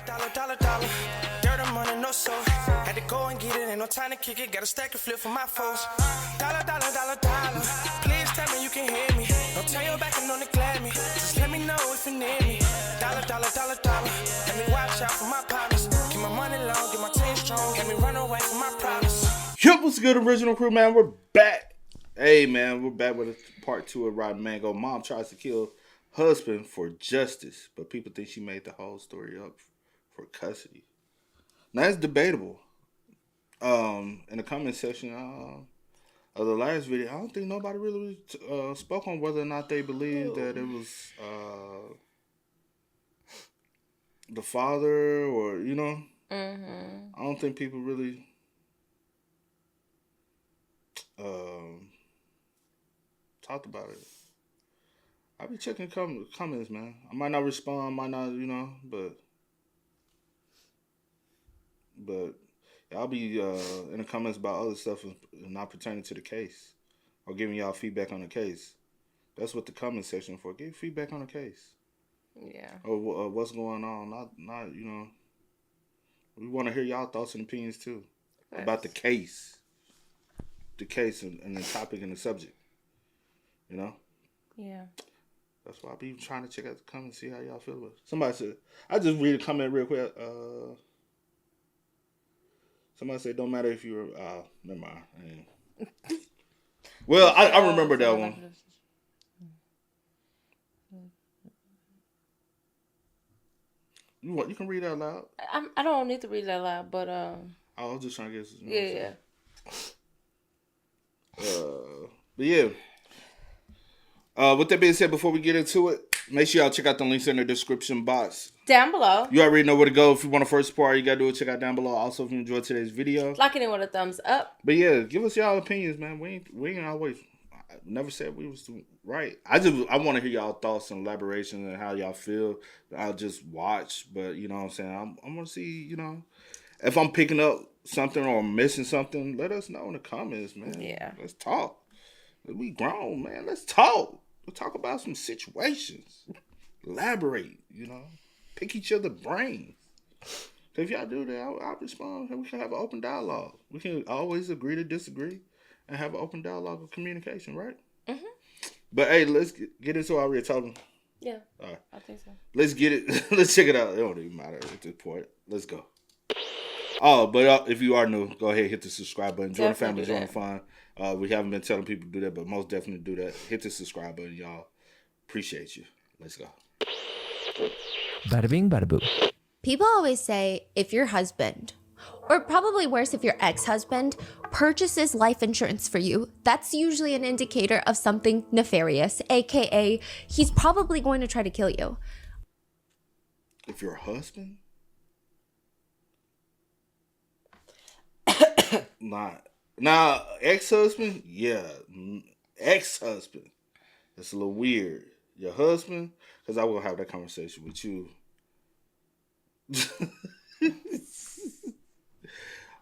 Dollar. Dirt and money, no soul. Had to go and get it, ain't no time to kick it. Got a stack of flip for my foes. Dollar. Please tell me you can hear me. Don't turn your back and don't neglect me. Just let me know if you need me. Dollar. Let me watch out for my partners. Keep my money long, get my team strong. Let me run away from my problems. Yo, what's good, original crew, man? We're back. Hey, man, we're back with part 2 of Rotten Mango. Mom tries to kill husband for justice, but people think she made the whole story up for custody. Now, that's debatable. In the comment section of the last video, I don't think nobody really spoke on whether or not they believe that it was the father or, you know. I don't think people really talked about it. I be checking comments, man. I might not respond, might not, you know, but I'll be in the comments about other stuff not pertaining to the case or giving y'all feedback on the case. That's what the comment section for. Give feedback on the case. Yeah. Or what's going on. Not you know. We want to hear y'all thoughts and opinions too about the case. The case and the topic and the subject. You know? Yeah. That's why I be trying to check out the comments, see how y'all feel about it. Somebody said, I just read a comment real quick. Somebody said, don't matter if you're, never mind. Well, I remember that one. You can read that loud. I don't need to read that loud, but I was just trying to get some. Yeah. But yeah. With that being said, before we get into it, make sure y'all check out the links in the description box. Down below. You already know where to go. If you want to first part, you got to do it. Check out down below. Also, if you enjoyed today's video, like it in with a thumbs up. But yeah, give us y'all opinions, man. We ain't always, I never said we was right. I want to hear y'all thoughts and elaborations and how y'all feel. I'll just watch, but you know what I'm saying? I'm going to see, you know, if I'm picking up something or missing something, let us know in the comments, man. Yeah. Let's talk. We grown, man. Let's talk. We'll talk about some situations. Elaborate, you know. Pick each other's brains. If y'all do that, I'll respond. We can have an open dialogue. We can always agree to disagree and have an open dialogue of communication, right? Mm-hmm. But hey, let's get into our real talking. Yeah. All right. I think so. Let's get it. Let's check it out. It don't even matter at this point. Let's go. Oh, but if you are new, go ahead, hit the subscribe button. Join the family, join the fun. We haven't been telling people to do that, but most definitely do that. Hit the subscribe button, y'all. Appreciate you. Let's go. Bada bing, bada boo. People always say if your husband, or probably worse if your ex-husband, purchases life insurance for you, that's usually an indicator of something nefarious, aka he's probably going to try to kill you. If your husband? Not. Now, ex-husband? Yeah. Ex-husband. It's a little weird. Your husband? Because I will have that conversation with you.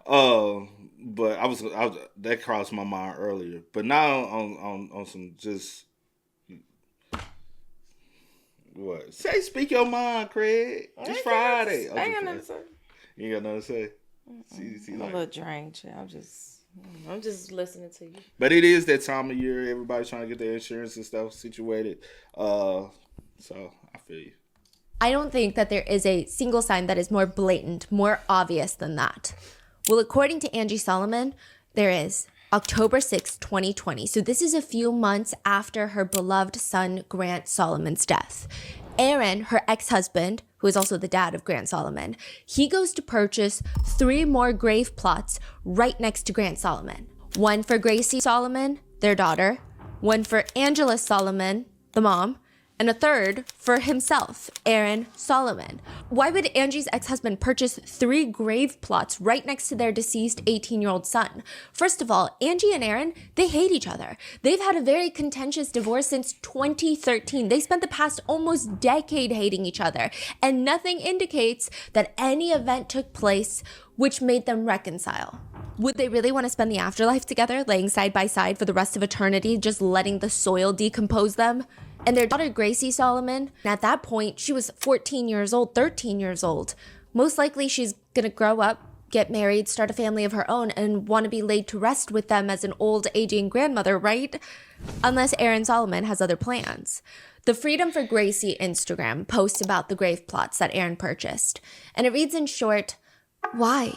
But I was that crossed my mind earlier. But now on some just what? Speak your mind, Craig. It's Friday. I ain't got nothing to say. You ain't got nothing to say? See, I'm a little drained. I'm just listening to you. But it is that time of year. Everybody's trying to get their insurance and stuff situated. So I feel you. I don't think that there is a single sign that is more blatant, more obvious than that. Well, according to Angie Solomon, there is October 6, 2020. So this is a few months after her beloved son, Grant Solomon's death. Aaron, her ex-husband, who is also the dad of Grant Solomon, he goes to purchase 3 more grave plots right next to Grant Solomon. One for Gracie Solomon, their daughter, one for Angela Solomon, the mom, and a third for himself, Aaron Solomon. Why would Angie's ex-husband purchase 3 grave plots right next to their deceased 18-year-old son? First of all, Angie and Aaron, they hate each other. They've had a very contentious divorce since 2013. They spent the past almost decade hating each other, and nothing indicates that any event took place which made them reconcile. Would they really want to spend the afterlife together, laying side by side for the rest of eternity, just letting the soil decompose them? And their daughter, Gracie Solomon, at that point, she was 14 years old, 13 years old. Most likely she's going to grow up, get married, start a family of her own, and want to be laid to rest with them as an old, aging grandmother, right? Unless Aaron Solomon has other plans. The Freedom for Gracie Instagram posts about the grave plots that Aaron purchased. And it reads in short, why?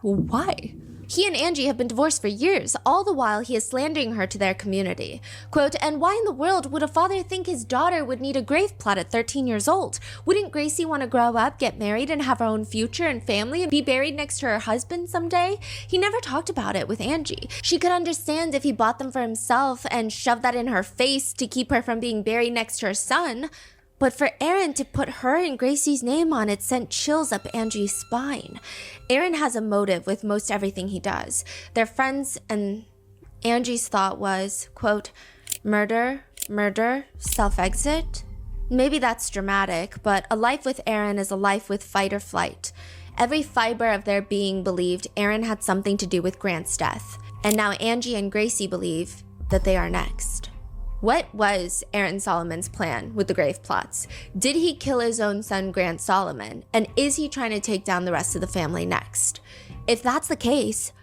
Why? He and Angie have been divorced for years, all the while he is slandering her to their community. Quote, and why in the world would a father think his daughter would need a grave plot at 13 years old? Wouldn't Gracie want to grow up, get married, and have her own future and family and be buried next to her husband someday? He never talked about it with Angie. She could understand if he bought them for himself and shoved that in her face to keep her from being buried next to her son. But for Aaron to put her and Gracie's name on it sent chills up Angie's spine. Aaron has a motive with most everything he does. They're friends, and Angie's thought was, quote, murder, self-exit? Maybe that's dramatic, but a life with Aaron is a life with fight or flight. Every fiber of their being believed Aaron had something to do with Grant's death. And now Angie and Gracie believe that they are next. What was Aaron Solomon's plan with the grave plots? Did he kill his own son, Grant Solomon? And is he trying to take down the rest of the family next? If that's the case,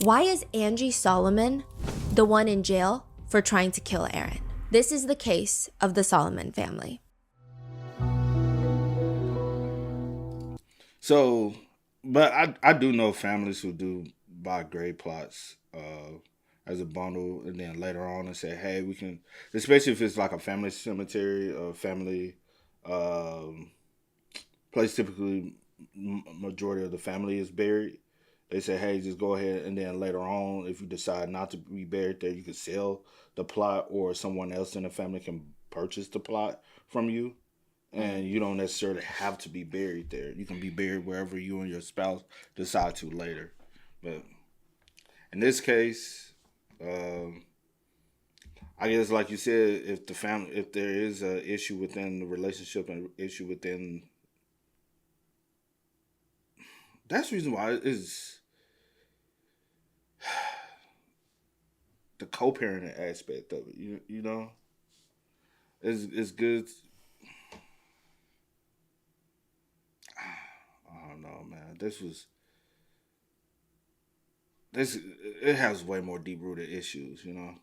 why is Angie Solomon the one in jail for trying to kill Aaron? This is the case of the Solomon family. So, but I do know families who do buy grave plots as a bundle, and then later on and say, hey, we can, especially if it's like a family cemetery or family place, typically majority of the family is buried. They say, hey, just go ahead, and then later on, if you decide not to be buried there, you can sell the plot, or someone else in the family can purchase the plot from you, and you don't necessarily have to be buried there. You can be buried wherever you and your spouse decide to later. But in this case, I guess, like you said, if there is an issue within the relationship and issue within, that's the reason why is the co-parenting aspect of it. You know, it's good. I don't know, man. It has way more deep-rooted issues, you know.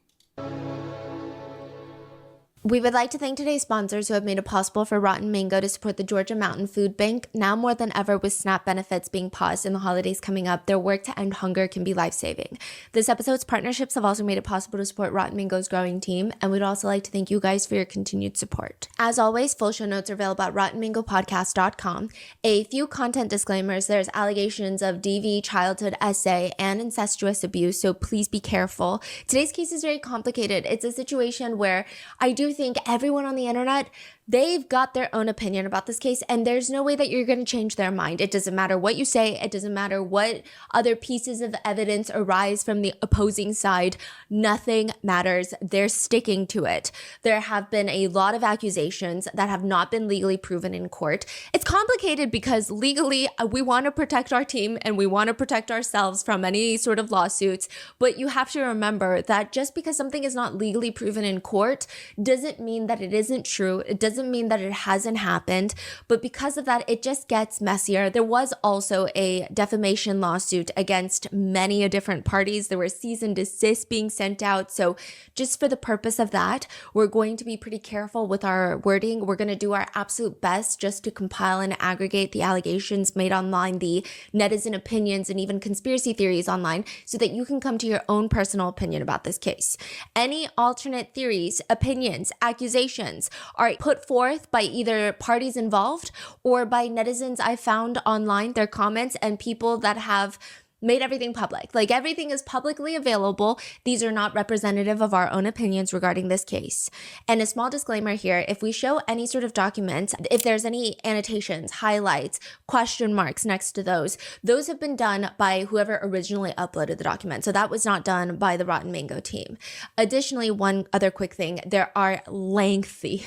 We would like to thank today's sponsors who have made it possible for Rotten Mango to support the Georgia Mountain Food Bank. Now more than ever, with SNAP benefits being paused and the holidays coming up, their work to end hunger can be life-saving. This episode's partnerships have also made it possible to support Rotten Mango's growing team, and we'd also like to thank you guys for your continued support. As always, full show notes are available at rottenmangopodcast.com. A few content disclaimers: there's allegations of DV, childhood essay, and incestuous abuse, so please be careful. Today's case is very complicated. It's a situation where I do think everyone on the internet, they've got their own opinion about this case, and there's no way that you're going to change their mind. It doesn't matter what you say. It doesn't matter what other pieces of evidence arise from the opposing side. Nothing matters. They're sticking to it. There have been a lot of accusations that have not been legally proven in court. It's complicated because legally we want to protect our team and we want to protect ourselves from any sort of lawsuits, but you have to remember that just because something is not legally proven in court doesn't mean that it isn't true. It doesn't mean that it hasn't happened, but because of that, it just gets messier. There was also a defamation lawsuit against many different parties. There were cease and desist being sent out. So just for the purpose of that, we're going to be pretty careful with our wording. We're going to do our absolute best just to compile and aggregate the allegations made online, the netizen opinions, and even conspiracy theories online, so that you can come to your own personal opinion about this case. Any alternate theories, opinions, accusations are put forth by either parties involved or by netizens I found online, their comments, and people that have made everything public. Like, everything is publicly available. These are not representative of our own opinions regarding this case. And a small disclaimer here: if we show any sort of document, if there's any annotations, highlights, question marks next to those have been done by whoever originally uploaded the document. So that was not done by the Rotten Mango team. Additionally, one other quick thing: there are lengthy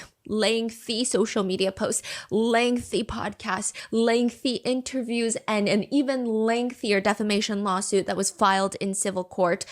social media posts, lengthy podcasts, lengthy interviews, and an even lengthier defamation lawsuit that was filed in civil court.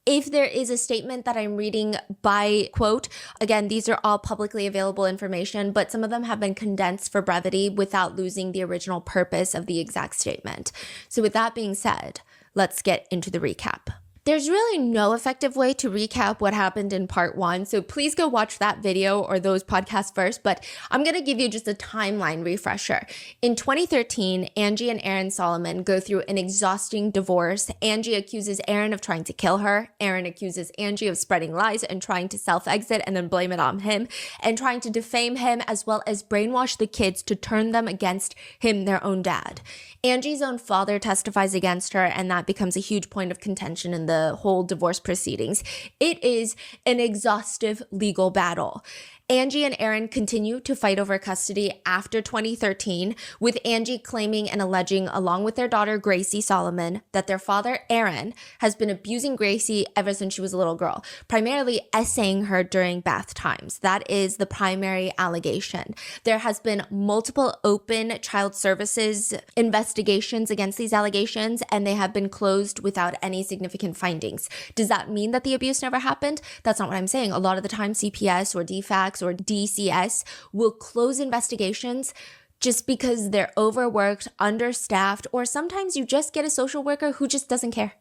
If there is a statement that I'm reading by quote, again, these are all publicly available information, but some of them have been condensed for brevity without losing the original purpose of the exact statement. So with that being said, let's get into the recap. There's really no effective way to recap what happened in part 1, so please go watch that video or those podcasts first, but I'm going to give you just a timeline refresher. In 2013, Angie and Aaron Solomon go through an exhausting divorce. Angie accuses Aaron of trying to kill her. Aaron accuses Angie of spreading lies and trying to self-exit and then blame it on him, and trying to defame him as well as brainwash the kids to turn them against him, their own dad. Angie's own father testifies against her, and that becomes a huge point of contention in the whole divorce proceedings. It is an exhaustive legal battle. Angie and Aaron continue to fight over custody after 2013, with Angie claiming and alleging, along with their daughter Gracie Solomon, that their father Aaron has been abusing Gracie ever since she was a little girl, primarily essaying her during bath times. That is the primary allegation. There has been multiple open child services investigations against these allegations, and they have been closed without any significant findings. Does that mean that the abuse never happened? That's not what I'm saying. A lot of the time, CPS or DFACS or DCS will close investigations just because they're overworked, understaffed, or sometimes you just get a social worker who just doesn't care.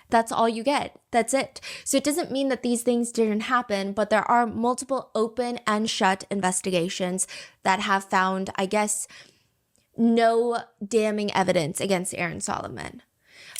That's all you get. That's it. So it doesn't mean that these things didn't happen, but there are multiple open and shut investigations that have found, I guess, no damning evidence against Aaron Solomon.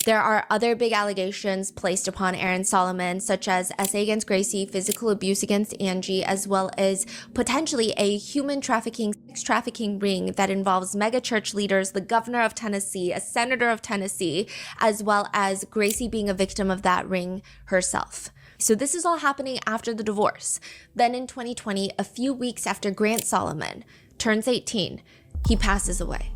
There are other big allegations placed upon Aaron Solomon, such as essay against Gracie, physical abuse against Angie, as well as potentially a human trafficking, sex trafficking ring that involves mega church leaders, the governor of Tennessee, a senator of Tennessee, as well as Gracie being a victim of that ring herself. So this is all happening after the divorce. Then in 2020, a few weeks after Grant Solomon turns 18, he passes away.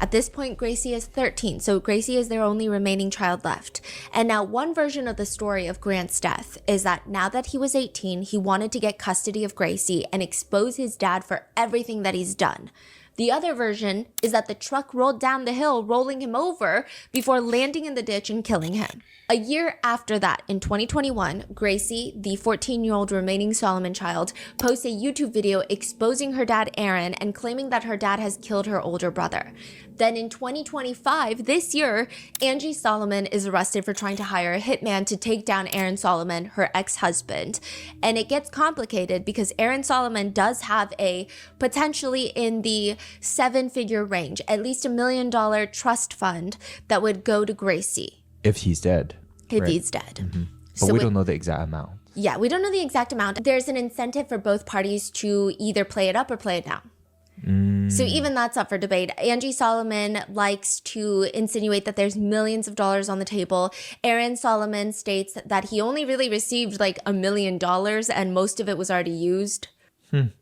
At this point, Gracie is 13, so Gracie is their only remaining child left. And now one version of the story of Grant's death is that now that he was 18, he wanted to get custody of Gracie and expose his dad for everything that he's done. The other version is that the truck rolled down the hill, rolling him over before landing in the ditch and killing him. A year after that, in 2021, Gracie, the 14-year-old remaining Solomon child, posts a YouTube video exposing her dad, Aaron, and claiming that her dad has killed her older brother. Then in 2025, this year, Angie Solomon is arrested for trying to hire a hitman to take down Aaron Solomon, her ex-husband. And it gets complicated because Aaron Solomon does have a potentially in the 7-figure range, at least $1 million trust fund that would go to Gracie. If he's dead. If right? he's dead. Mm-hmm. But we don't know the exact amount. Yeah, we don't know the exact amount. There's an incentive for both parties to either play it up or play it down. So even that's up for debate. Angie Solomon likes to insinuate that there's millions of dollars on the table. Aaron Solomon states that he only really received like $1 million and most of it was already used.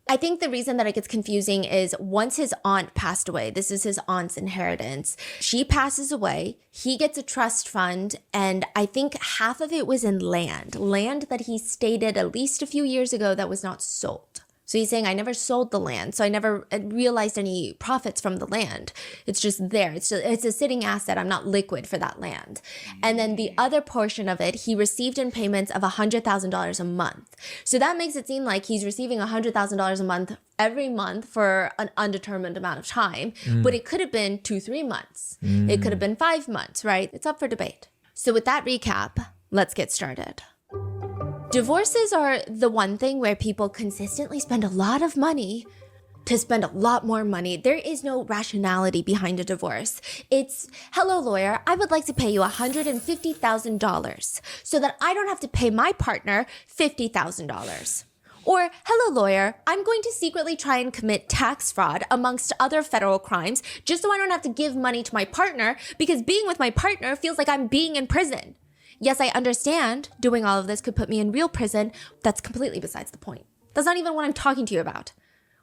I think the reason that it gets confusing is once his aunt passed away, this is his aunt's inheritance. She passes away, he gets a trust fund, and I think half of it was in land that he stated at least a few years ago that was not sold. So he's saying, I never sold the land, so I never realized any profits from the land. It's just there. It's a sitting asset. I'm not liquid for that land. And then the other portion of it, he received in payments of $100,000 a month. So that makes it seem like he's receiving $100,000 a month every month for an undetermined amount of time. But it could have been 2-3 months. It could have been 5 months, right? It's up for debate. So with that recap, let's get started. Divorces are the one thing where people consistently spend a lot of money to spend a lot more money. There is no rationality behind a divorce. It's, hello lawyer, I would like to pay you $150,000 so that I don't have to pay my partner $50,000. Or, hello lawyer, I'm going to secretly try and commit tax fraud amongst other federal crimes just so I don't have to give money to my partner because being with my partner feels like I'm being in prison. Yes, I understand doing all of this could put me in real prison. That's completely besides the point. That's not even what I'm talking to you about.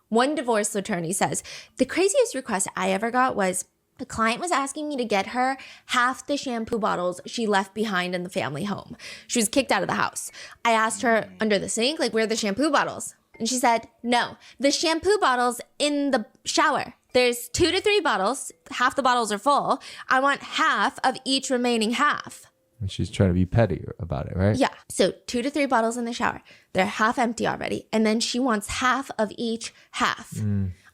One divorce attorney says, the craziest request I ever got was the client was asking me to get her half the shampoo bottles she left behind in the family home. She was kicked out of the house. I asked her under the sink, like, where are the shampoo bottles? And she said, no, the shampoo bottles in the shower. There's 2 to 3 bottles. Half the bottles are full. I want half of each remaining half. And she's trying to be petty about it, right? Yeah. So 2 to 3 bottles in the shower. They're half empty already. And then she wants half of each half.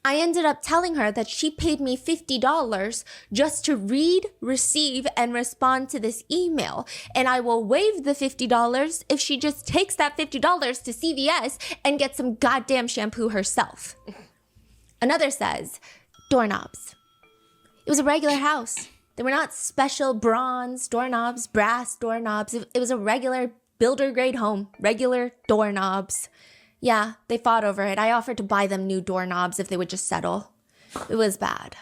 I ended up telling her that she paid me $50 just to read, receive, and respond to this email. And I will waive the $50 if she just takes that $50 to CVS and gets some goddamn shampoo herself. Another says, doorknobs. It was a regular house. They were not special bronze doorknobs, brass doorknobs. It was a regular builder grade home, regular doorknobs. Yeah, they fought over it. I offered to buy them new doorknobs if they would just settle. It was bad.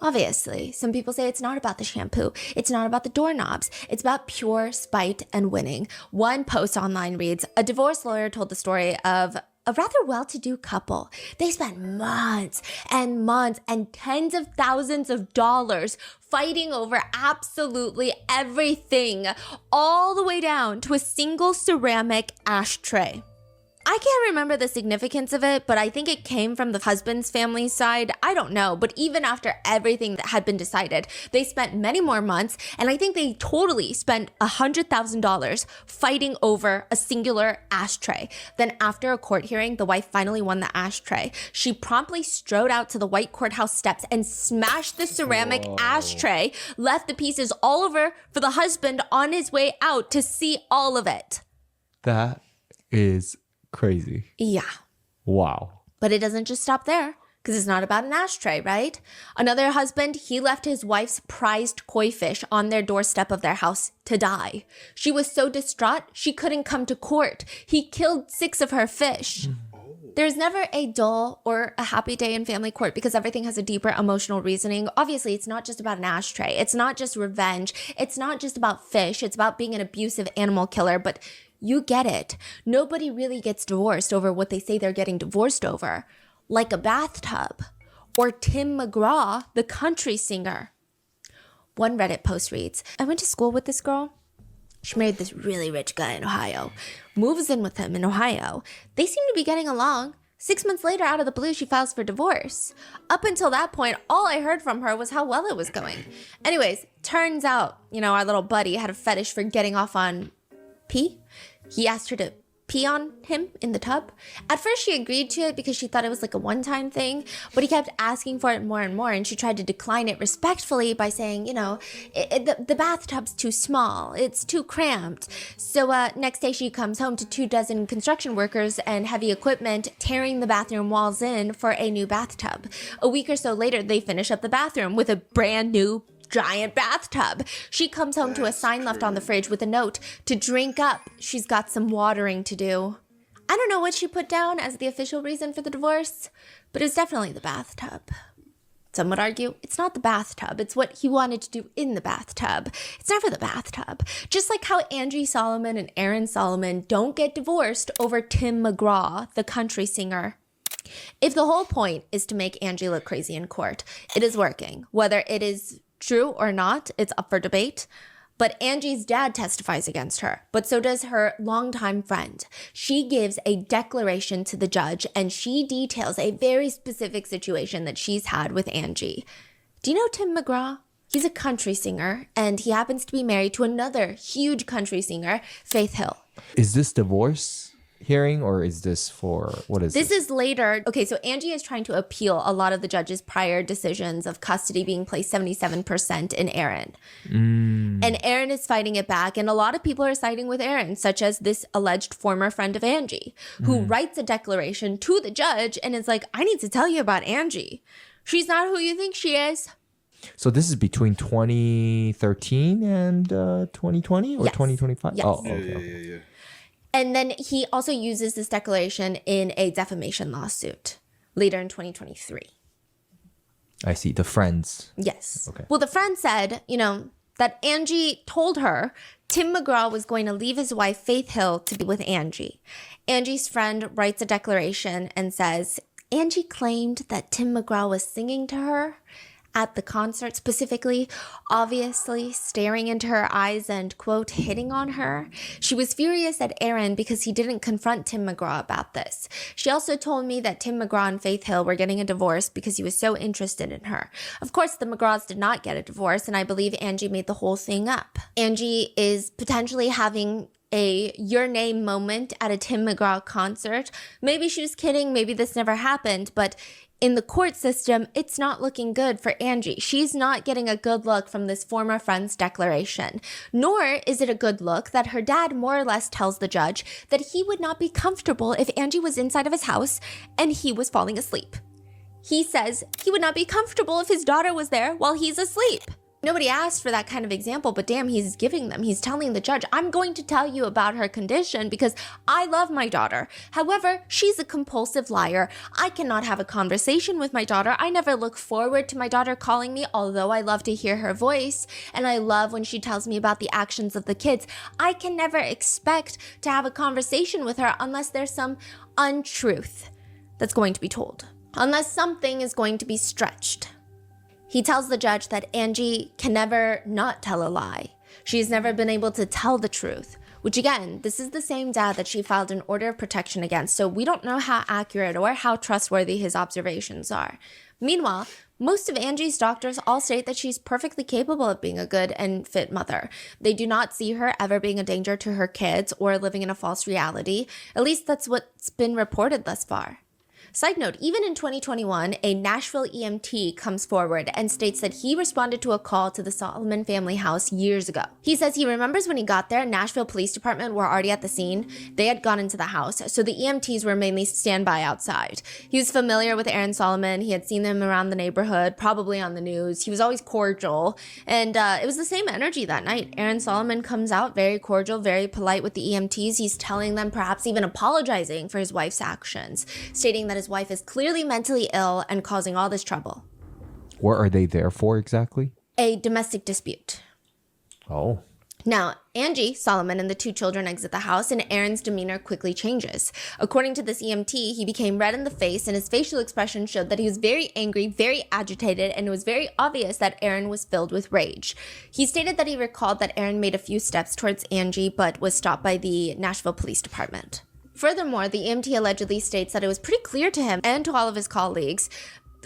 Obviously, some people say it's not about the shampoo. It's not about the doorknobs. It's about pure spite and winning. One post online reads, a divorce lawyer told the story of a rather well-to-do couple. They spent months and months and tens of thousands of dollars fighting over absolutely everything, all the way down to a single ceramic ashtray. I can't remember the significance of it, but I think it came from the husband's family side. I don't know, but even after everything that had been decided, they spent many more months, and I think they totally spent $100,000 fighting over a singular ashtray. Then after a court hearing, the wife finally won the ashtray. She promptly strode out to the white courthouse steps and smashed the ceramic ashtray, left the pieces all over for the husband on his way out to see all of it. That is crazy. Yeah. Wow. But it doesn't just stop there, because it's not about an ashtray, right? Another husband, he left his wife's prized koi fish on their doorstep of their house to die. She was so distraught, she couldn't come to court. He killed 6 of her fish. There's never a dull or a happy day in family court because everything has a deeper emotional reasoning. Obviously, it's not just about an ashtray. It's not just revenge. It's not just about fish. It's about being an abusive animal killer, but you get it. Nobody really gets divorced over what they say they're getting divorced over, like a bathtub or Tim McGraw, the country singer. One Reddit post reads, I went to school with this girl. She married this really rich guy in Ohio, moves in with him in Ohio. They seem to be getting along. 6 months later, out of the blue, she files for divorce. Up until that point, all I heard from her was how well it was going. Anyways, turns out, our little buddy had a fetish for getting off on pee. He asked her to pee on him in the tub. At first, she agreed to it because she thought it was like a one-time thing, but he kept asking for it more and more, and she tried to decline it respectfully by saying, the bathtub's too small, it's too cramped. So next day, she comes home to 24 construction workers and heavy equipment tearing the bathroom walls in for a new bathtub. A week or so later, they finish up the bathroom with a brand new giant bathtub. She comes home to a sign left on the fridge with a note to drink up. She's got some watering to do. I don't know what she put down as the official reason for the divorce, but it's definitely the bathtub. Some would argue it's not the bathtub. It's what he wanted to do in the bathtub. It's never the bathtub. Just like how Angie Solomon and Aaron Solomon don't get divorced over Tim McGraw, the country singer. If the whole point is to make Angie look crazy in court, it is working. Whether it is true or not, it's up for debate. But Angie's dad testifies against her, but so does her longtime friend. She gives a declaration to the judge, and she details a very specific situation that she's had with Angie. Do you know Tim McGraw? He's a country singer, and he happens to be married to another huge country singer, Faith Hill. Is this divorce hearing, or is this for, what is this? This is later. Okay, so Angie is trying to appeal a lot of the judge's prior decisions of custody being placed 77% in Aaron. And Aaron is fighting it back, and a lot of people are siding with Aaron, such as this alleged former friend of Angie, who writes a declaration to the judge and is like, I need to tell you about Angie. She's not who you think she is. So this is between 2013 and 2020 or Yes. 2025? Yes. Oh, okay. Yeah. And then he also uses this declaration in a defamation lawsuit later in 2023. I see. The friends. Yes. Okay. Well, the friend said, that Angie told her Tim McGraw was going to leave his wife, Faith Hill, to be with Angie. Angie's friend writes a declaration and says, Angie claimed that Tim McGraw was singing to her at the concert specifically, obviously staring into her eyes and, quote, hitting on her. She was furious at Aaron because he didn't confront Tim McGraw about this. She also told me that Tim McGraw and Faith Hill were getting a divorce because he was so interested in her. Of course, the McGraws did not get a divorce, and I believe Angie made the whole thing up. Angie is potentially having a your name moment at a Tim McGraw concert. Maybe she was kidding, maybe this never happened, but in the court system, it's not looking good for Angie. She's not getting a good look from this former friend's declaration. Nor is it a good look that her dad more or less tells the judge that he would not be comfortable if Angie was inside of his house and he was falling asleep. He says he would not be comfortable if his daughter was there while he's asleep. Nobody asked for that kind of example, but damn, he's giving them. He's telling the judge, I'm going to tell you about her condition because I love my daughter. However, she's a compulsive liar. I cannot have a conversation with my daughter. I never look forward to my daughter calling me, although I love to hear her voice. And I love when she tells me about the actions of the kids. I can never expect to have a conversation with her unless there's some untruth that's going to be told. Unless something is going to be stretched. He tells the judge that Angie can never not tell a lie. She's never been able to tell the truth, which again, this is the same dad that she filed an order of protection against, so we don't know how accurate or how trustworthy his observations are. Meanwhile, most of Angie's doctors all state that she's perfectly capable of being a good and fit mother. They do not see her ever being a danger to her kids or living in a false reality. At least that's what's been reported thus far. Side note, even in 2021, a Nashville EMT comes forward and states that he responded to a call to the Solomon family house years ago. He says he remembers when he got there, Nashville Police Department were already at the scene. They had gone into the house, so the EMTs were mainly standby outside. He was familiar with Aaron Solomon. He had seen them around the neighborhood, probably on the news. He was always cordial, and it was the same energy that night. Aaron Solomon comes out very cordial, very polite with the EMTs. He's telling them, perhaps even apologizing for his wife's actions, stating that his wife is clearly mentally ill and causing all this trouble. What are they there for exactly? A domestic dispute. Oh. Now, Angie Solomon and the two children exit the house, and Aaron's demeanor quickly changes. According to this EMT, he became red in the face, and his facial expression showed that he was very angry, very agitated, and it was very obvious that Aaron was filled with rage. He stated that he recalled that Aaron made a few steps towards Angie, but was stopped by the Nashville Police Department. Furthermore, the EMT allegedly states that it was pretty clear to him and to all of his colleagues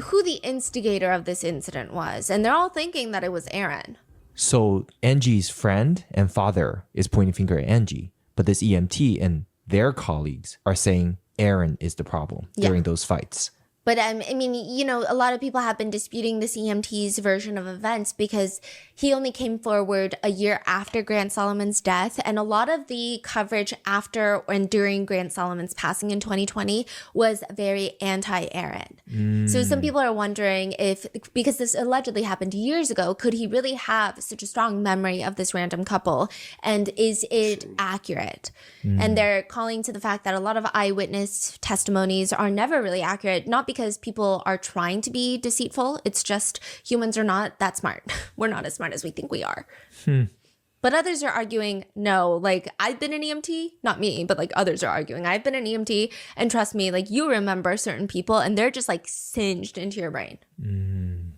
who the instigator of this incident was, and they're all thinking that it was Aaron. So Angie's friend and father is pointing finger at Angie, but this EMT and their colleagues are saying Aaron is the problem during those fights. But I mean, you know, a lot of people have been disputing this EMT's version of events because he only came forward a year after Grant Solomon's death. And a lot of the coverage after and during Grant Solomon's passing in 2020 was very anti-Aaron. So some people are wondering if, because this allegedly happened years ago, could he really have such a strong memory of this random couple? And is it accurate? And they're calling to the fact that a lot of eyewitness testimonies are never really accurate, not because people are trying to be deceitful. It's just humans are not that smart. We're not as smart as we think we are. But others are arguing, no, like I've been an EMT, not me, but like others are arguing, I've been an EMT, and trust me, like you remember certain people and they're just like singed into your brain.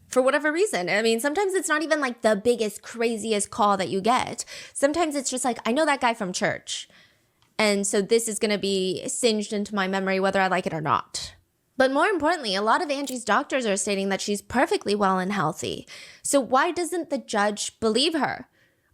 For whatever reason. I mean, sometimes it's not even like the biggest, craziest call that you get. Sometimes it's just like, I know that guy from church. And so this is going to be singed into my memory whether I like it or not. But more importantly, a lot of Angie's doctors are stating that she's perfectly well and healthy. So why doesn't the judge believe her?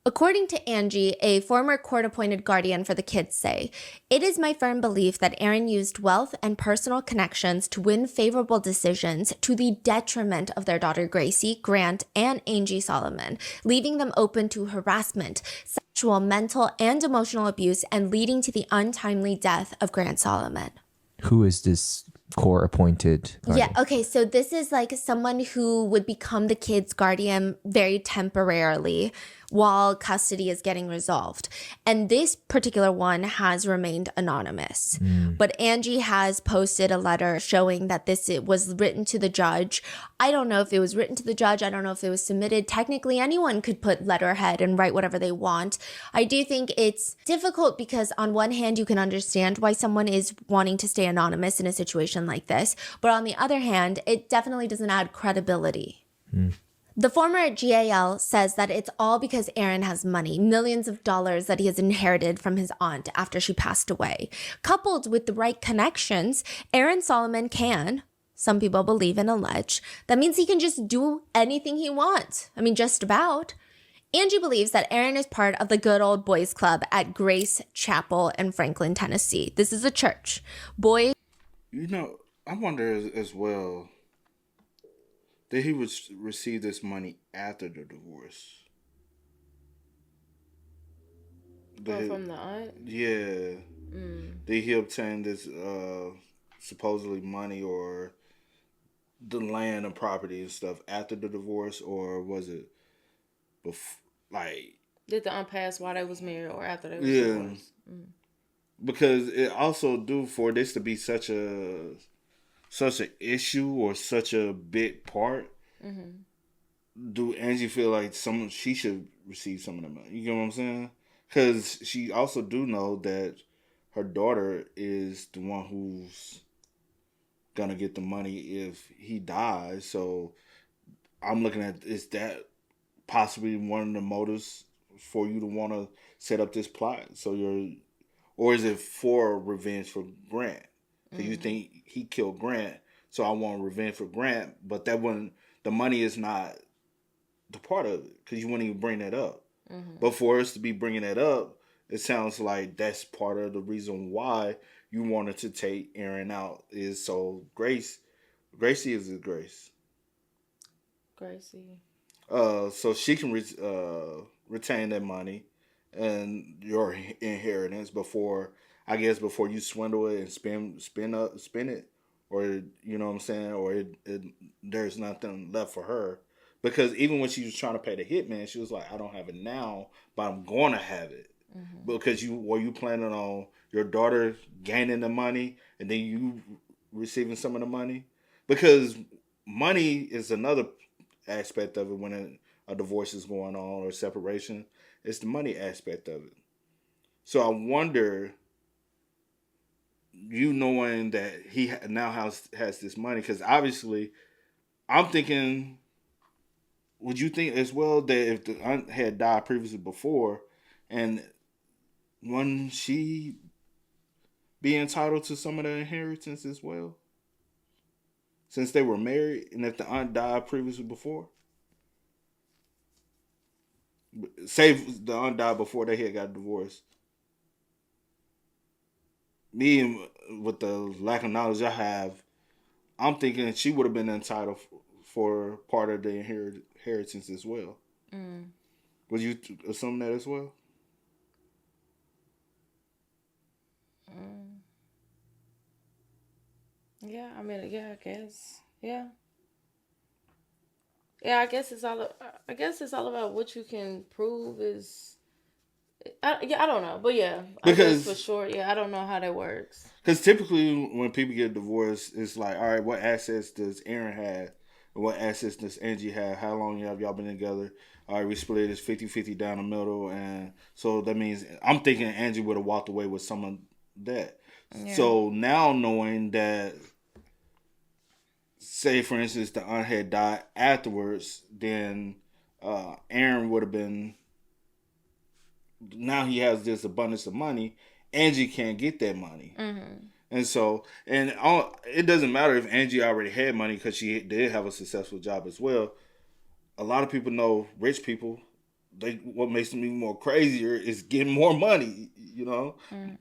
According to Angie, a former court-appointed guardian for the kids say, "It is my firm belief that Aaron used wealth and personal connections to win favorable decisions to the detriment of their daughter Gracie, Grant, and Angie Solomon, leaving them open to harassment, sexual, mental, and emotional abuse, and leading to the untimely death of Grant Solomon." Who is this court-appointed guardian? Yeah, okay, so this is like someone who would become the kid's guardian very temporarily while custody is getting resolved. And this particular one has remained anonymous. But Angie has posted a letter showing that this was written to the judge. I don't know if it was written to the judge. I don't know if it was submitted. Technically, anyone could put letterhead and write whatever they want. I do think it's difficult because on one hand, you can understand why someone is wanting to stay anonymous in a situation like this. But on the other hand, it definitely doesn't add credibility. The former GAL says that it's all because Aaron has money, millions of dollars that he has inherited from his aunt after she passed away. Coupled with the right connections, Aaron Solomon can, some people believe and allege, that means he can just do anything he wants. I mean, just about. Angie believes that Aaron is part of the good old boys club at Grace Chapel in Franklin, Tennessee. This is a church. Boys. You know, I wonder as well, did he receive this money after the divorce? From the aunt? Yeah. Did he obtain this supposedly money or the land and property and stuff after the divorce, or was it before? Like, did the aunt pass while they was married or after they was divorced? Because it also do for this to be such an issue or such a big part. Do Angie feel like she should receive some of the money? You get what I'm saying? Because she also do know that her daughter is the one who's gonna get the money if he dies. So I'm looking at, is that possibly one of the motives for you to want to set up this plot? Or is it for revenge for Grant? Because you think he killed Grant, so I want revenge for Grant, but the money is not the part of it, because you wouldn't even bring that up. But for us to be bringing that up, it sounds like that's part of the reason why you wanted to take Aaron out, is so Gracie is a Gracie. So she can retain that money and your inheritance before you swindle it and spin it, or you know what I'm saying, or there's nothing left for her. Because even when she was trying to pay the hitman, she was like, I don't have it now, but I'm going to have it. Because were you planning on your daughter gaining the money and then you receiving some of the money? Because money is another aspect of it when a divorce is going on or separation. It's the money aspect of it. So I wonder, you knowing that he now has this money, because obviously I'm thinking, would you think as well that if the aunt had died previously before, and wouldn't she be entitled to some of the inheritance as well? Since they were married, and if the aunt died previously before? Say the aunt died before they had got divorced. Me, with the lack of knowledge I have, I'm thinking she would have been entitled for part of the inheritance as well. Would you assume that as well? Yeah, I mean, yeah, I guess, yeah. Yeah, I guess it's all about what you can prove is. I don't know, but yeah, Because I guess for sure, yeah, I don't know how that works. Because typically when people get divorced, it's like, all right, what assets does Aaron have? What assets does Angie have? How long have y'all been together? All right, we split it 50-50 down the middle. And so that means, I'm thinking Angie would have walked away with some of that. Yeah. So now knowing that, say for instance, the aunt had died afterwards, then Aaron would have been, now he has this abundance of money. Angie can't get that money. And so, it doesn't matter if Angie already had money, because she did have a successful job as well. A lot of people know rich people, what makes them even more crazier is getting more money, you know?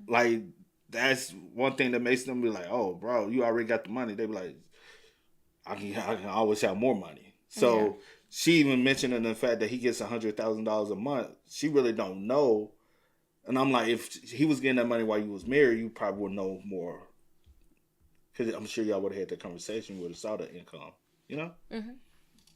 Like, that's one thing that makes them be like, oh, bro, you already got the money. They be like, I can always have more money. So she even mentioned the fact that he gets $100,000 a month. She really don't know. And I'm like, if he was getting that money while you was married, you probably would know more. Because I'm sure y'all would have had that conversation with a saw the income, you know?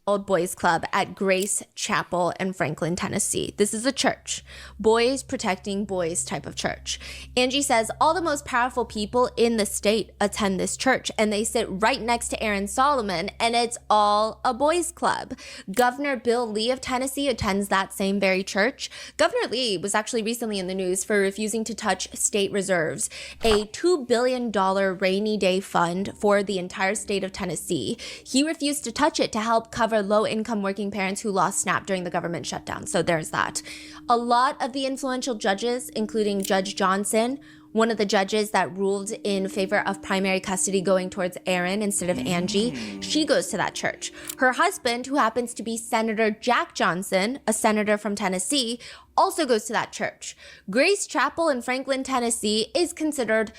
Old Boys Club at Grace Chapel in Franklin, Tennessee. This is a church. Boys protecting boys type of church. Angie says all the most powerful people in the state attend this church, and they sit right next to Aaron Solomon, and it's all a boys club. Governor Bill Lee of Tennessee attends that same very church. Governor Lee was actually recently in the news for refusing to touch state reserves, a $2 billion rainy day fund for the entire state of Tennessee. He refused to touch it to help cover for low-income working parents who lost SNAP during the government shutdown. So there's that. A lot of the influential judges, including Judge Johnson, one of the judges that ruled in favor of primary custody going towards Aaron instead of Angie, she goes to that church. Her husband, who happens to be Senator Jack Johnson, a senator from Tennessee, also goes to that church. Grace Chapel in Franklin, Tennessee is considered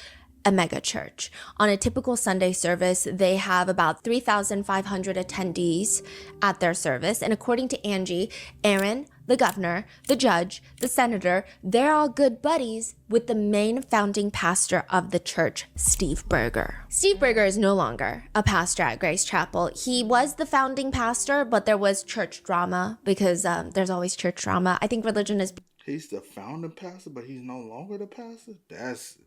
a mega church. On a typical Sunday service, they have about 3,500 attendees at their service. And according to Angie, Aaron, the governor, the judge, the senator, they're all good buddies with the main founding pastor of the church, Steve Berger. Steve Berger is no longer a pastor at Grace Chapel. He was the founding pastor, but there was church drama because there's always church drama. I think religion is... He's the founding pastor, but he's no longer the pastor? That's...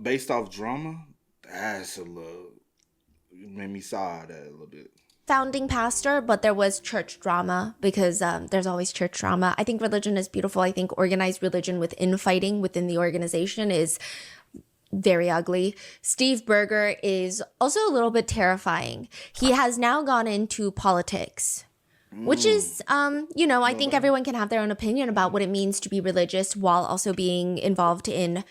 based off drama, that's a little... It made me sigh that a little bit. Founding pastor, but there was church drama because there's always church drama. I think religion is beautiful. I think organized religion with infighting within the organization is very ugly. Steve Berger is also a little bit terrifying. He has now gone into politics, which is, I think everyone can have their own opinion about what it means to be religious while also being involved in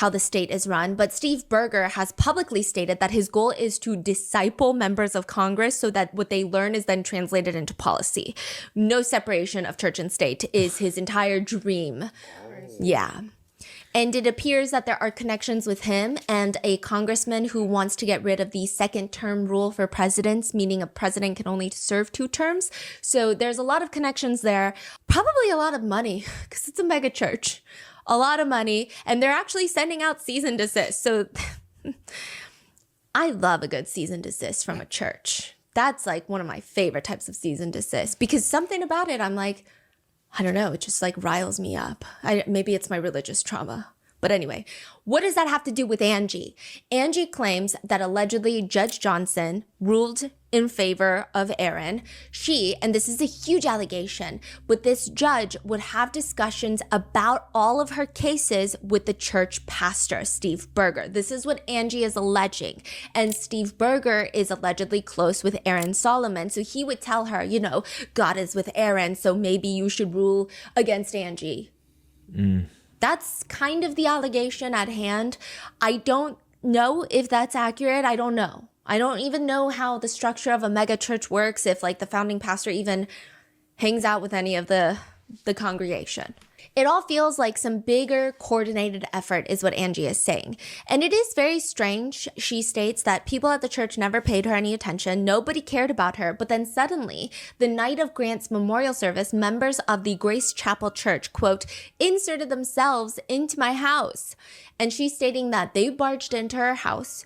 how the state is run. But Steve Berger has publicly stated that his goal is to disciple members of Congress so that what they learn is then translated into policy. No separation of church and state is his entire dream. Yeah. And it appears that there are connections with him and a congressman who wants to get rid of the second term rule for presidents, meaning a president can only serve 2 terms. So there's a lot of connections there. Probably a lot of money because it's a mega church. A lot of money, and they're actually sending out cease and desist. So I love a good cease and desist from a church. That's like one of my favorite types of cease and desist because something about it, I'm like, I don't know, it just like riles me up. Maybe it's my religious trauma. But anyway, what does that have to do with Angie? Angie claims that allegedly Judge Johnson ruled in favor of Aaron. She, and this is a huge allegation, but this judge would have discussions about all of her cases with the church pastor, Steve Berger. This is what Angie is alleging. And Steve Berger is allegedly close with Aaron Solomon. So he would tell her, God is with Aaron, so maybe you should rule against Angie. That's kind of the allegation at hand. I don't know if that's accurate. I don't know. I don't even know how the structure of a mega church works, if like the founding pastor even hangs out with any of the congregation. It all feels like some bigger coordinated effort is what Angie is saying. And it is very strange. She states that people at the church never paid her any attention. Nobody cared about her. But then suddenly, the night of Grant's memorial service, members of the Grace Chapel Church, quote, inserted themselves into my house. And she's stating that they barged into her house,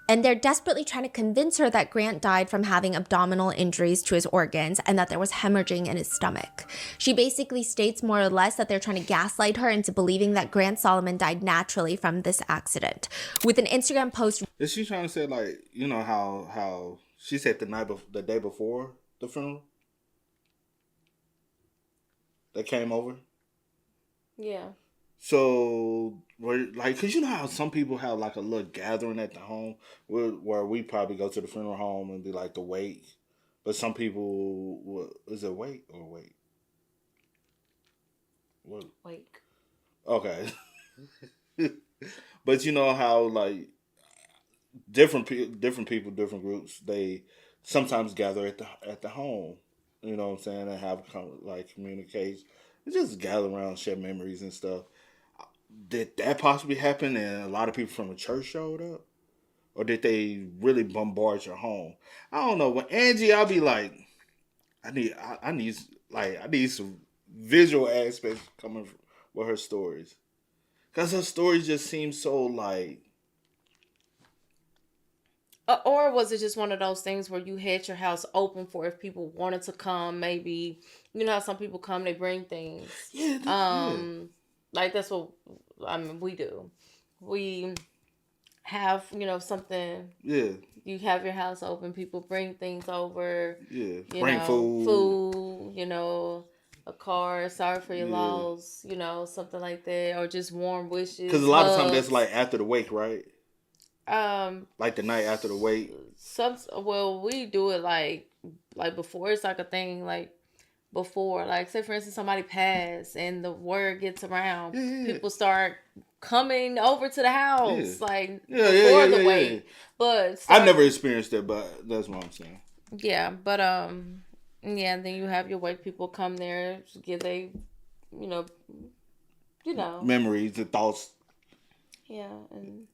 and they're desperately trying to convince her that Grant died from having abdominal injuries to his organs and that there was hemorrhaging in his stomach. She basically states more or less that they're trying to gaslight her into believing that Grant Solomon died naturally from this accident. With an Instagram post... Is she trying to say, like, how she said the day before the funeral? They came over? Yeah. So, because you know how some people have like a little gathering at the home where we probably go to the funeral home and be like the wake. But some people, is it wake or wait? What? Wake. Okay. But you know how like different people, different groups, they sometimes gather at the home. You know what I'm saying? And have like communication. Just gather around, share memories and stuff. Did that possibly happen and a lot of people from the church showed up? Or did they really bombard your home? I don't know. When Angie, I'll be like, I need some visual aspects coming with her stories. Because her stories just seem so like... Or was it just one of those things where you had your house open for if people wanted to come, maybe, you know how some people come, they bring things. Yeah. Like that's what, we do. We have, something. Yeah. You have your house open, people bring things over. Yeah. Bring food. Food, a car, sorry for your loss, something like that. Or just warm wishes. Because a lot of times that's like after the wake, right? Like the night after the wake. We do it like like before it's like a thing, like before, like say for instance somebody passed and the word gets around, people start coming over to the house like before the wake. But I've never experienced it, but that's what I'm saying. Yeah, but yeah, and then you have your white people come there to get they, you know, memories and thoughts. Yeah, and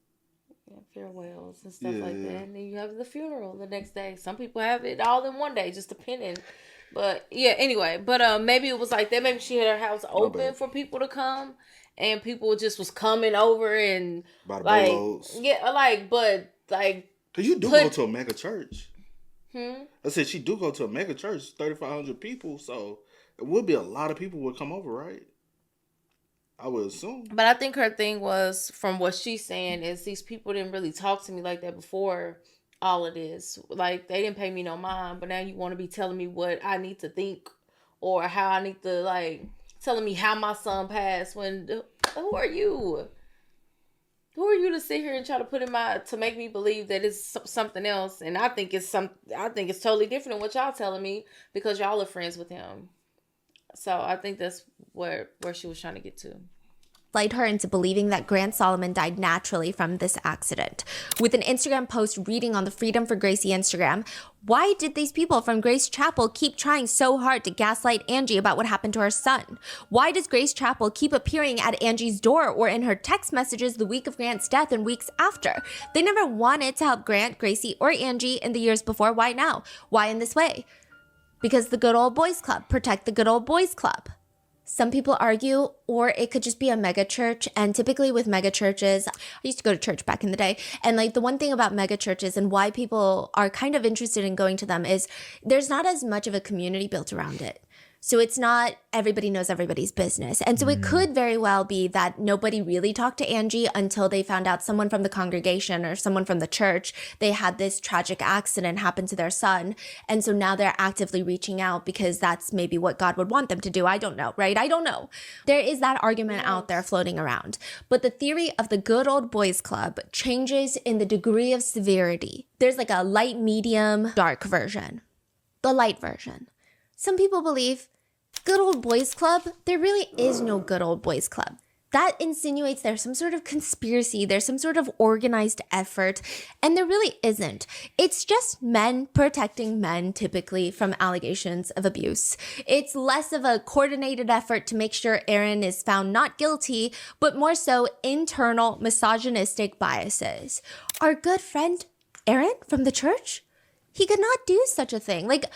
farewells and stuff like that. And then you have the funeral the next day. Some people have it all in one day, just depending. But yeah, anyway, but maybe it was like that. Maybe she had her house open for people to come, and people just was coming over and by the like boatloads. Yeah, like but like because you do go to a mega church. I said she do go to a mega church, 3,500 people, so it would be a lot of people would come over, right? I would assume. But I think her thing was, from what she's saying, is these people didn't really talk to me like that before all of this. Like, they didn't pay me no mind, but now you want to be telling me what I need to think or how I need to, like, telling me how my son passed when, who are you? Who are you to sit here and try to put in to make me believe that it's something else? And I think it's totally different than what y'all telling me because y'all are friends with him. So I think that's where she was trying to get to. Led her into believing that Grant Solomon died naturally from this accident. With an Instagram post reading on the Freedom for Gracie Instagram, why did these people from Grace Chapel keep trying so hard to gaslight Angie about what happened to her son? Why does Grace Chapel keep appearing at Angie's door or in her text messages the week of Grant's death and weeks after? They never wanted to help Grant, Gracie, or Angie in the years before. Why now? Why in this way? Because the good old boys club. Protect the good old boys club. Some people argue, or it could just be a mega church. And typically with mega churches, I used to go to church back in the day. And like the one thing about mega churches and why people are kind of interested in going to them is there's not as much of a community built around it. So it's not everybody knows everybody's business. And so it could very well be that nobody really talked to Angie until they found out someone from the congregation or someone from the church, they had this tragic accident happen to their son. And so now they're actively reaching out because that's maybe what God would want them to do. I don't know, right? I don't know. There is that argument out there floating around. But the theory of the good old boys club changes in the degree of severity. There's like a light, medium, dark version. The light version. Some people believe good old boys club, there really is no good old boys club. That insinuates there's some sort of conspiracy, there's some sort of organized effort, and there really isn't. It's just men protecting men, typically, from allegations of abuse. It's less of a coordinated effort to make sure Aaron is found not guilty, but more so internal misogynistic biases. Our good friend Aaron from the church, he could not do such a thing. Like,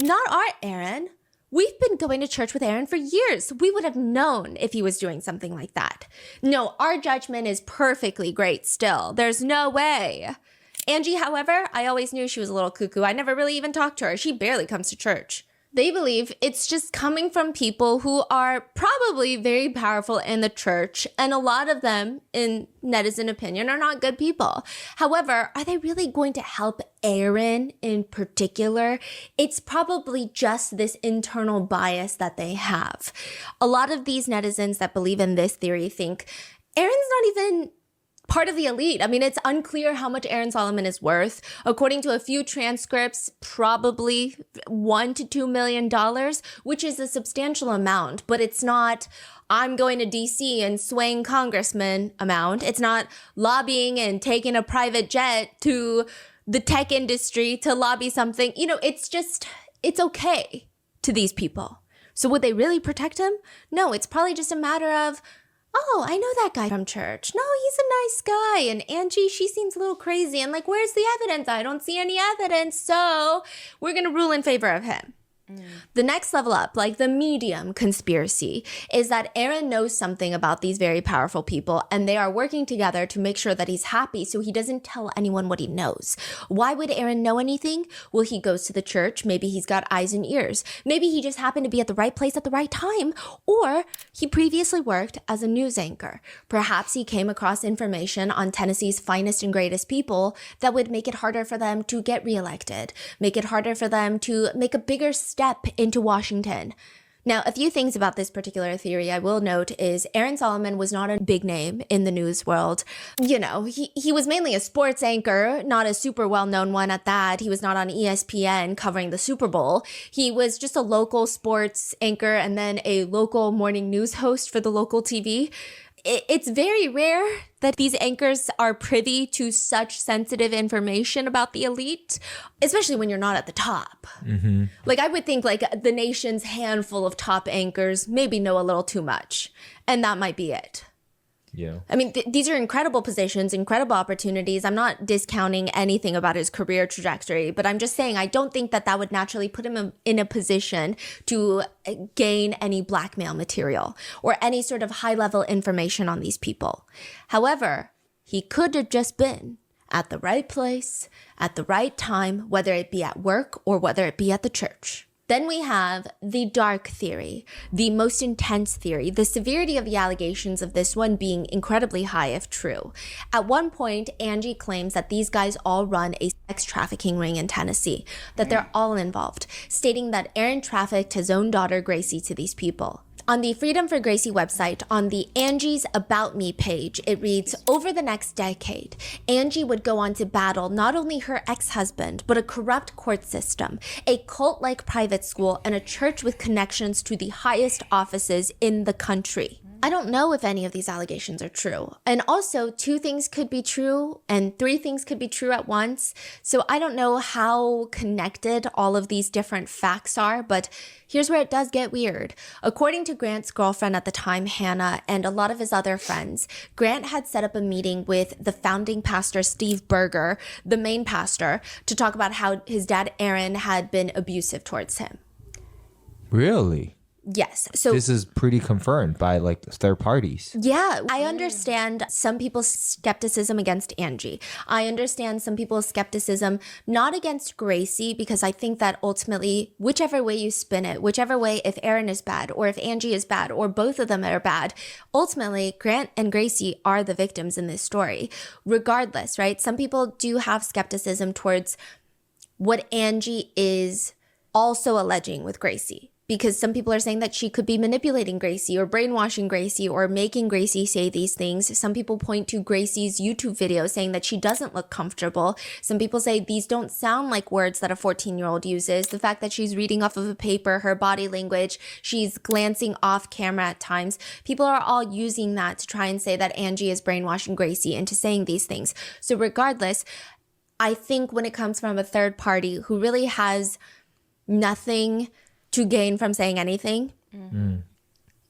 not our Aaron. We've been going to church with Aaron for years. We would have known if he was doing something like that. No, our judgment is perfectly great still. There's no way. Angie, however, I always knew she was a little cuckoo. I never really even talked to her. She barely comes to church. They believe it's just coming from people who are probably very powerful in the church, and a lot of them, in netizen opinion, are not good people. However, are they really going to help Aaron in particular? It's probably just this internal bias that they have. A lot of these netizens that believe in this theory think Aaron's not even part of the elite. I mean, it's unclear how much Aaron Solomon is worth. According to a few transcripts, probably $1 to $2 million, which is a substantial amount, but it's not I'm going to DC and swaying congressman amount. It's not lobbying and taking a private jet to the tech industry to lobby something. You know, it's okay to these people. So would they really protect him? No, it's probably just a matter of, oh, I know that guy from church. No, he's a nice guy. And Angie, she seems a little crazy. And like, where's the evidence? I don't see any evidence. So we're going to rule in favor of him. The next level up, like the medium conspiracy, is that Aaron knows something about these very powerful people and they are working together to make sure that he's happy so he doesn't tell anyone what he knows. Why would Aaron know anything? Well, he goes to the church. Maybe he's got eyes and ears. Maybe he just happened to be at the right place at the right time. Or he previously worked as a news anchor. Perhaps he came across information on Tennessee's finest and greatest people that would make it harder for them to get reelected, make it harder for them to make a bigger step into Washington. Now, a few things about this particular theory I will note is Aaron Solomon was not a big name in the news world. You know, he was mainly a sports anchor, not a super well-known one at that. He was not on ESPN covering the Super Bowl. He was just a local sports anchor and then a local morning news host for the local TV. It's very rare that these anchors are privy to such sensitive information about the elite, especially when you're not at the top. Mm-hmm. Like, I would think like the nation's handful of top anchors maybe know a little too much, and that might be it. Yeah. I mean, these are incredible positions, incredible opportunities. I'm not discounting anything about his career trajectory, but I'm just saying I don't think that that would naturally put him in a position to gain any blackmail material or any sort of high-level information on these people. However, he could have just been at the right place, at the right time, whether it be at work or whether it be at the church. Then we have the dark theory, the most intense theory, the severity of the allegations of this one being incredibly high if true. At one point, Angie claims that these guys all run a sex trafficking ring in Tennessee, that they're all involved, stating that Aaron trafficked his own daughter Gracie to these people. On the Freedom for Gracie website, on the Angie's About Me page, it reads, over the next decade, Angie would go on to battle not only her ex-husband, but a corrupt court system, a cult-like private school, and a church with connections to the highest offices in the country. I don't know if any of these allegations are true. And also, 2 things could be true and 3 things could be true at once. So I don't know how connected all of these different facts are, but here's where it does get weird. According to Grant's girlfriend at the time, Hannah, and a lot of his other friends, Grant had set up a meeting with the founding pastor, Steve Berger, the main pastor, to talk about how his dad, Aaron, had been abusive towards him. Really? Yes. So this is pretty confirmed by like third parties. Yeah, I understand some people's skepticism against Angie. I understand some people's skepticism not against Gracie, because I think that ultimately, whichever way you spin it, whichever way, if Aaron is bad or if Angie is bad or both of them are bad, ultimately Grant and Gracie are the victims in this story. Regardless, right? Some people do have skepticism towards what Angie is also alleging with Gracie. Because some people are saying that she could be manipulating Gracie or brainwashing Gracie or making Gracie say these things. Some people point to Gracie's YouTube video saying that she doesn't look comfortable. Some people say these don't sound like words that a 14-year-old uses. The fact that she's reading off of a paper, her body language, she's glancing off camera at times. People are all using that to try and say that Angie is brainwashing Gracie into saying these things. So regardless, I think when it comes from a third party who really has nothing to gain from saying anything,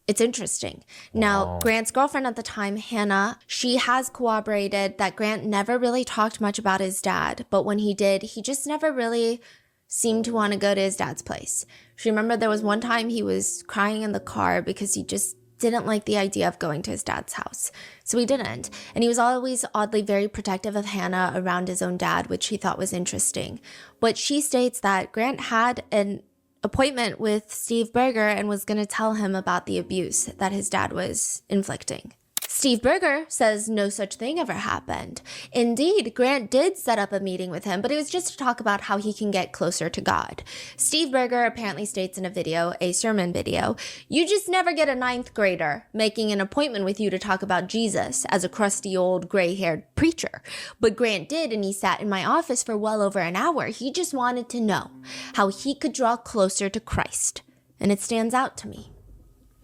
it's interesting. Now, Grant's girlfriend at the time, Hannah, she has corroborated that Grant never really talked much about his dad, but when he did, he just never really seemed to want to go to his dad's place. She remembered there was one time he was crying in the car because he just didn't like the idea of going to his dad's house. So he didn't. And he was always oddly very protective of Hannah around his own dad, which he thought was interesting. But she states that Grant had an appointment with Steve Berger and was going to tell him about the abuse that his dad was inflicting. Steve Berger says no such thing ever happened. Indeed, Grant did set up a meeting with him, but it was just to talk about how he can get closer to God. Steve Berger apparently states in a video, a sermon video, you just never get a 9th grader making an appointment with you to talk about Jesus as a crusty old gray-haired preacher. But Grant did, and he sat in my office for well over an hour. He just wanted to know how he could draw closer to Christ. And it stands out to me.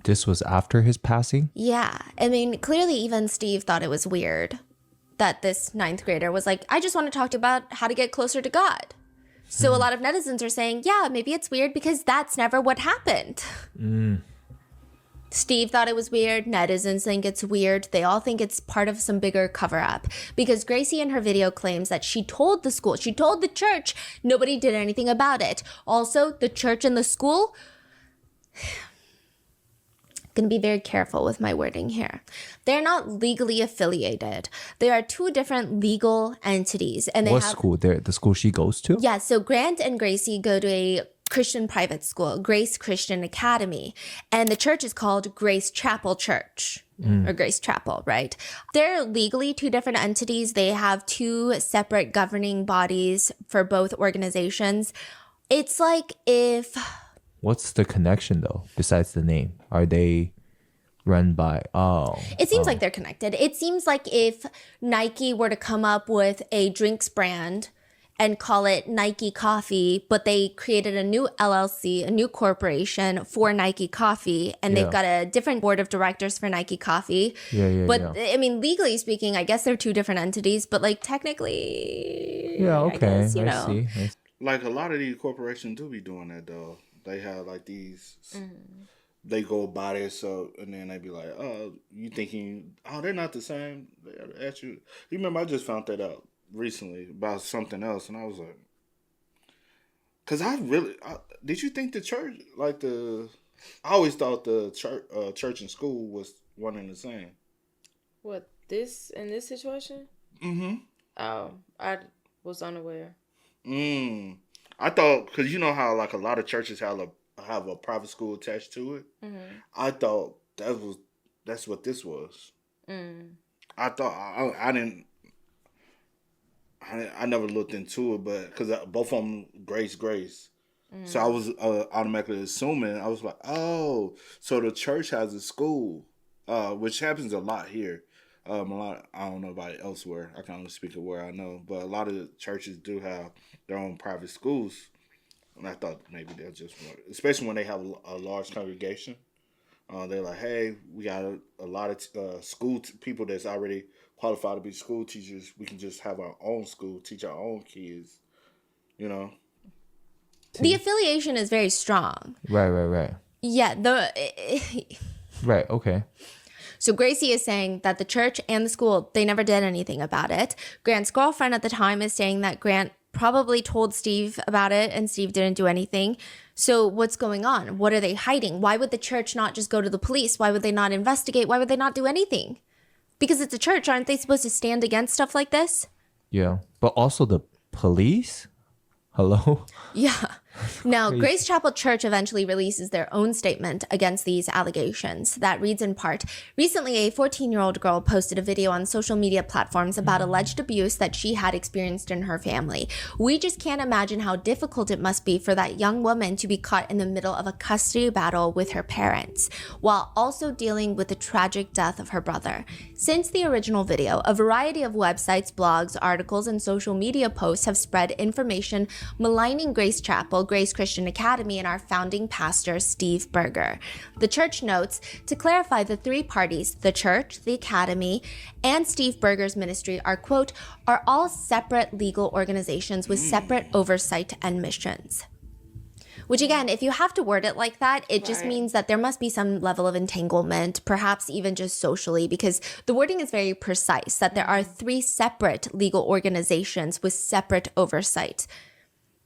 This was after his passing? Yeah. I mean, clearly even Steve thought it was weird that this 9th grader was like, I just want to talk about how to get closer to God. So a lot of netizens are saying, yeah, maybe it's weird because that's never what happened. Steve thought it was weird. Netizens think it's weird. They all think it's part of some bigger cover-up. Because Gracie in her video claims that she told the school, she told the church, nobody did anything about it. Also, the church and the school... Going to be very careful with my wording here. They're not legally affiliated. There are 2 different legal entities, and they What have school? The school she goes to? Yeah, so Grant and Gracie go to a Christian private school, Grace Christian Academy, and the church is called Grace Chapel Church. Or Grace Chapel, right? They're legally 2 different entities. They have 2 separate governing bodies for both organizations. It's like if What's the connection though, besides the name? Are they run by, It seems like they're connected. It seems like if Nike were to come up with a drinks brand and call it Nike Coffee, but they created a new LLC, a new corporation for Nike Coffee, and they've Yeah. got a different board of directors for Nike Coffee. But I mean, legally speaking, I guess they're two different entities, but like technically, Yeah, I okay. guess, I see. Like a lot of these corporations do be doing that though. They have like these. They go by this, so and then they be like, "Oh, you thinking? Oh, they're not the same." They ask you. You remember? I just found that out recently about something else, and I was like, "Cause did you think the church like the? I always thought the church and school was one and the same." What, this in this situation? Mm-hmm. Oh, I was unaware. I thought because you know how like a lot of churches have a private school attached to it. I thought that's what this was. I thought I didn't. I never looked into it, but because both of them Grace. So I was automatically assuming. I was like, oh, so the church has a school, which happens a lot here. I don't know about elsewhere. I can only speak of where I know, but a lot of the churches do have their own private schools. And I thought maybe they'll just want, especially when they have a large congregation. They're like, hey, we got a lot of people that's already qualified to be school teachers. We can just have our own school, teach our own kids, you know. the affiliation is very strong. Right. Yeah, Right, okay. So Gracie is saying that the church and the school, they never did anything about it. Grant's girlfriend at the time is saying that Grant probably told Steve about it and Steve didn't do anything. So what's going on? What are they hiding? Why would the church not just go to the police? Why would they not investigate? Why would they not do anything? Because it's a church. Aren't they supposed to stand against stuff like this? Yeah. But also the police? Hello? Yeah. Now, Grace Chapel Church eventually releases their own statement against these allegations that reads in part, recently a 14-year-old girl posted a video on social media platforms about alleged abuse that she had experienced in her family. We just can't imagine how difficult it must be for that young woman to be caught in the middle of a custody battle with her parents, while also dealing with the tragic death of her brother. Since the original video, a variety of websites, blogs, articles, and social media posts have spread information maligning Grace Chapel, Grace Christian Academy, and our founding pastor, Steve Berger. The church notes, to clarify, the three parties, the church, the academy, and Steve Berger's ministry are, quote, are all separate legal organizations with separate oversight and missions. Which again, if you have to word it like that, it just means that there must be some level of entanglement, perhaps even just socially, because the wording is very precise, that there are three separate legal organizations with separate oversight.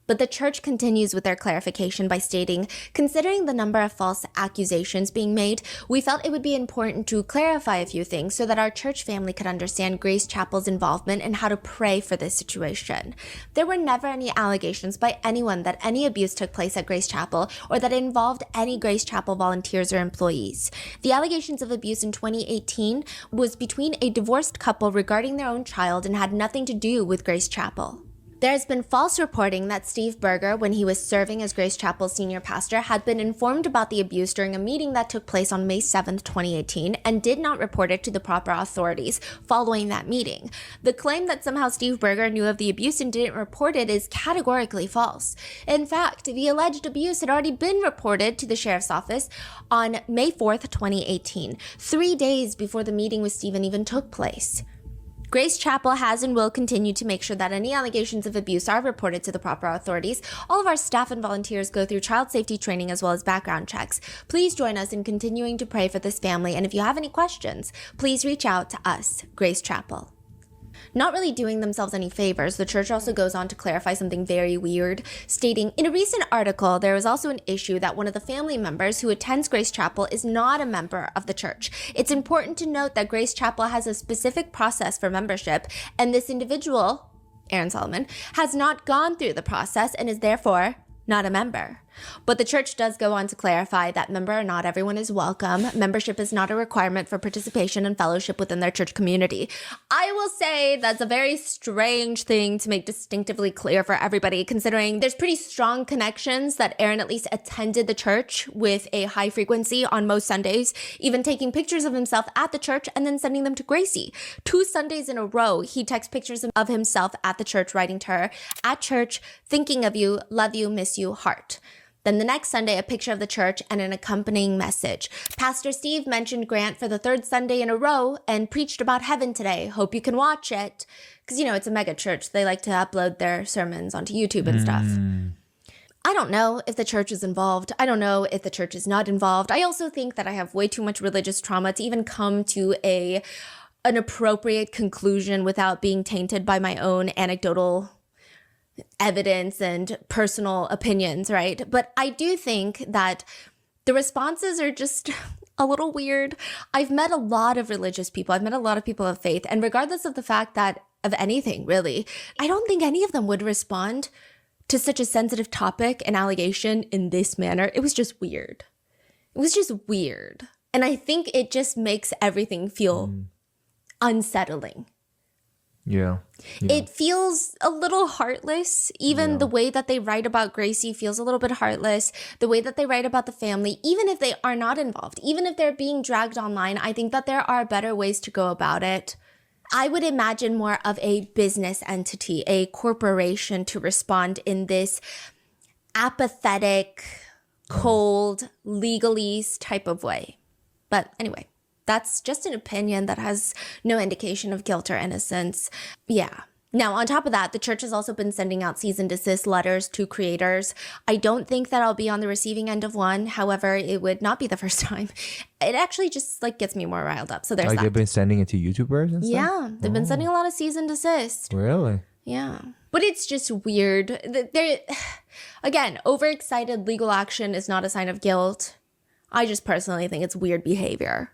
But the church continues with their clarification by stating, considering the number of false accusations being made, we felt it would be important to clarify a few things so that our church family could understand Grace Chapel's involvement and how to pray for this situation. There were never any allegations by anyone that any abuse took place at Grace Chapel or that it involved any Grace Chapel volunteers or employees. The allegations of abuse in 2018 was between a divorced couple regarding their own child and had nothing to do with Grace Chapel. There has been false reporting that Steve Berger, when he was serving as Grace Chapel's senior pastor, had been informed about the abuse during a meeting that took place on May 7th, 2018, and did not report it to the proper authorities following that meeting. The claim that somehow Steve Berger knew of the abuse and didn't report it is categorically false. In fact, the alleged abuse had already been reported to the sheriff's office on May 4th, 2018, 3 days before the meeting with Stephen even took place. Grace Chapel has and will continue to make sure that any allegations of abuse are reported to the proper authorities. All of our staff and volunteers go through child safety training as well as background checks. Please join us in continuing to pray for this family, and if you have any questions, please reach out to us, Grace Chapel. Not really doing themselves any favors, the church also goes on to clarify something very weird, stating, in a recent article, there is also an issue that one of the family members who attends Grace Chapel is not a member of the church. It's important to note that Grace Chapel has a specific process for membership, and this individual, Aaron Solomon, has not gone through the process and is therefore not a member. But the church does go on to clarify that not everyone is welcome. Membership is not a requirement for participation and fellowship within their church community. I will say that's a very strange thing to make distinctively clear for everybody, considering there's pretty strong connections that Aaron at least attended the church with a high frequency on most Sundays, even taking pictures of himself at the church and then sending them to Gracie. 2 Sundays in a row, he texts pictures of himself at the church, writing to her, "At church, thinking of you, love you, miss you, heart." Then the next Sunday, a picture of the church and an accompanying message. "Pastor Steve mentioned Grant for the 3rd Sunday in a row and preached about heaven today. Hope you can watch it." Because, it's a mega church. They like to upload their sermons onto YouTube and stuff. I don't know if the church is involved. I don't know if the church is not involved. I also think that I have way too much religious trauma to even come to an appropriate conclusion without being tainted by my own anecdotal evidence and personal opinions, right? But I do think that the responses are just a little weird. I've met a lot of religious people. I've met a lot of people of faith. And regardless of the fact that of anything, really, I don't think any of them would respond to such a sensitive topic and allegation in this manner. It was just weird. It was just weird. And I think it just makes everything feel unsettling. Yeah. It feels a little heartless. Even the way that they write about Gracie feels a little bit heartless. The way that they write about the family, even if they are not involved, even if they're being dragged online, I think that there are better ways to go about it. I would imagine more of a business entity, a corporation, to respond in this apathetic, cold, legalese type of way. But anyway, that's just an opinion that has no indication of guilt or innocence. Yeah. Now, on top of that, the church has also been sending out cease and desist letters to creators. I don't think that I'll be on the receiving end of one. However, it would not be the first time. It actually just gets me more riled up. So there's that. They've been sending it to YouTubers and stuff? Yeah, they've been sending a lot of cease and desist. Really? Yeah. But it's just weird. Again, overexcited legal action is not a sign of guilt. I just personally think it's weird behavior.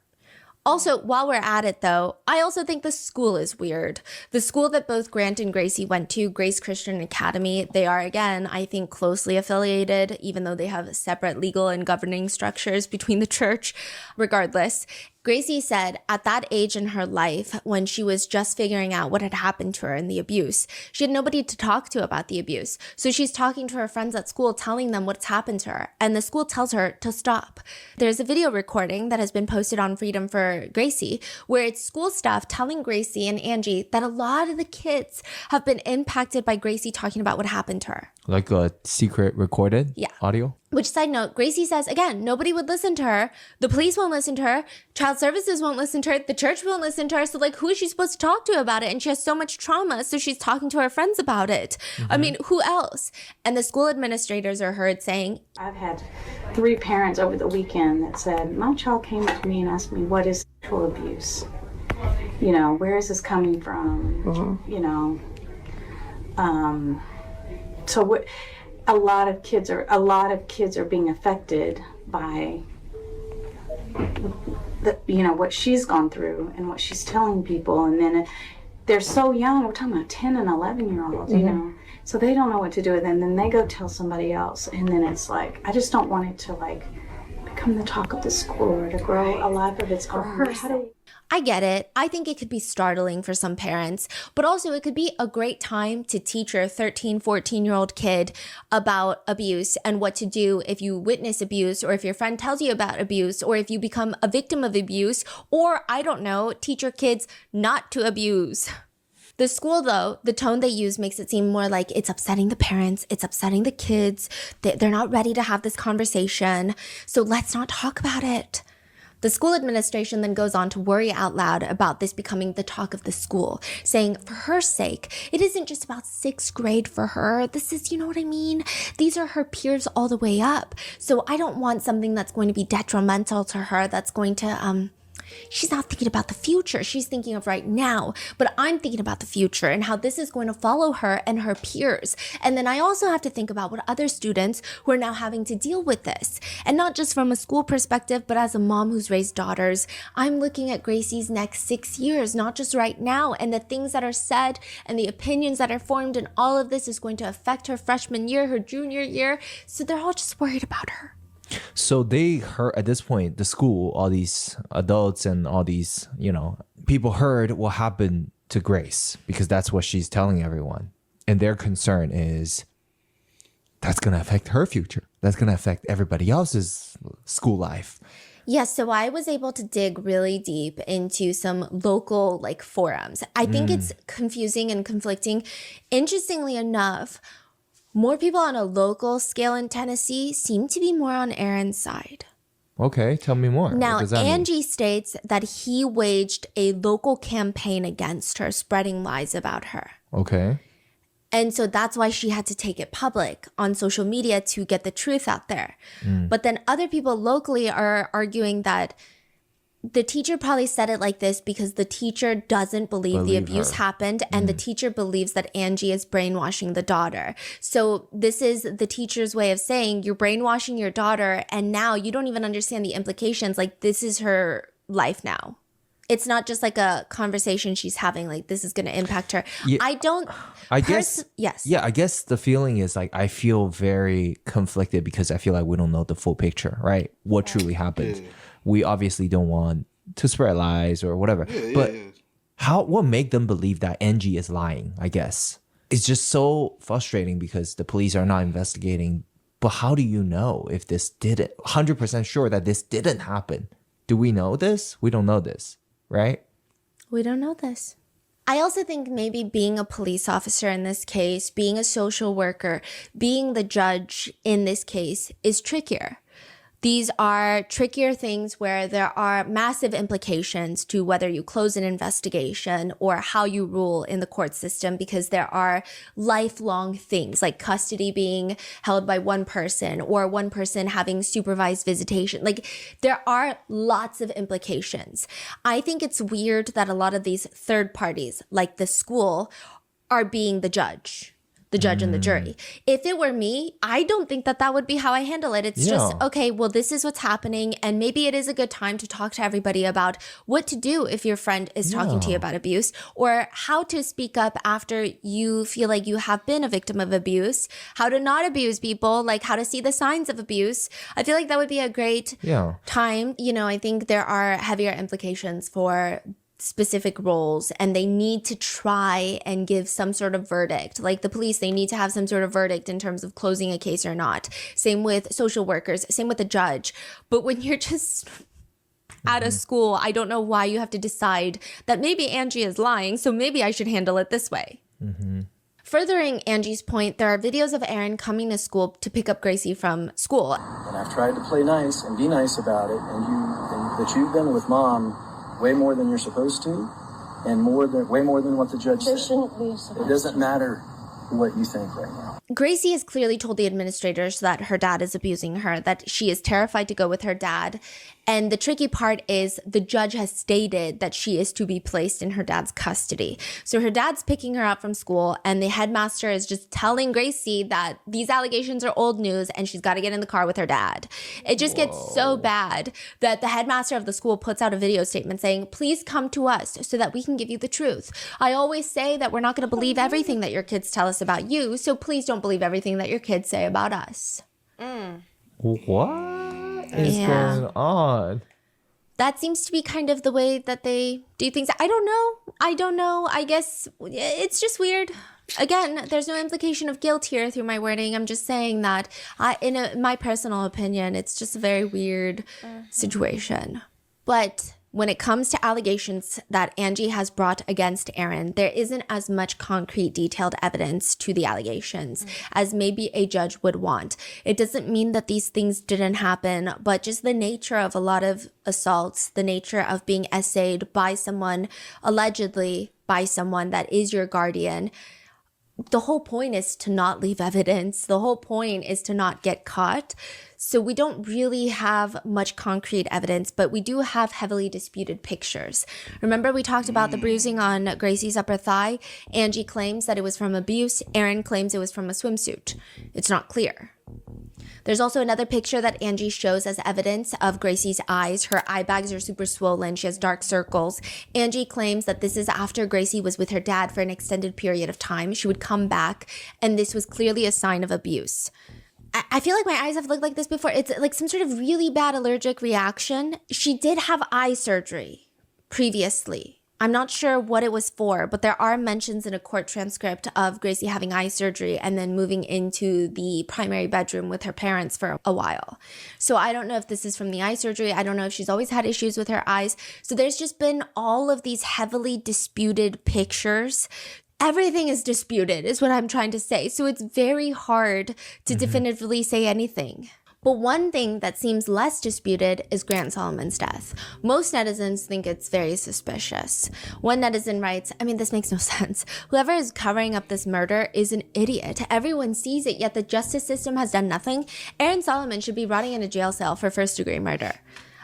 Also, while we're at it, though, I also think the school is weird. The school that both Grant and Gracie went to, Grace Christian Academy, they are, again, I think, closely affiliated, even though they have separate legal and governing structures between the church. Regardless, Gracie said at that age in her life, when she was just figuring out what had happened to her in the abuse, she had nobody to talk to about the abuse. So she's talking to her friends at school, telling them what's happened to her. And the school tells her to stop. There's a video recording that has been posted on Freedom for Gracie, where it's school staff telling Gracie and Angie that a lot of the kids have been impacted by Gracie talking about what happened to her. Like a secret recorded audio? Which, side note, Gracie says, again, nobody would listen to her. The police won't listen to her. Child services won't listen to her. The church won't listen to her. So, who is she supposed to talk to about it? And she has so much trauma, so she's talking to her friends about it. Mm-hmm. I mean, who else? And the school administrators are heard saying, I've had 3 parents over the weekend that said, my child came up to me and asked me, what is sexual abuse? Where is this coming from? Mm-hmm. So a lot of kids are being affected by what she's gone through and what she's telling people, and then they're so young. We're talking about 10 and 11-year-olds, so they don't know what to do with it, and then they go tell somebody else, and then it's I just don't want it to become the talk of the school or to grow a life of its own. I get it. I think it could be startling for some parents, but also it could be a great time to teach your 13, 14-year-old kid about abuse and what to do if you witness abuse, or if your friend tells you about abuse, or if you become a victim of abuse, or, I don't know, teach your kids not to abuse. The school, though, the tone they use makes it seem more like it's upsetting the parents, it's upsetting the kids, they're not ready to have this conversation, so let's not talk about it. The school administration then goes on to worry out loud about this becoming the talk of the school, saying for her sake, it isn't just about 6th grade for her. This is, you know what I mean? These are her peers all the way up. So I don't want something that's going to be detrimental to her, that's going to she's not thinking about the future. She's thinking of right now. But I'm thinking about the future and how this is going to follow her and her peers. And then I also have to think about what other students who are now having to deal with this. And not just from a school perspective, but as a mom who's raised daughters, I'm looking at Gracie's next 6 years, not just right now. And the things that are said and the opinions that are formed and all of this is going to affect her freshman year, her junior year. So they're all just worried about her. So they heard at this point, the school, all these adults and all these, people heard what happened to Grace because that's what she's telling everyone. And their concern is that's going to affect her future. That's going to affect everybody else's school life. Yes, so I was able to dig really deep into some local forums. I think it's confusing and conflicting. Interestingly enough, more people on a local scale in Tennessee seem to be more on Aaron's side. Okay, tell me more. Now, What does that mean? Angie states that he waged a local campaign against her, spreading lies about her. Okay. And so that's why she had to take it public on social media to get the truth out there. But then other people locally are arguing that the teacher probably said it like this because the teacher doesn't believe the abuse happened and the teacher believes that Angie is brainwashing the daughter. So this is the teacher's way of saying you're brainwashing your daughter and now you don't even understand the implications. This is her life now. It's not just a conversation she's having, this is going to impact her. Yeah, I guess. Yes. Yeah, I guess the feeling is I feel very conflicted because I feel like we don't know the full picture, right? What truly happened. Yeah. We obviously don't want to spread lies or whatever. But what make them believe that Angie is lying, I guess? It's just so frustrating because the police are not investigating. But how do you know if this didn't, 100% sure that this didn't happen? Do we know this? We don't know this, right? We don't know this. I also think maybe being a police officer in this case, being a social worker, being the judge in this case is trickier. These are trickier things where there are massive implications to whether you close an investigation or how you rule in the court system because there are lifelong things like custody being held by one person or one person having supervised visitation. There are lots of implications. I think it's weird that a lot of these third parties, like the school, are being the judge and the jury. If it were me, I don't think that would be how I handle it. It's just, okay, well, this is what's happening. And maybe it is a good time to talk to everybody about what to do if your friend is talking to you about abuse or how to speak up after you feel like you have been a victim of abuse, how to not abuse people, how to see the signs of abuse. I feel like that would be a great time. I think there are heavier implications for specific roles and they need to try and give some sort of verdict. Like the police, they need to have some sort of verdict in terms of closing a case or not. Same with social workers, same with the judge. But when you're just at a school, I don't know why you have to decide that maybe Angie is lying, so maybe I should handle it this way. Furthering Angie's point, there are videos of Aaron coming to school to pick up Gracie from school. And I've tried to play nice and be nice about it, and that you've been with Mom way more than you're supposed to, and way more than what the judge said. There shouldn't be supposed to. It doesn't matter what you think right now. Gracie has clearly told the administrators that her dad is abusing her, that she is terrified to go with her dad. And the tricky part is the judge has stated that she is to be placed in her dad's custody. So her dad's picking her up from school and the headmaster is just telling Gracie that these allegations are old news and she's got to get in the car with her dad. It just gets so bad that the headmaster of the school puts out a video statement saying, please come to us so that we can give you the truth. I always say that we're not going to believe everything that your kids tell us about you, so please don't believe everything that your kids say about us. What is going on? That seems to be kind of the way that they do things. I don't know. I guess it's just weird. Again, there's no implication of guilt here through my wording. I'm just saying that in my personal opinion, it's just a very weird situation. But when it comes to allegations that Angie has brought against Aaron, there isn't as much concrete, detailed evidence to the allegations as maybe a judge would want. It doesn't mean that these things didn't happen, but just the nature of a lot of assaults, the nature of being essayed by someone, allegedly by someone that is your guardian, the whole point is to not leave evidence. The whole point is to not get caught. So we don't really have much concrete evidence, but we do have heavily disputed pictures. Remember we talked about the bruising on Gracie's upper thigh? Angie claims that it was from abuse. Aaron claims it was from a swimsuit. It's not clear. There's also another picture that Angie shows as evidence of Gracie's eyes. Her eye bags are super swollen. She has dark circles. Angie claims that this is after Gracie was with her dad for an extended period of time. She would come back, and this was clearly a sign of abuse. I feel like my eyes have looked like this before. It's like some sort of really bad allergic reaction. She did have eye surgery previously. I'm not sure what it was for, but there are mentions in a court transcript of Gracie having eye surgery and then moving into the primary bedroom with her parents for a while. So I don't know if this is from the eye surgery. I don't know if she's always had issues with her eyes. So there's just been all of these heavily disputed pictures. Everything is disputed is what I'm trying to say. So it's very hard to definitively say anything. But one thing that seems less disputed is Grant Solomon's death. Most netizens think it's very suspicious. One netizen writes, I mean, this makes no sense. Whoever is covering up this murder is an idiot. Everyone sees it, yet the justice system has done nothing. Aaron Solomon should be rotting in a jail cell for first-degree murder.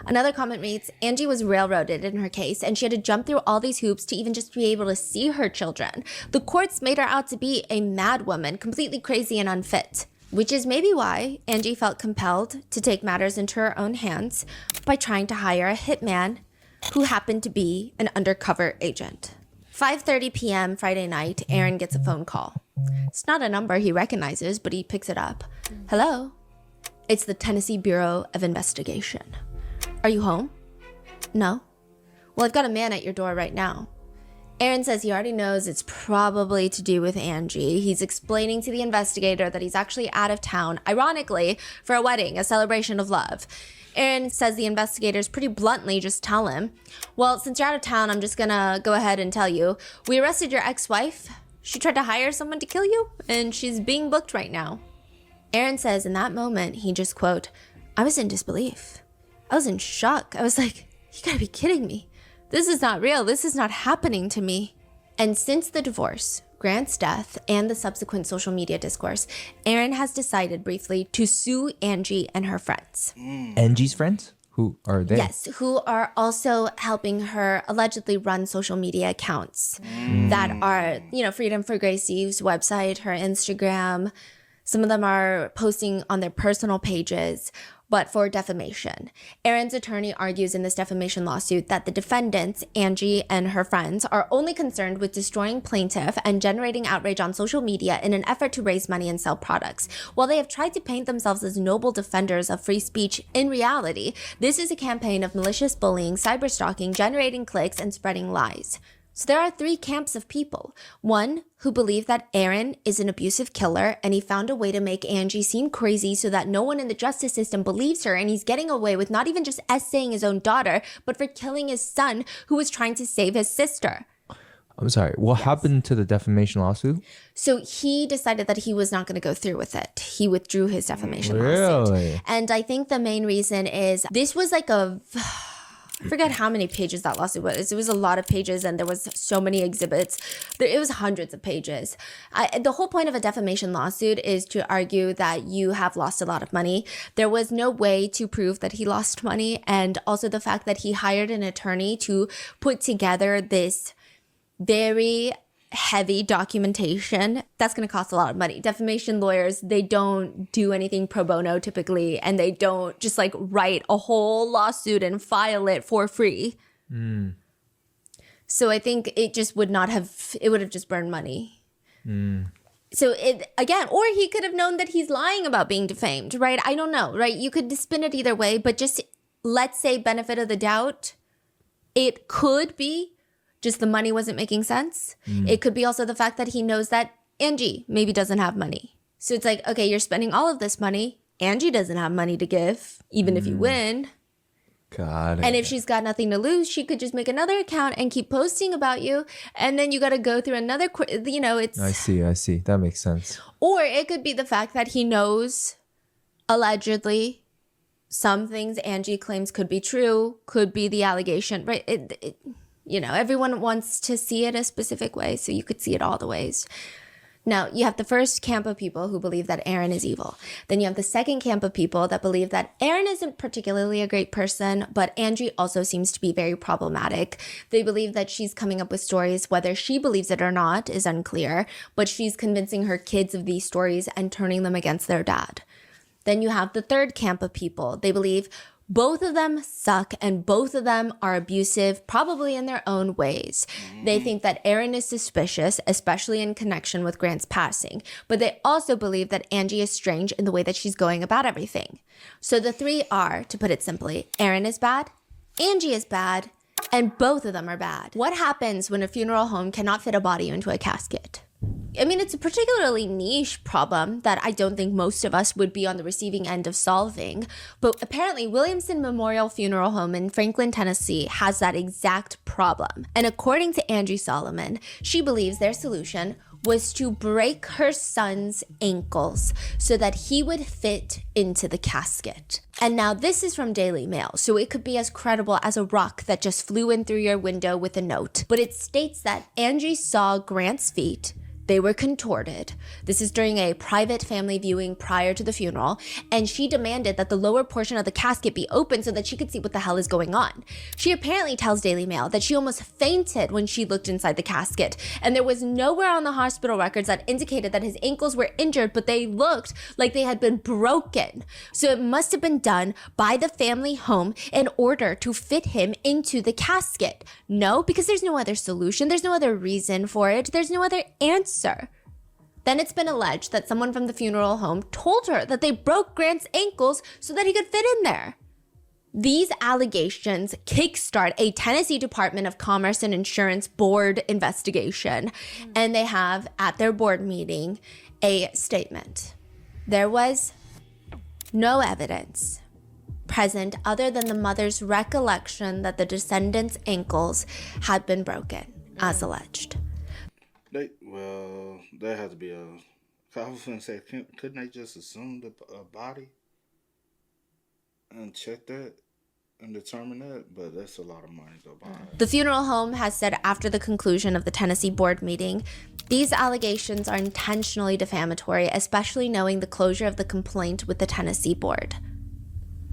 Another comment reads, Angie was railroaded in her case, and she had to jump through all these hoops to even just be able to see her children. The courts made her out to be a mad woman, completely crazy and unfit. Which is maybe why Angie felt compelled to take matters into her own hands by trying to hire a hitman who happened to be an undercover agent. 5:30 p.m. Friday night, Aaron gets a phone call. It's not a number he recognizes, but he picks it up. Hello? It's the Tennessee Bureau of Investigation. Are you home? No? Well, I've got a man at your door right now. Aaron says he already knows it's probably to do with Angie. He's explaining to the investigator that he's actually out of town, ironically, for a wedding, a celebration of love. Aaron says the investigators pretty bluntly just tell him, well, since you're out of town, I'm just gonna go ahead and tell you, we arrested your ex-wife. She tried to hire someone to kill you, and she's being booked right now. Aaron says in that moment, he just, quote, I was in disbelief. I was in shock. I was like, you gotta be kidding me. This is not real. This is not happening to me. And since the divorce, Grant's death, and the subsequent social media discourse, Aaron has decided briefly to sue Angie and her friends. Angie's friends? Who are they? Yes, who are also helping her allegedly run social media accounts that are, Freedom for Gracie's website, her Instagram. Some of them are posting on their personal pages, but for defamation. Aaron's attorney argues in this defamation lawsuit that the defendants, Angie and her friends, are only concerned with destroying plaintiff and generating outrage on social media in an effort to raise money and sell products. While they have tried to paint themselves as noble defenders of free speech, in reality, this is a campaign of malicious bullying, cyberstalking, generating clicks, and spreading lies. So there are three camps of people. One who believe that Aaron is an abusive killer and he found a way to make Angie seem crazy so that no one in the justice system believes her, and he's getting away with not even just essaying his own daughter, but for killing his son who was trying to save his sister. I'm sorry. What happened to the defamation lawsuit? So he decided that he was not going to go through with it. He withdrew his defamation lawsuit. Really? And I think the main reason is this was like I forget how many pages that lawsuit was. It was a lot of pages, and there was so many exhibits. It was hundreds of pages. The whole point of a defamation lawsuit is to argue that you have lost a lot of money. There was no way to prove that he lost money, and also the fact that he hired an attorney to put together this very heavy documentation. That's going to cost a lot of money. Defamation lawyers, they don't do anything pro bono typically, and they don't just write a whole lawsuit and file it for free. So I think it just would have just burned money. So or he could have known that he's lying about being defamed, right? I don't know, right? You could spin it either way, but just let's say benefit of the doubt, it could be just the money wasn't making sense. It could be also the fact that he knows that Angie maybe doesn't have money. So it's like, okay, you're spending all of this money. Angie doesn't have money to give, even if you win. Got it. And if she's got nothing to lose, she could just make another account and keep posting about you. And then you got to go through another, it's... I see. That makes sense. Or it could be the fact that he knows, allegedly, some things Angie claims could be true, could be the allegation, right? Everyone wants to see it a specific way, so you could see it all the ways. Now, you have the first camp of people who believe that Aaron is evil. Then you have the second camp of people that believe that Aaron isn't particularly a great person, but Angie also seems to be very problematic. They believe that she's coming up with stories, whether she believes it or not is unclear, but she's convincing her kids of these stories and turning them against their dad. Then you have the third camp of people. They believe both of them suck and both of them are abusive, probably in their own ways. They think that Aaron is suspicious, especially in connection with Grant's passing, but they also believe that Angie is strange in the way that she's going about everything. So the three are, to put it simply, Aaron is bad, Angie is bad, and both of them are bad. What happens when a funeral home cannot fit a body into a casket? I mean, it's a particularly niche problem that I don't think most of us would be on the receiving end of solving. But apparently, Williamson Memorial Funeral Home in Franklin, Tennessee has that exact problem. And according to Angie Solomon, she believes their solution was to break her son's ankles so that he would fit into the casket. And now this is from Daily Mail, so it could be as credible as a rock that just flew in through your window with a note. But it states that Angie saw Grant's feet. They were contorted. This is during a private family viewing prior to the funeral, and she demanded that the lower portion of the casket be open so that she could see what the hell is going on. She apparently tells Daily Mail that she almost fainted when she looked inside the casket, and there was nowhere on the hospital records that indicated that his ankles were injured, but they looked like they had been broken. So it must have been done by the family home in order to fit him into the casket. No, because there's no other solution. There's no other reason for it. There's no other answer. Then it's been alleged that someone from the funeral home told her that they broke Grant's ankles so that he could fit in there. These allegations kickstart a Tennessee Department of Commerce and Insurance board investigation, and they have at their board meeting a statement. There was no evidence present other than the mother's recollection that the descendant's ankles had been broken, as alleged. There has to be a. I was going to say, couldn't they just assume a body and check that and determine that? But that's a lot of money to go by. The funeral home has said after the conclusion of the Tennessee board meeting, these allegations are intentionally defamatory, especially knowing the closure of the complaint with the Tennessee board.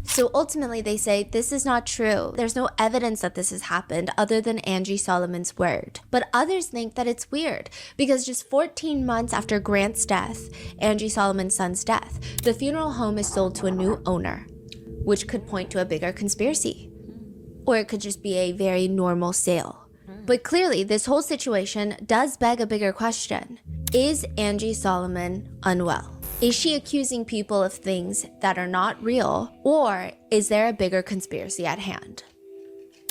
So ultimately, they say this is not true. There's no evidence that this has happened other than Angie Solomon's word. But others think that it's weird because just 14 months after Grant's death, Angie Solomon's son's death, the funeral home is sold to a new owner, which could point to a bigger conspiracy. Or it could just be a very normal sale. But clearly, this whole situation does beg a bigger question. Is Angie Solomon unwell? Is she accusing people of things that are not real, or is there a bigger conspiracy at hand?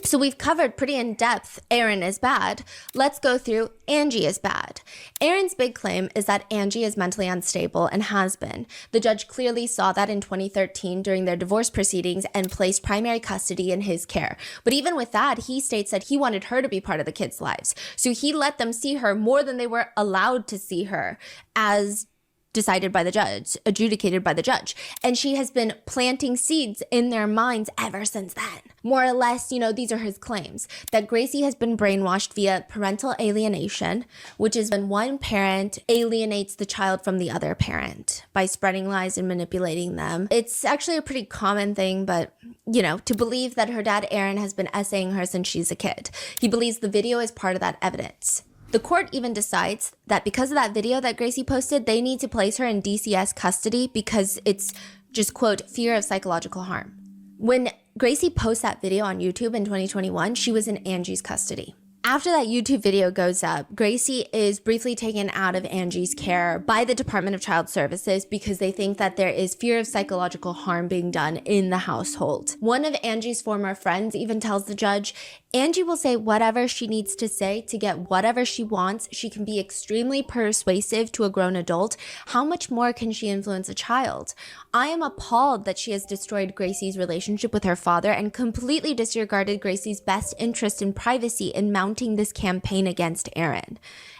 So we've covered pretty in depth Aaron is bad. Let's go through Angie is bad. Aaron's big claim is that Angie is mentally unstable and has been. The judge clearly saw that in 2013 during their divorce proceedings and placed primary custody in his care. But even with that, he states that he wanted her to be part of the kids' lives. So he let them see her more than they were allowed to see her, as decided by the judge, adjudicated by the judge. And she has been planting seeds in their minds ever since then. More or less, these are his claims, that Gracie has been brainwashed via parental alienation, which is when one parent alienates the child from the other parent by spreading lies and manipulating them. It's actually a pretty common thing, but, to believe that her dad, Aaron, has been essaying her since she's a kid. He believes the video is part of that evidence. The court even decides that because of that video that Gracie posted, they need to place her in DCS custody because it's just, quote, fear of psychological harm. When Gracie posts that video on YouTube in 2021, she was in Angie's custody. After that YouTube video goes up, Gracie is briefly taken out of Angie's care by the Department of Child Services because they think that there is fear of psychological harm being done in the household. One of Angie's former friends even tells the judge, Angie will say whatever she needs to say to get whatever she wants. She can be extremely persuasive to a grown adult. How much more can she influence a child? I am appalled that she has destroyed Gracie's relationship with her father and completely disregarded Gracie's best interest in privacy in mounting this campaign against Aaron.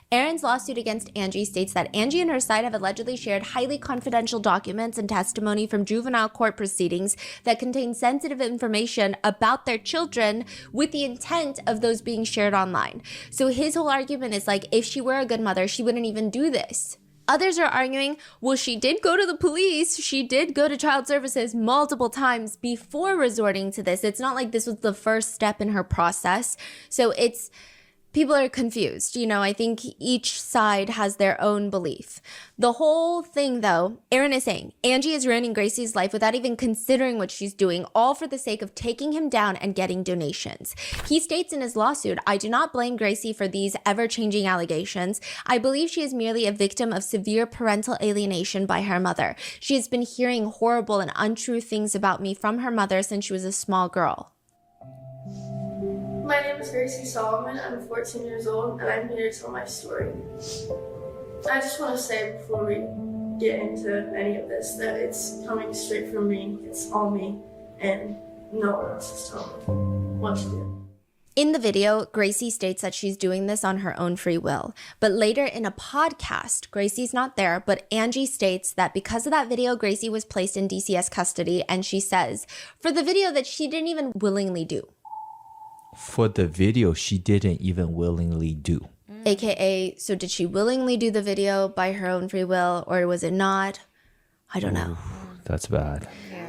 Aaron's lawsuit against Angie states that Angie and her side have allegedly shared highly confidential documents and testimony from juvenile court proceedings that contain sensitive information about their children with the intent of those being shared online. So his whole argument is like, if she were a good mother, she wouldn't even do this. Others are arguing, well, she did go to the police. She did go to child services multiple times before resorting to this. It's not like this was the first step in her process. So people are confused. I think each side has their own belief. The whole thing, though, Aaron is saying Angie is ruining Gracie's life without even considering what she's doing, all for the sake of taking him down and getting donations. He states in his lawsuit, I do not blame Gracie for these ever-changing allegations. I believe she is merely a victim of severe parental alienation by her mother. She has been hearing horrible and untrue things about me from her mother since she was a small girl. My name is Gracie Solomon. I'm 14 years old, and I'm here to tell my story. I just want to say before we get into any of this that it's coming straight from me. It's all me, and no one else is telling me what to do. In the video, Gracie states that she's doing this on her own free will. But later in a podcast, Gracie's not there, but Angie states that because of that video, Gracie was placed in DCS custody, and she says, for the video that she didn't even willingly do. For the video, she didn't even willingly do. AKA, so did she willingly do the video by her own free will, or was it not? I don't know. That's bad.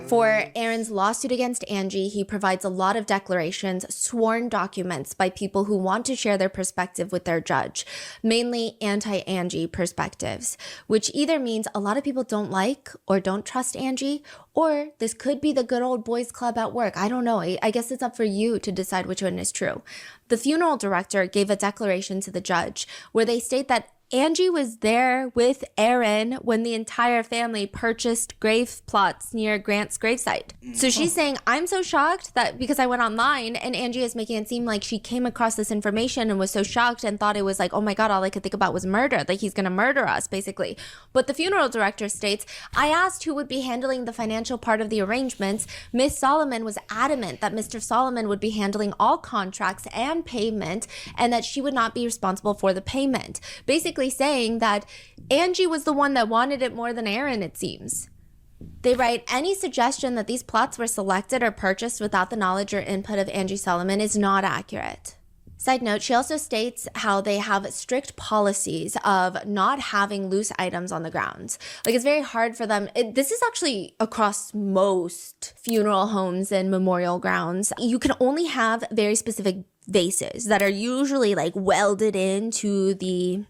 For Aaron's lawsuit against Angie, he provides a lot of declarations, sworn documents by people who want to share their perspective with their judge, mainly anti-Angie perspectives, which either means a lot of people don't like or don't trust Angie, or this could be the good old boys club at work. I don't know. I guess it's up for you to decide which one is true. The funeral director gave a declaration to the judge where they state that Angie was there with Aaron when the entire family purchased grave plots near Grant's gravesite. So she's saying, I'm so shocked that because I went online, and Angie is making it seem like she came across this information and was so shocked and thought it was like, oh my God, all I could think about was murder, like he's going to murder us, basically. But the funeral director states, I asked who would be handling the financial part of the arrangements. Miss Solomon was adamant that Mr. Solomon would be handling all contracts and payment, and that she would not be responsible for the payment. Basically saying that Angie was the one that wanted it more than Aaron, it seems. They write, any suggestion that these plots were selected or purchased without the knowledge or input of Angie Solomon is not accurate. Side note, she also states how they have strict policies of not having loose items on the grounds. Like, it's very hard for them. This is actually across most funeral homes and memorial grounds. You can only have very specific vases that are usually like welded into the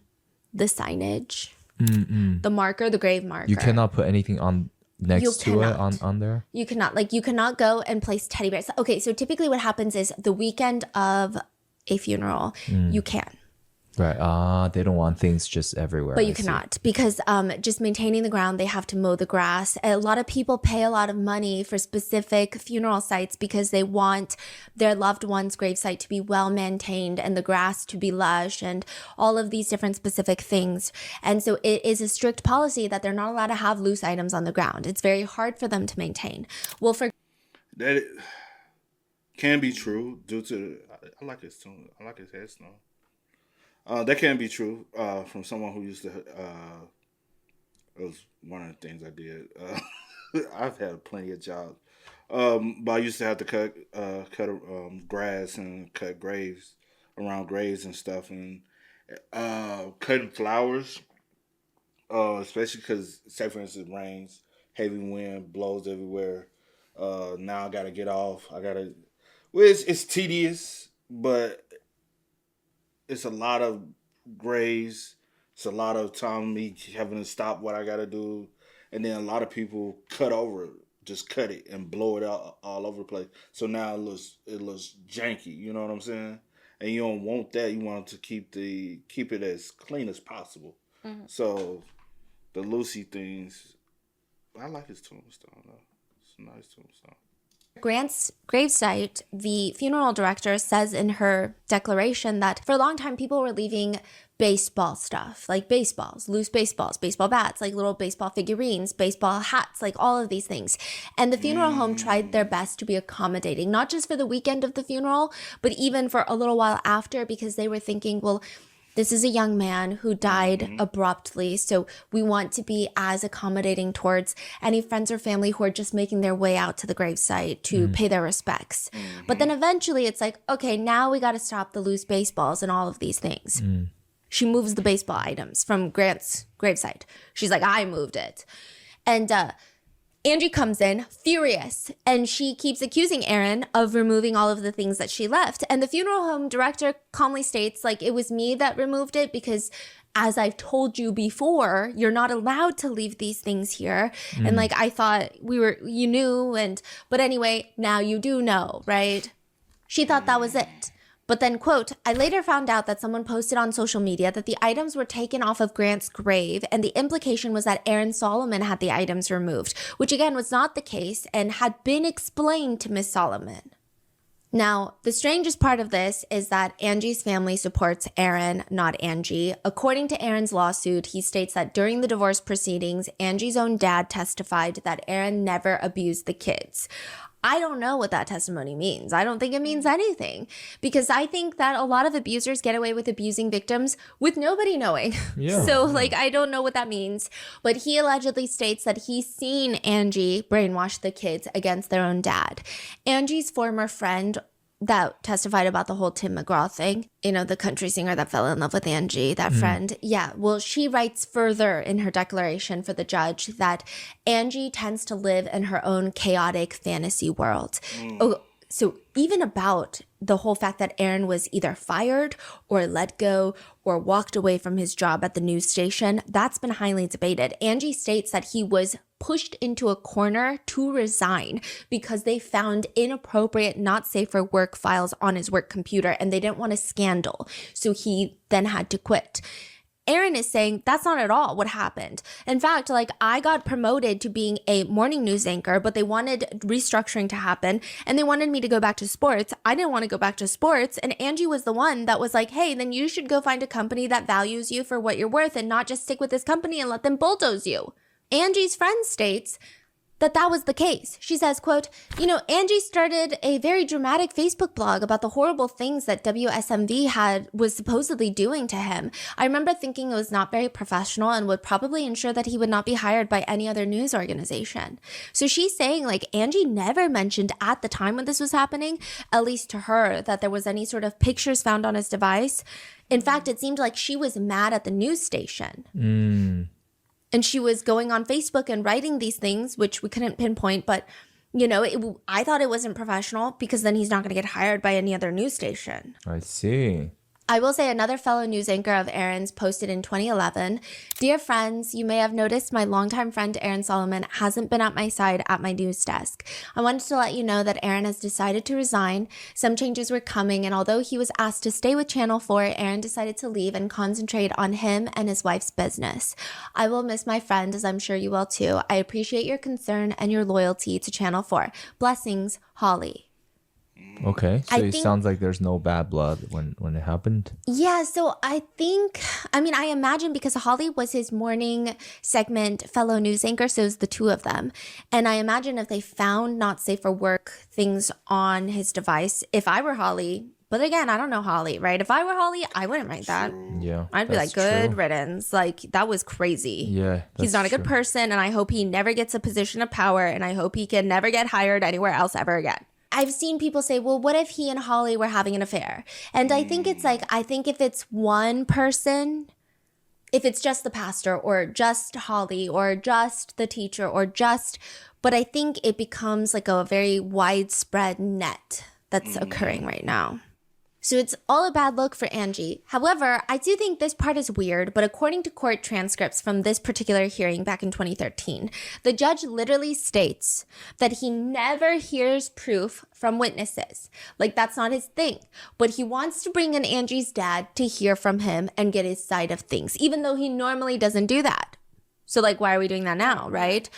signage, the marker, the grave marker. You cannot put anything on next to it on there. You cannot go and place teddy bears. Okay, so typically what happens is the weekend of a funeral, you can. Right. They don't want things just everywhere. But you cannot, because just maintaining the ground, they have to mow the grass. A lot of people pay a lot of money for specific funeral sites because they want their loved one's gravesite to be well maintained and the grass to be lush and all of these different specific things. And so it is a strict policy that they're not allowed to have loose items on the ground. It's very hard for them to maintain. Well, for that it can be true due to I like his tone. I like his headstone. That can be true from someone who used to. It was one of the things I did. I've had plenty of jobs, but I used to have to cut grass and cut graves around graves and stuff, and cutting flowers, especially because, say for instance, it rains, heavy wind blows everywhere. Now I gotta get off. It's tedious, but it's a lot of graves. It's a lot of time me having to stop what I got to do. And then a lot of people cut over it, just cut it and blow it out all over the place. So now it looks janky, you know what I'm saying? And you don't want that. You want to keep it as clean as possible. Mm-hmm. So the Lucy things, I like his tombstone though. It's a nice tombstone. Grant's gravesite, the funeral director says in her declaration that for a long time people were leaving baseball stuff, like baseballs, loose baseballs, baseball bats, like little baseball figurines, baseball hats, like all of these things. And the funeral home tried their best to be accommodating, not just for the weekend of the funeral, but even for a little while after, because they were thinking, well, this is a young man who died abruptly, so we want to be as accommodating towards any friends or family who are just making their way out to the gravesite to pay their respects. But then eventually it's like, okay, now we got to stop the loose baseballs and all of these things. She moves the baseball items from Grant's gravesite. She's like, I moved it. And Angie comes in furious, and she keeps accusing Aaron of removing all of the things that she left. And the funeral home director calmly states, like, it was me that removed it because, as I've told you before, you're not allowed to leave these things here. And like, I thought you knew, but anyway, now you do know, right? She thought that was it. But then, quote, I later found out that someone posted on social media that the items were taken off of Grant's grave, and the implication was that Aaron Solomon had the items removed, which again was not the case and had been explained to Miss Solomon. Now, the strangest part of this is that Angie's family supports Aaron, not Angie. According to Aaron's lawsuit, he states that during the divorce proceedings, Angie's own dad testified that Aaron never abused the kids. I don't know what that testimony means. I don't think it means anything, because I think that a lot of abusers get away with abusing victims with nobody knowing. Yeah. So like, I don't know what that means, but he allegedly states that he's seen Angie brainwash the kids against their own dad. Angie's former friend that testified about the whole Tim McGraw thing, you know, the country singer that fell in love with Angie, that friend. Yeah, well, she writes further in her declaration for the judge that Angie tends to live in her own chaotic fantasy world. Oh, so even about the whole fact that Aaron was either fired or let go or walked away from his job at the news station, that's been highly debated. Angie states that he was pushed into a corner to resign because they found inappropriate, not safe for work files on his work computer, and they didn't want a scandal. So he then had to quit. Aaron is saying that's not at all what happened. In fact, like, I got promoted to being a morning news anchor, but they wanted restructuring to happen and they wanted me to go back to sports. I didn't want to go back to sports. And Angie was the one that was like, hey, then you should go find a company that values you for what you're worth and not just stick with this company and let them bulldoze you. Angie's friend states that was the case. She says, quote, you know, Angie started a very dramatic Facebook blog about the horrible things that WSMV was supposedly doing to him. I remember thinking it was not very professional and would probably ensure that he would not be hired by any other news organization. So she's saying, like, Angie never mentioned at the time when this was happening, at least to her, that there was any sort of pictures found on his device. In fact, it seemed like she was mad at the news station. And she was going on Facebook and writing these things, which we couldn't pinpoint. But, you know, I thought it wasn't professional because then he's not going to get hired by any other news station. I see. I will say another fellow news anchor of Aaron's posted in 2011, Dear friends, you may have noticed my longtime friend Aaron Solomon hasn't been at my side at my news desk. I wanted to let you know that Aaron has decided to resign. Some changes were coming, and although he was asked to stay with Channel 4, Aaron decided to leave and concentrate on him and his wife's business. I will miss my friend, as I'm sure you will too. I appreciate your concern and your loyalty to Channel 4. Blessings, Holly. Okay, so it sounds like there's no bad blood when it happened. Yeah, so I imagine because Holly was his morning segment fellow news anchor, so it was the two of them. And I imagine if they found not safe for work things on his device, if I were Holly, but again, I don't know Holly, right? If I were Holly, I wouldn't write that. Yeah, I'd be like, good riddance. Like, that was crazy. Yeah, he's not a good person, and I hope he never gets a position of power, and I hope he can never get hired anywhere else ever again. I've seen people say, well, what if he and Holly were having an affair? And I think it's like, I think if it's one person, if it's just the pastor or just Holly or just the teacher but I think it becomes like a very widespread net that's occurring right now. So it's all a bad look for Angie. However, I do think this part is weird, but according to court transcripts from this particular hearing back in 2013, the judge literally states that he never hears proof from witnesses. Like, that's not his thing. But he wants to bring in Angie's dad to hear from him and get his side of things, even though he normally doesn't do that. So, like, why are we doing that now, right?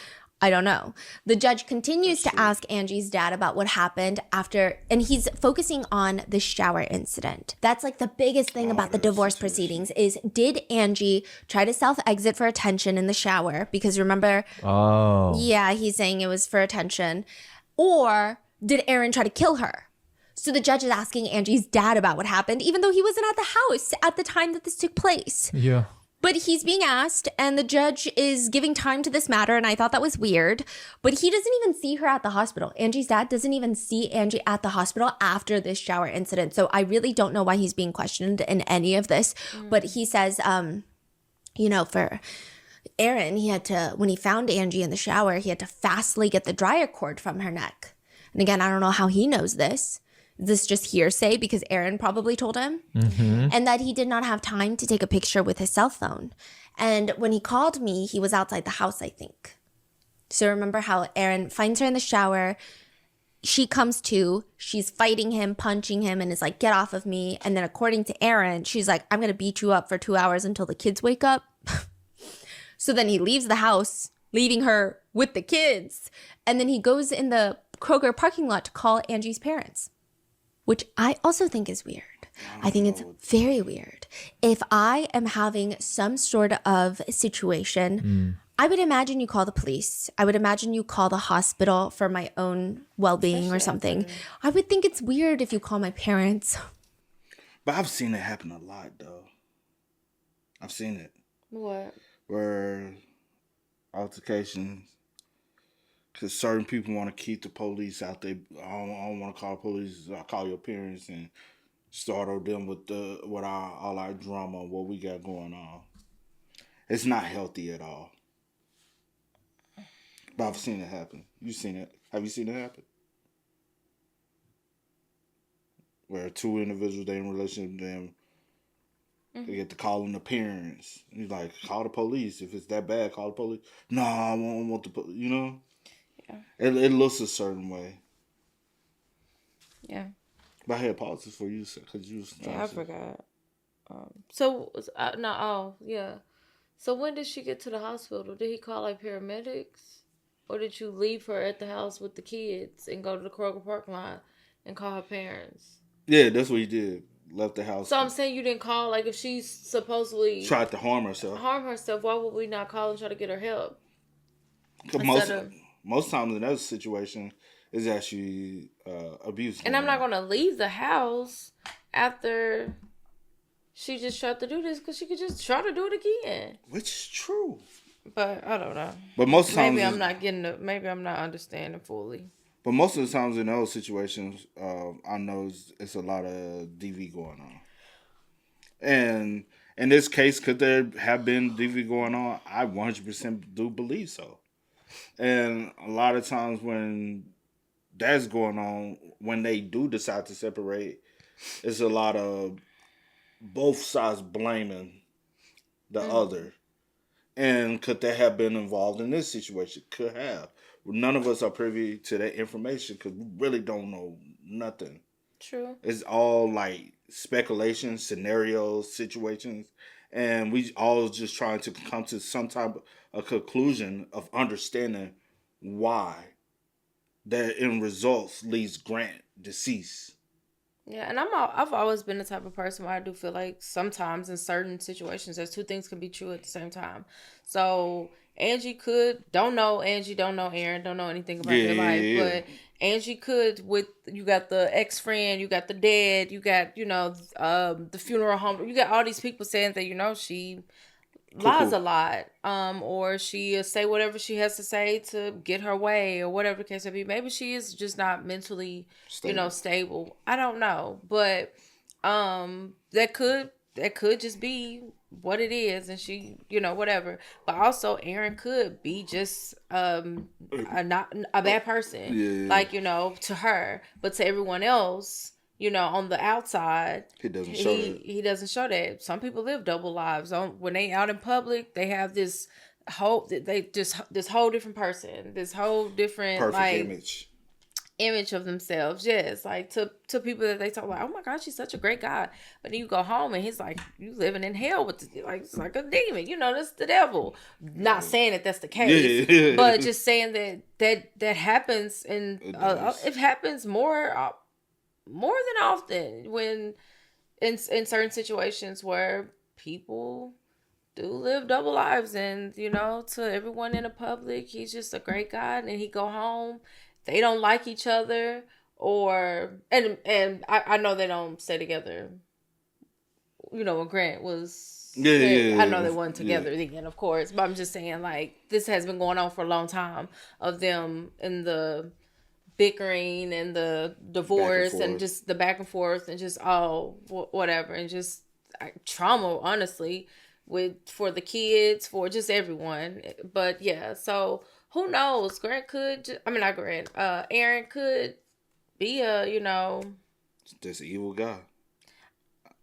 I don't know. The judge continues to ask Angie's dad about what happened after, and he's focusing on the shower incident. That's like the biggest thing about the divorce proceedings is, did Angie try to self-exit for attention in the shower? Because remember, yeah, he's saying it was for attention. Or did Aaron try to kill her? So the judge is asking Angie's dad about what happened, even though he wasn't at the house at the time that this took place. Yeah. But he's being asked, and the judge is giving time to this matter, and I thought that was weird. But he doesn't even see her at the hospital. Angie's dad doesn't even see Angie at the hospital after this shower incident. So I really don't know why he's being questioned in any of this. But he says, for Aaron, he had to, when he found Angie in the shower, he had to fastly get the dryer cord from her neck. And again, I don't know how he knows this. This just hearsay because Aaron probably told him. And that he did not have time to take a picture with his cell phone. And when he called me, he was outside the house, I think. So remember how Aaron finds her in the shower. She comes to, she's fighting him, punching him, and is like, get off of me. And then according to Aaron, she's like, I'm going to beat you up for 2 hours until the kids wake up. So then he leaves the house, leaving her with the kids. And then he goes in the Kroger parking lot to call Angie's parents, which I also think is weird. I think it's very weird. If I am having some sort of situation, I would imagine you call the police. I would imagine you call the hospital for my own well-being or something. I would think it's weird if you call my parents. But I've seen it happen a lot, though. I've seen it. What? Where altercations, because certain people want to keep the police out there. I don't want to call police. I call your parents and startle them with all our drama, what we got going on. It's not healthy at all. But I've seen it happen. You've seen it. Have you seen it happen? Where two individuals, they in a relationship, them, they get to calling the parents. He's like, call the police. If it's that bad, call the police. No, I don't want the police. You know? Yeah. It looks a certain way. Yeah. But I had pauses for you because you was I forgot. So when did she get to the hospital? Did he call like paramedics? Or did you leave her at the house with the kids and go to the Kroger parking lot and call her parents? Yeah, that's what he did. Left the house. So I'm saying you didn't call, like if she's supposedly tried to harm herself. Why would we not call and try to get her help? Most times in that situation is actually abuse. And I'm not going to leave the house after she just tried to do this because she could just try to do it again. Which is true. But I don't know. But most times maybe I'm not understanding fully. But most of the times in those situations, I know it's a lot of DV going on. And in this case, could there have been DV going on? I 100% do believe so. And a lot of times when that's going on, when they do decide to separate, it's a lot of both sides blaming the other. And could they have been involved in this situation? Could have. None of us are privy to that information because we really don't know nothing. True. It's all like speculation, scenarios, situations. And we all just trying to come to some type of a conclusion of understanding why that in results leaves Grant deceased. Yeah, and I've always been the type of person where I do feel like sometimes in certain situations, there's two things can be true at the same time. So Angie don't know Aaron, don't know anything about their life, but Angie could you got the ex-friend, you got the dad, you got, the funeral home, you got all these people saying that, she lies a lot, or she say whatever she has to say to get her way, or whatever the case may be. Maybe she is just not mentally, stable. I don't know, but that could just be what it is, and she, whatever. But also, Aaron could be just not a bad person, like to her, but to everyone else. On the outside, he doesn't show that. Some people live double lives. When they out in public, they have this whole different person, this whole different perfect image of themselves. Yes, like to people that they talk like, oh my gosh, she's such a great guy. But then you go home and he's like, you living in hell with it's like a demon. That's the devil. Not saying that that's the case, but just saying that happens, and it happens more than often when in certain situations where people do live double lives, and to everyone in the public he's just a great guy, and then he go home, they don't like each other, and I know they don't stay together when Grant was I know they weren't together then, of course, but I'm just saying, like, this has been going on for a long time of them in the bickering and the divorce and just the back and forth and just whatever, and just trauma, honestly, for the kids, for just everyone. But yeah, so who knows? Grant could, I mean, not Grant, Aaron could be this evil guy.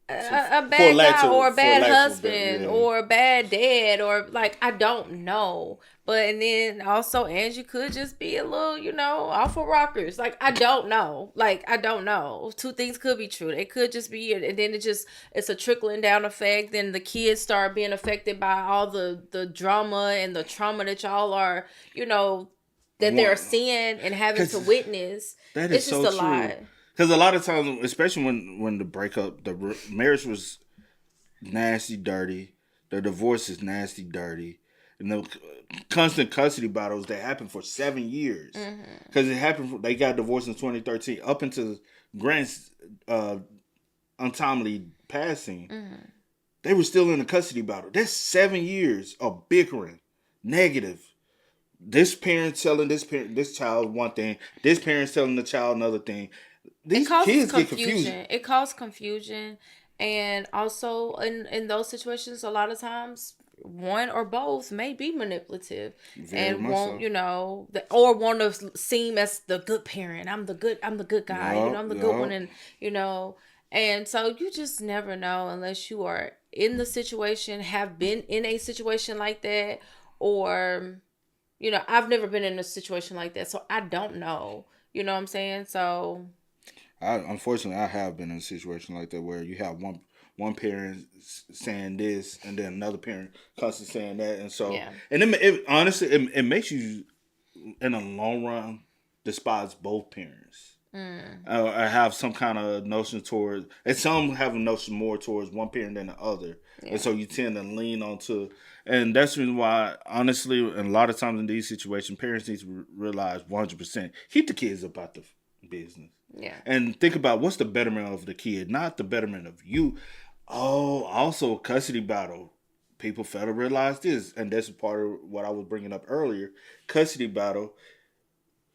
A bad guy or a bad husband or a bad dad, or like, I don't know. But and then also Angie could just be a little, off for rockers. Like, I don't know. Two things could be true. It could just be, and then it's a trickling down effect. Then the kids start being affected by all the drama and the trauma that y'all are, that they're seeing and having to witness. That is so true. Lot. Because a lot of times, especially when the breakup, the marriage was nasty, dirty. The divorce is nasty, dirty. And the constant custody battles that happened for 7 years. Because it happened, they got divorced in 2013 up until Grant's untimely passing. They were still in the custody battle. That's 7 years of bickering, negative. This parent telling this child one thing. This parent telling the child another thing. These kids get confused. It causes confusion, and also in those situations, a lot of times one or both may be manipulative and won't, or want to seem as the good parent. I'm the good guy. I'm the good one, and and so you just never know unless you are in the situation, have been in a situation like that, or I've never been in a situation like that, so I don't know. You know what I'm saying? So. Unfortunately, I have been in a situation like that where you have one parent saying this and then another parent constantly saying that, and so and it honestly it makes you in the long run despise both parents. I have some kind of notion towards, and some have a notion more towards one parent than the other, and so you tend to lean onto, and that's the reason why, honestly, and a lot of times in these situations, parents need to realize 100% keep the kids about the business. Yeah. And think about what's the betterment of the kid, not the betterment of you. Oh, also custody battle. People fail to realize this, and that's part of what I was bringing up earlier. Custody battle.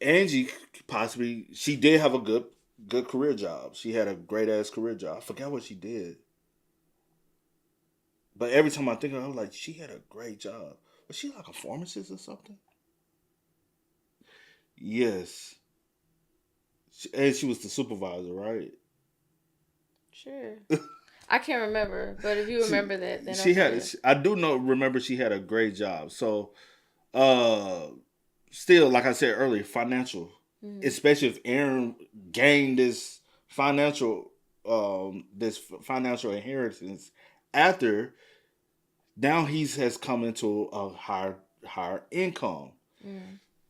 Angie possibly, she did have a good career job. She had a great ass career job. I forgot what she did. But every time I think of her, I'm like, she had a great job. Was she like a pharmacist or something? Yes. And she was the supervisor, right? Sure. I can't remember, but if you remember that, then I do remember she had a great job. So, still, like I said earlier, financial, especially if Aaron gained this financial inheritance after, now he has come into a higher income.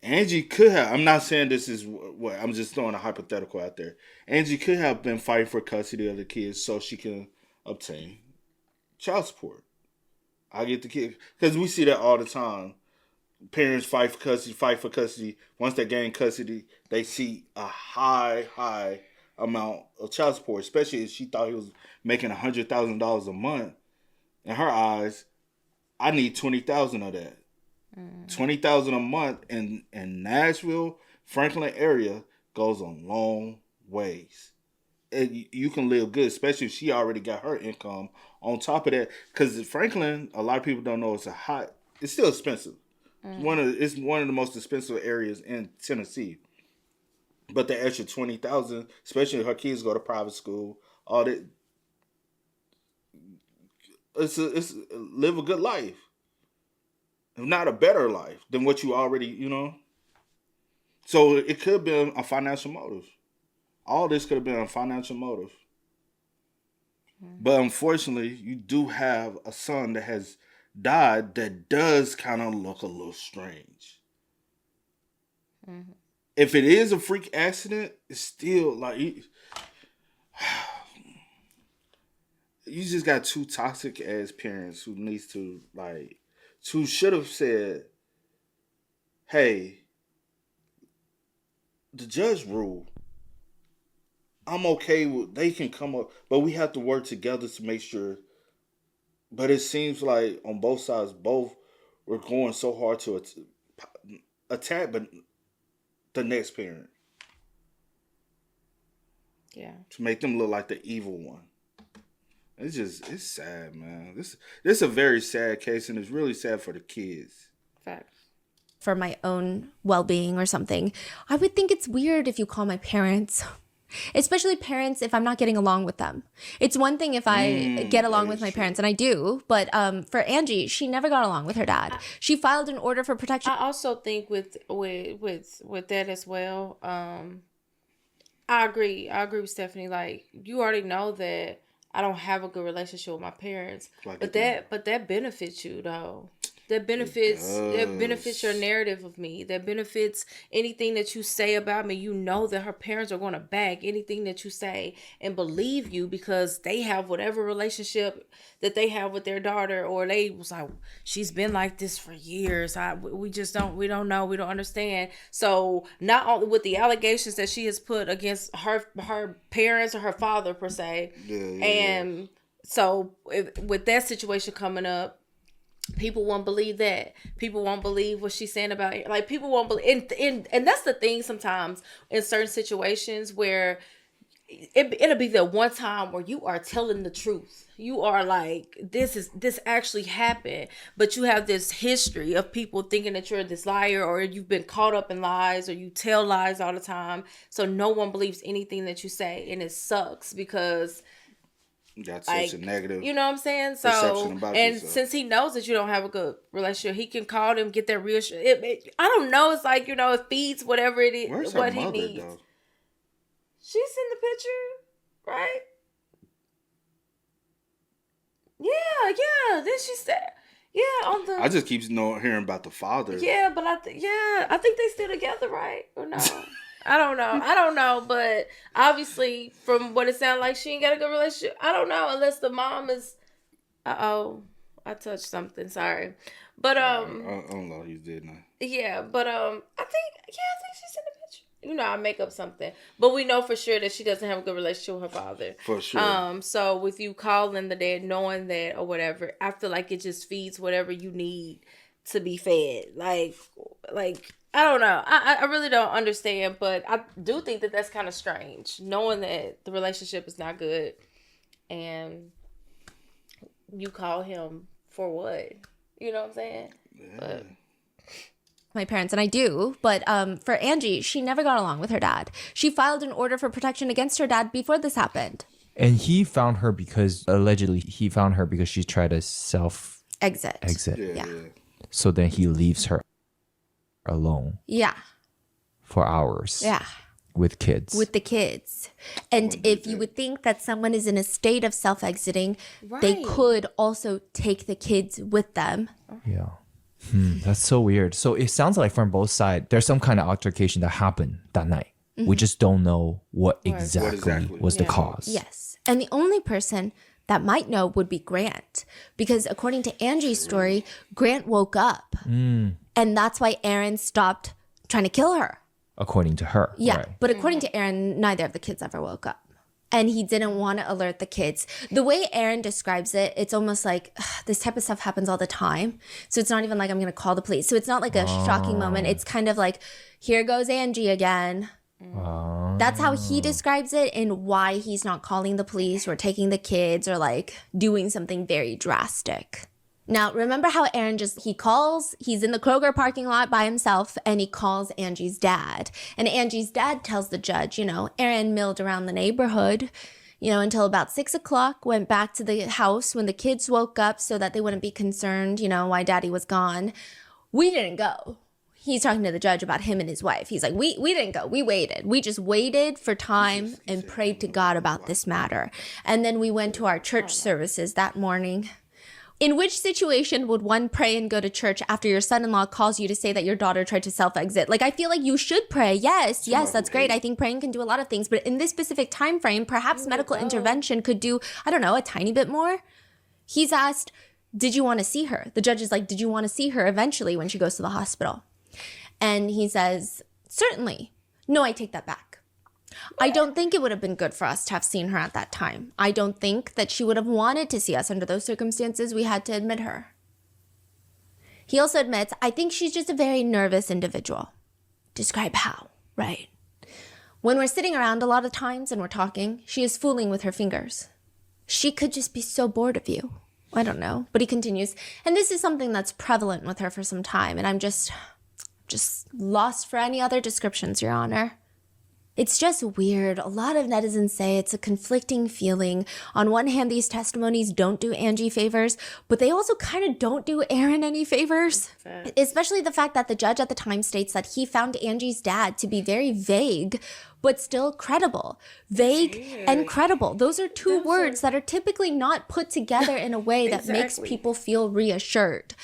Angie could have, I'm not saying this is what, I'm just throwing a hypothetical out there. Angie could have been fighting for custody of the kids so she can obtain child support. I get the kid, because we see that all the time. Parents fight for custody. Once they gain custody, they see a high amount of child support, especially if she thought he was making $100,000 a month. In her eyes, I need $20,000 of that. $20,000 a month in Nashville, Franklin area goes a long ways. And you can live good, especially if she already got her income on top of that. Because Franklin, a lot of people don't know, it's still expensive. It's one of the most expensive areas in Tennessee. But the extra $20,000, especially if her kids go to private school, all that, it's live a good life. If not a better life than what you already, So it could have been a financial motive. All this could have been a financial motive. But unfortunately, you do have a son that has died that does kind of look a little strange. If it is a freak accident, it's still like you just got two toxic ass parents who needs to who should have said, hey, the judge ruled. I'm okay with, they can come up, but we have to work together to make sure But it seems like on both sides, both were going so hard to attack, but the next parent Yeah. to make them look like the evil one. It's sad, man. This is a very sad case, and it's really sad for the kids. Facts. For my own well-being or something, I would think it's weird if you call my parents, especially parents if I'm not getting along with them. It's one thing if I get along with my parents, and I do, but for Angie, she never got along with her dad. She filed an order for protection. I also think with that as well. I agree with Stephanie. Like, you already know that I don't have a good relationship with my parents, but that benefits you though. That benefits your narrative of me. That benefits anything that you say about me. You know that her parents are going to back anything that you say and believe you because they have whatever relationship that they have with their daughter, or they was like, she's been like this for years. We don't know. We don't understand. So not only with the allegations that she has put against her parents or her father per se, and so with that situation coming up, people won't believe that. People won't believe what she's saying about it. Like, people won't believe, and that's the thing sometimes in certain situations where it'll be the one time where you are telling the truth. You are like, this actually happened, but you have this history of people thinking that you're this liar, or you've been caught up in lies, or you tell lies all the time. So no one believes anything that you say, and it sucks because that's such a negative, you know what I'm saying? So, and since he knows that you don't have a good relationship, he can call them, get that reassurance. I don't know. It's like, it feeds whatever it is. Where's what her mother, he needs. though? She's in the picture, right? Yeah. Then she said, on the. I just keep hearing about the father. Yeah, but I think they still together, right? Or no? I don't know, but obviously from what it sounds like, she ain't got a good relationship. I don't know, unless the mom is. I touched something. Sorry, but I don't know. You did not. Yeah, but I think she's in the picture. I make up something, but we know for sure that she doesn't have a good relationship with her father. For sure. So with you calling the dad, knowing that or whatever, I feel like it just feeds whatever you need to be fed. Like. I don't know. I really don't understand, but I do think that that's kind of strange, knowing that the relationship is not good, and you call him for what? You know what I'm saying? Yeah. But my parents, and I do, but for Angie, she never got along with her dad. She filed an order for protection against her dad before this happened. And he found her because she tried to exit. Yeah. So then he leaves her alone. Yeah. For hours. Yeah. With kids. With the kids. And if you would think that someone is in a state of self-exiting, they could also take the kids with them. Yeah. That's so weird. So it sounds like from both sides, there's some kind of altercation that happened that night. Mm-hmm. We just don't know what exactly was the cause. Yes. And the only person that might know would be Grant. Because according to Angie's story, Grant woke up. And that's why Aaron stopped trying to kill her. According to her. Yeah. Right. But according to Aaron, neither of the kids ever woke up. And he didn't want to alert the kids. The way Aaron describes it, it's almost like this type of stuff happens all the time. So it's not even like I'm going to call the police. So it's not like a shocking moment. It's kind of like, here goes Angie again. That's how he describes it, and why he's not calling the police or taking the kids or like doing something very drastic. Now, remember how Aaron he's in the Kroger parking lot by himself, and he calls Angie's dad. And Angie's dad tells the judge, Aaron milled around the neighborhood, until about 6 o'clock, went back to the house when the kids woke up so that they wouldn't be concerned, why daddy was gone. We didn't go. He's talking to the judge about him and his wife. He's like, we didn't go. We waited. We just waited for time and prayed to God about this matter. And then we went to our church services that morning. In which situation would one pray and go to church after your son-in-law calls you to say that your daughter tried to self-exit? Like, I feel like you should pray. Yes, that's great. I think praying can do a lot of things. But in this specific time frame, perhaps medical intervention could do, I don't know, a tiny bit more. He's asked, did you want to see her? The judge is like, did you want to see her eventually when she goes to the hospital? And he says, certainly. No, I take that back. I don't think it would have been good for us to have seen her at that time. I don't think that she would have wanted to see us under those circumstances. We had to admit her. He also admits, I think she's just a very nervous individual. Describe how, right? When we're sitting around a lot of times and we're talking, she is fooling with her fingers. She could just be so bored of you. I don't know. But he continues, and this is something that's prevalent with her for some time, and I'm just lost for any other descriptions, Your Honor. It's just weird. A lot of netizens say it's a conflicting feeling. On one hand, these testimonies don't do Angie favors, but they also kind of don't do Aaron any favors. Especially the fact that the judge at the time states that he found Angie's dad to be very vague, but still credible. Vague and credible. Those are two words that are typically not put together in a way that makes people feel reassured.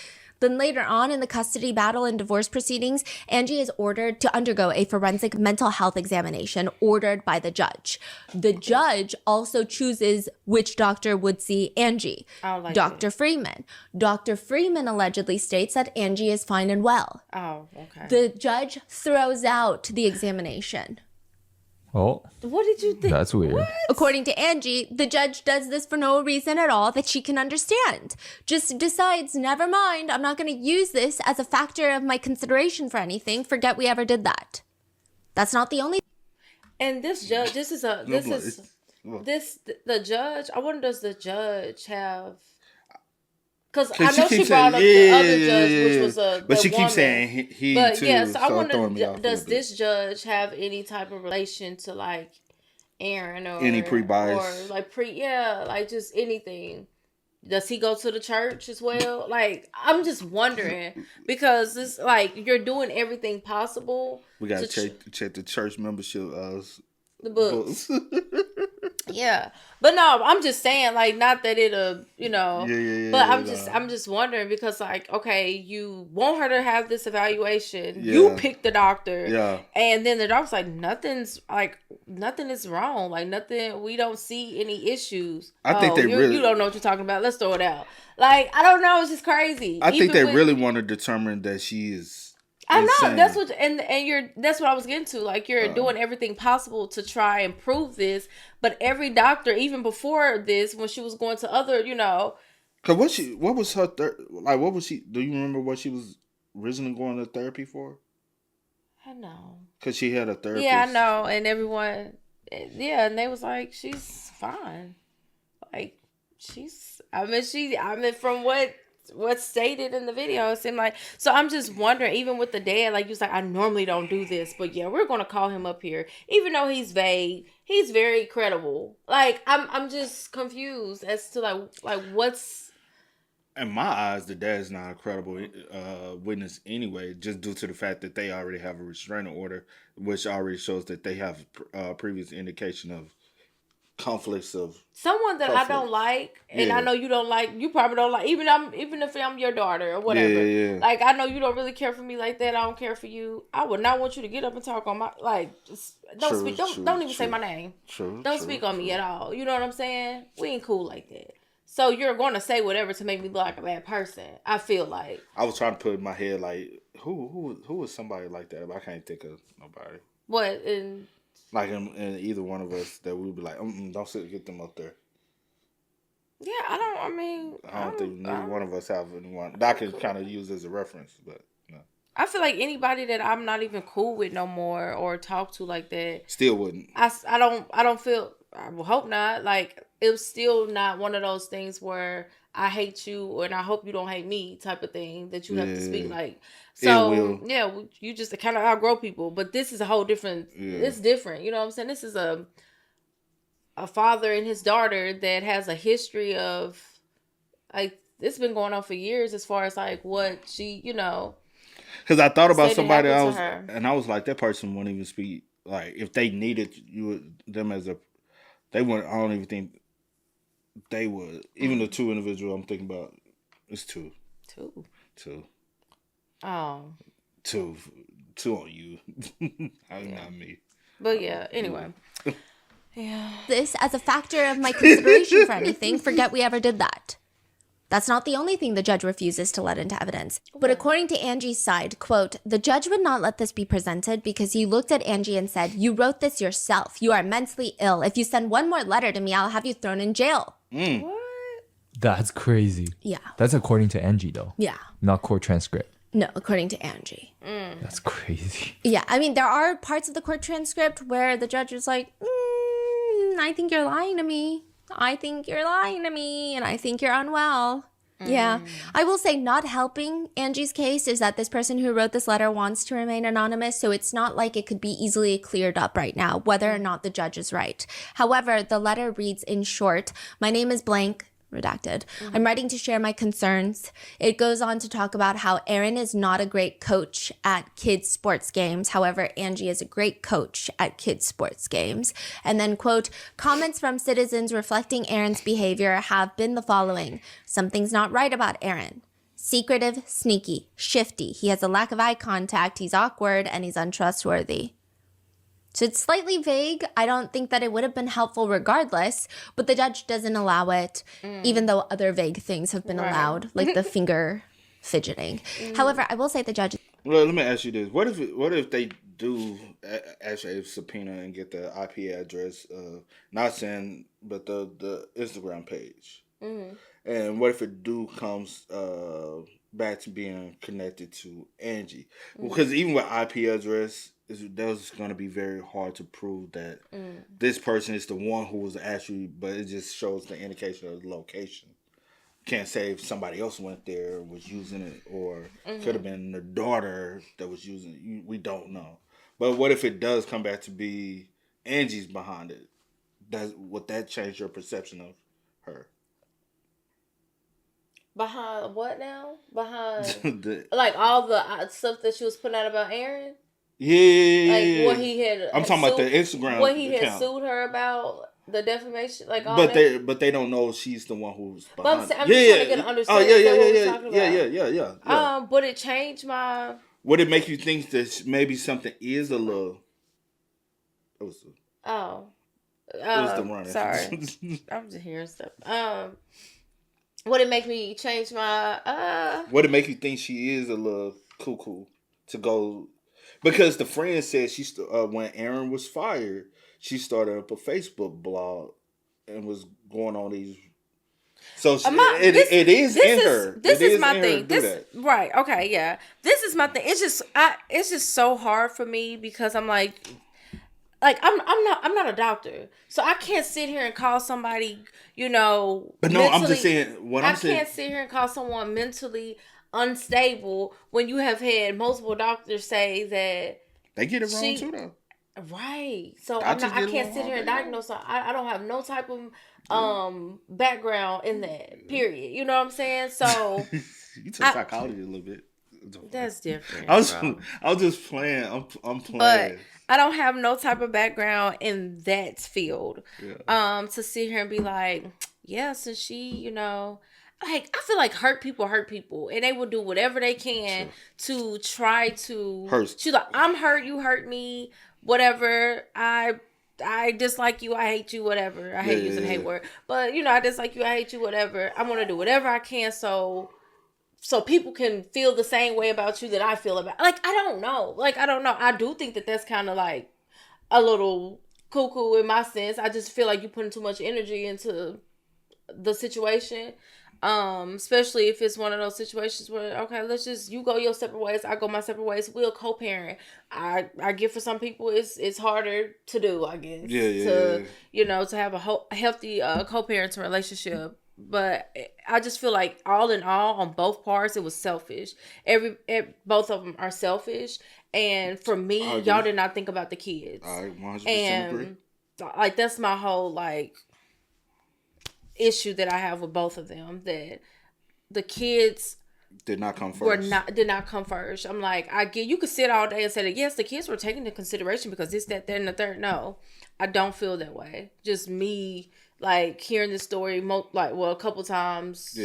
Then later on in the custody battle and divorce proceedings, Angie is ordered to undergo a forensic mental health examination ordered by the judge. The judge also chooses which doctor would see Angie. Dr. Freeman. Dr. Freeman allegedly states that Angie is fine and well. Oh, okay. The judge throws out the examination. Oh, What did you think? that's weird. According to Angie, the judge does this for no reason at all that she can understand. Just decides, never mind, I'm not going to use this as a factor of my consideration for anything. Forget we ever did that. That's not the only. And this judge, the judge, I wonder, does the judge have... Because I know she brought up the other judge, which was a But she woman. keeps saying he But too. yeah, so I throwing me wonder, off a does little bit. this judge have any type of relation to like Aaron or Any pre-bias? or like like just anything? Does he go to the church as well? Like, I'm just wondering because it's like you're doing everything possible. We gotta check the church membership the books. Yeah, but no, I'm just saying, like, not that it'll, but I'm just wondering because, like, okay, you want her to have this evaluation, you pick the doctor, and then the doctor's like, nothing is wrong, like nothing, we don't see any issues. I think you don't know what you're talking about. Let's throw it out. Like, I don't know, it's just crazy. I think they really want to determine that she is. I know insane. that's what, that's what I was getting to. Like, you're doing everything possible to try and prove this, but every doctor, even before this, when she was going to other, Cause what was her what was she? Do you remember what she was originally going to therapy for? I know. Cause she had a therapist. Yeah, I know, and everyone, and they was like, she's fine. Like, from what's stated in the video, it seemed like. So I'm just wondering, even with the dad, like, you was like, I normally don't do this, but yeah, we're gonna call him up here, even though he's vague. He's very credible. Like, I'm just confused as to like what's. In my eyes, the dad's not a credible witness anyway, just due to the fact that they already have a restraining order, which already shows that they have previous indication of conflicts of someone that I don't like, and I know you don't like. You probably don't like, even if I'm your daughter or whatever. Yeah. Like, I know you don't really care for me like that. I don't care for you. I would not want you to get up and talk on my don't speak. Don't even say my name. Don't speak on me at all. You know what I'm saying? We ain't cool like that. So you're going to say whatever to make me look like a bad person. I feel like I was trying to put in my head like who is somebody like that, but I can't think of nobody. What Like in either one of us that we'd be like, don't get them up there. Yeah, I don't think neither one of us have anyone that I can kind of use as a reference, but no. I feel like anybody that I'm not even cool with no more or talk to like that still wouldn't. I don't feel. I will hope not. Like, it was still not one of those things where I hate you and I hope you don't hate me type of thing that you have to speak like. So yeah, you just kind of outgrow people. But this is a whole different. It's different. You know what I'm saying? This is a father and his daughter that has a history of, like, it's been going on for years as far as like what she, Because I thought about somebody else, and I was like, that person wouldn't even speak. Like, if they needed them as a, they wouldn't. I don't even think they would. Even the two individual I'm thinking about, it's two. Oh. Two on you. Not me. But yeah, anyway. Yeah. This as a factor of my consideration for anything. Forget we ever did that. That's not the only thing the judge refuses to let into evidence. But according to Angie's side, quote, the judge would not let this be presented because he looked at Angie and said, you wrote this yourself. You are mentally ill. If you send one more letter to me, I'll have you thrown in jail. What? That's crazy. Yeah. That's according to Angie, though. Yeah. Not court transcript. No, according to Angie. That's crazy. Yeah, I mean, there are parts of the court transcript where the judge is like, I think you're lying to me. I think you're lying to me, and I think you're unwell. Yeah. I will say not helping Angie's case is that this person who wrote this letter wants to remain anonymous, so it's not like it could be easily cleared up right now, whether or not the judge is right. However, the letter reads in short, my name is blank, redacted. I'm writing to share my concerns. It goes on to talk about how Aaron is not a great coach at kids sports games. However, Angie is a great coach at kids sports games. And then, quote, comments from citizens reflecting Aaron's behavior have been the following. Something's not right about Aaron. Secretive, sneaky, shifty. He has a lack of eye contact. He's awkward and he's untrustworthy. So it's slightly vague. I don't think that it would have been helpful regardless, but the judge doesn't allow it, even though other vague things have been allowed, like the finger fidgeting. However, I will say the judge... Well, let me ask you this. What if they do actually subpoena and get the IP address, not saying, but the Instagram page? And what if it comes back to being connected to Angie? Because even with IP address... That's going to be very hard to prove that this person is the one who was actually, but it just shows the indication of the location. Can't say if somebody else went there, was using it, or could have been the daughter that was using it. We don't know. But what if it does come back to be Angie's behind it? Would that change your perception of her? Behind what now? Behind like all the stuff that she was putting out about Aaron? Yeah. Like what he had. I'm talking about the Instagram. What he had account. Sued her about, the defamation, like all but that. But they don't know she's the one who's behind. But I'm just trying to get an understanding. Yeah. But it changed my. Would it make you think that maybe something is a little? It was the running. Sorry, I'm just hearing stuff. Would it make me change my? Would it make you think she is a little cuckoo to go? Because the friend said when Aaron was fired, she started up a Facebook blog and was going on these. So it is in her. This is my thing. Right? Okay, yeah. This is my thing. It's just so hard for me because I'm like I'm not a doctor, so I can't sit here and call somebody, But no, I'm just saying I can't sit here and call someone mentally unstable when you have had multiple doctors say that they get it wrong too, though. Right. So I can't sit here and diagnose. I don't have no type of background in that. Period. You know what I'm saying? So you took psychology a little bit. That's different. I was just playing. I'm playing. But I don't have no type of background in that field. Yeah. To sit here and be like, yeah, since she, like, I feel like hurt people, and they will do whatever they can to try to hurt. She's like, I'm hurt, you hurt me, whatever. I dislike you, I hate you, whatever. I hate using hate word, but I dislike you, I hate you, whatever. I'm gonna do whatever I can so people can feel the same way about you that I feel about. Like, I don't know. I do think that that's kind of like a little cuckoo in my sense. I just feel like you're putting too much energy into the situation. Especially if it's one of those situations where, okay, you go your separate ways, I go my separate ways, we'll co-parent. I get for some people it's harder to do, I guess. To have a healthy co-parenting relationship. But I just feel like all in all, on both parts, it was selfish. Both of them are selfish. And for me, y'all did not think about the kids. I 100% agree. Like, that's my whole, issue that I have with both of them, that the kids did not come first. Did not come first. I'm like, I get, you could sit all day and say that yes, the kids were taken into consideration because this, that, and the third. No, I don't feel that way. Just me, hearing this story, a couple times,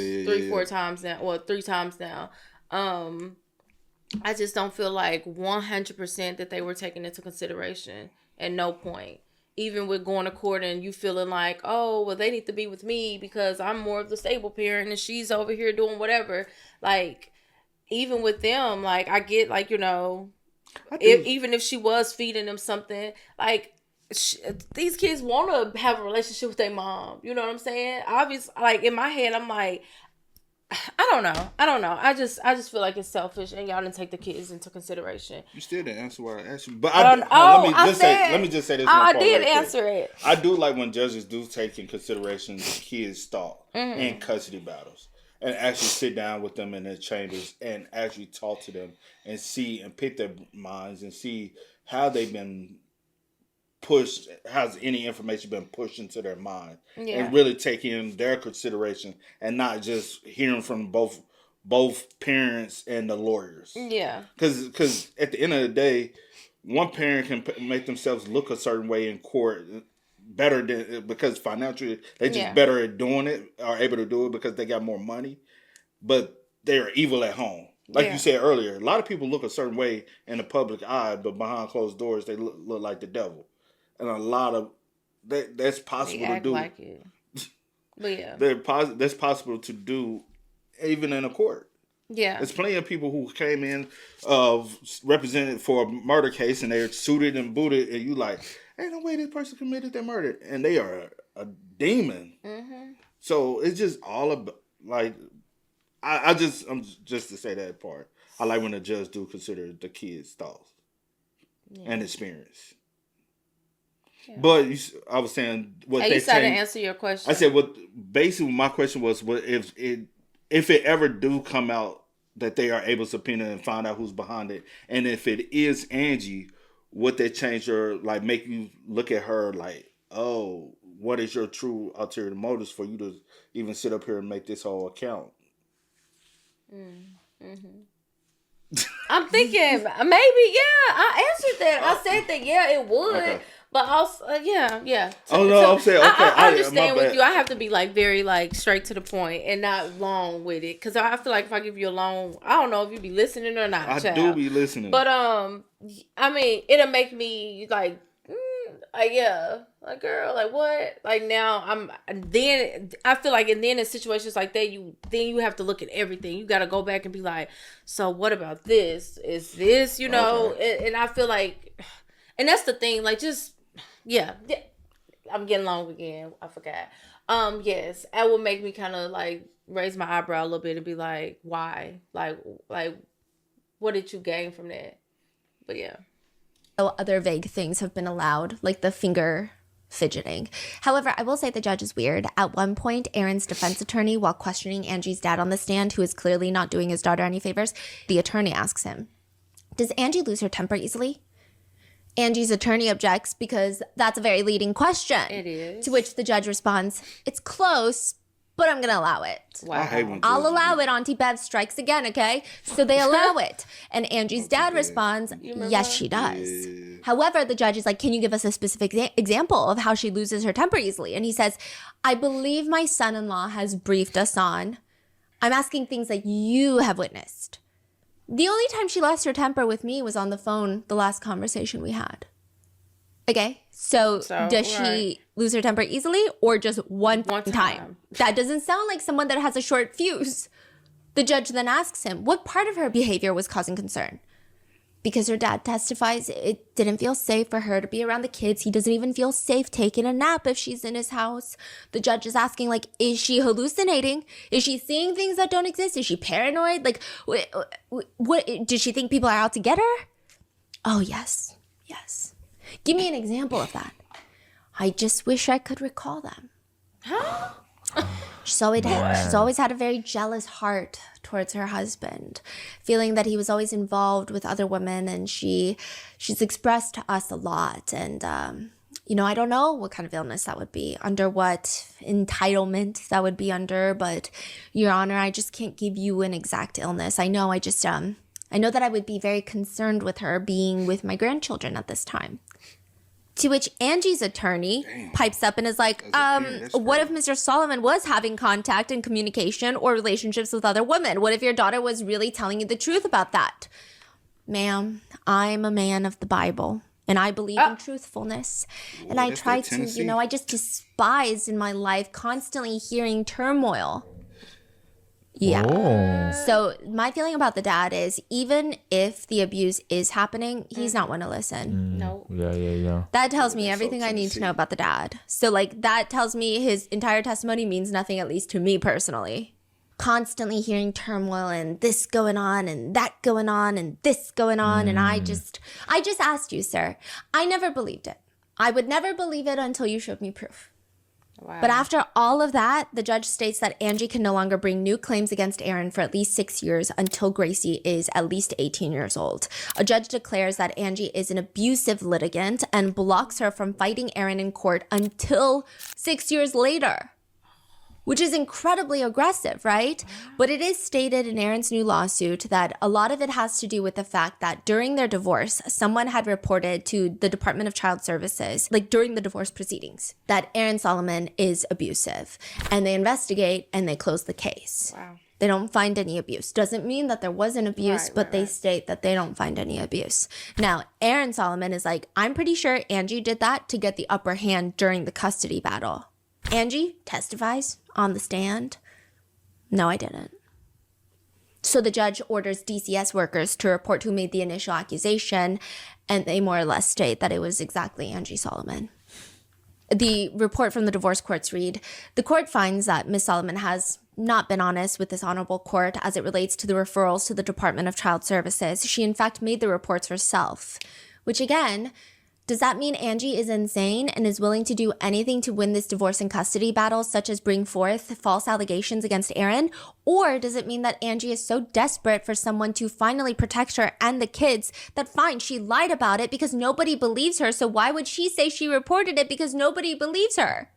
4 times now, 3 times now. I just don't feel like 100% that they were taken into consideration at no point. even with going to court and you feeling like, oh, well, they need to be with me because I'm more of the stable parent and she's over here doing whatever. Like, even with them, like, I get, like, you know, even if she was feeding them something, like, these kids want to have a relationship with their mom. You know what I'm saying? Obviously, like, in my head, I'm like, I don't know. I just feel like it's selfish, and y'all didn't take the kids into consideration. You still didn't answer what I asked you, but let me just say this. I did answer it. I do like when judges do take in consideration the kids' thought in custody battles, and actually sit down with them in their chambers and actually talk to them and see and pick their minds and see how they've been pushed, has any information been pushed into their mind, and really take in their consideration and not just hearing from both parents and the lawyers. Yeah, because at the end of the day, one parent can make themselves look a certain way in court better than, because financially they just better at doing it, are able to do it because they got more money, but they're evil at home. Like you said earlier, a lot of people look a certain way in the public eye, but behind closed doors they look like the devil. And a lot of that's possible to do. Like it. But yeah, that's possible to do even in a court. Yeah, there's plenty of people who came in represented for a murder case and they're suited and booted, and you like, ain't no way this person committed that murder, and they are a demon. Mm-hmm. So it's just all about, like, I'm just to say that part. I like when the judge do consider the kids' thoughts and experience. Yeah. But I was saying what they said to answer your question. I said basically my question was, what if it ever do come out that they are able to subpoena and find out who's behind it, and if it is Angie, would that change your, like, make you look at her like, oh, what is your true ulterior motives for you to even sit up here and make this whole account? I'm thinking maybe, I answered that. I said that, it would. Okay. But also, yeah. I'm saying, okay. I understand with you. I have to be, like, very, like, straight to the point and not long with it. Because I feel like if I give you a long, I don't know if you be listening or not. I do be listening. But, I mean, it'll make me, like, like, girl, like, what? Like, now then I feel like, and then in situations like that, you have to look at everything. You got to go back and be like, so what about this? Is this, you know? Okay. And I feel like, and that's the thing, like, just, I'm getting long again. I forgot. Yes, that would make me kind of, like, raise my eyebrow a little bit and be like, why? Like, what did you gain from that? But yeah. Other vague things have been allowed, like the finger fidgeting. However, I will say the judge is weird. At one point, Aaron's defense attorney, while questioning Angie's dad on the stand, who is clearly not doing his daughter any favors, the attorney asks him, does Angie lose her temper easily? Angie's attorney objects because that's a very leading question. It is. To which the judge responds, it's close, but I'm going to allow it. Wow. I'll allow it. Auntie Bev strikes again, okay? So they allow it. And Angie's dad responds, yes, she does. Yeah. However, the judge is like, can you give us a specific example of how she loses her temper easily? And he says, I believe my son-in-law has briefed us on. I'm asking things that you have witnessed. The only time she lost her temper with me was on the phone, the last conversation we had. Okay, so does she lose her temper easily or just one time? That doesn't sound like someone that has a short fuse. The judge then asks him, what part of her behavior was causing concern? Because her dad testifies it didn't feel safe for her to be around the kids. He doesn't even feel safe taking a nap if she's in his house. The judge is asking, like, is she hallucinating? Is she seeing things that don't exist? Is she paranoid? Like, what does she think people are out to get her? Oh, yes. Give me an example of that. I just wish I could recall them. Huh? She's always had a very jealous heart towards her husband, feeling that he was always involved with other women, and she's expressed to us a lot. And I don't know what kind of illness that would be, under what entitlement that would be under, but Your Honor, I just can't give you an exact illness. I know I know that I would be very concerned with her being with my grandchildren at this time. To which Angie's attorney pipes up and is like, what if Mr. Solomon was having contact and communication or relationships with other women? What if your daughter was really telling you the truth about that? Ma'am, I'm a man of the Bible. And I believe in truthfulness. And I that's try that to, Tennessee. I just despise in my life constantly hearing turmoil. Yeah. Oh. So my feeling about the dad is even if the abuse is happening, he's not one to listen. No. Yeah. That tells me that's so everything I need to Tennessee. know about the dad. So like that tells me his entire testimony means nothing, at least to me personally. Constantly hearing turmoil and this going on and that going on and this going on. And I just asked you, sir. I never believed it. I would never believe it until you showed me proof. Wow. But after all of that, the judge states that Angie can no longer bring new claims against Aaron for at least 6 years until Gracie is at least 18 years old. A judge declares that Angie is an abusive litigant and blocks her from fighting Aaron in court until 6 years later, which is incredibly aggressive, right? But it is stated in Aaron's new lawsuit that a lot of it has to do with the fact that during their divorce, someone had reported to the Department of Child Services, like during the divorce proceedings, that Aaron Solomon is abusive. And they investigate and they close the case. Wow. They don't find any abuse. Doesn't mean that there wasn't abuse, but they state that they don't find any abuse. Now, Aaron Solomon is like, I'm pretty sure Angie did that to get the upper hand during the custody battle. Angie testifies on the stand. No, I didn't. So the judge orders DCS workers to report who made the initial accusation, and they more or less state that it was exactly Angie Solomon. The report from the divorce courts read, the court finds that Ms. Solomon has not been honest with this honorable court as it relates to the referrals to the Department of Child Services. She in fact made the reports herself, which again, does that mean Angie is insane and is willing to do anything to win this divorce and custody battle, such as bring forth false allegations against Aaron? Or does it mean that Angie is so desperate for someone to finally protect her and the kids that fine, she lied about it because nobody believes her, so why would she say she reported it because nobody believes her?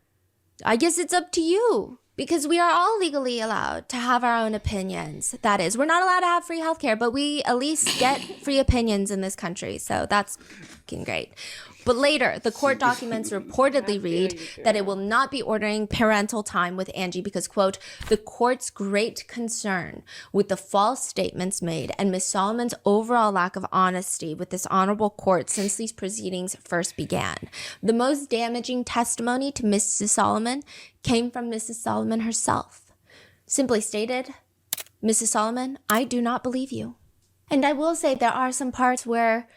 I guess it's up to you. Because we are all legally allowed to have our own opinions. That is, we're not allowed to have free healthcare, but we at least get free opinions in this country. So that's fucking great. But later, the court documents reportedly read that it will not be ordering parental time with Angie because, quote, the court's great concern with the false statements made and Ms. Solomon's overall lack of honesty with this honorable court since these proceedings first began. The most damaging testimony to Mrs. Solomon came from Mrs. Solomon herself. Simply stated, Mrs. Solomon, I do not believe you. And I will say there are some parts where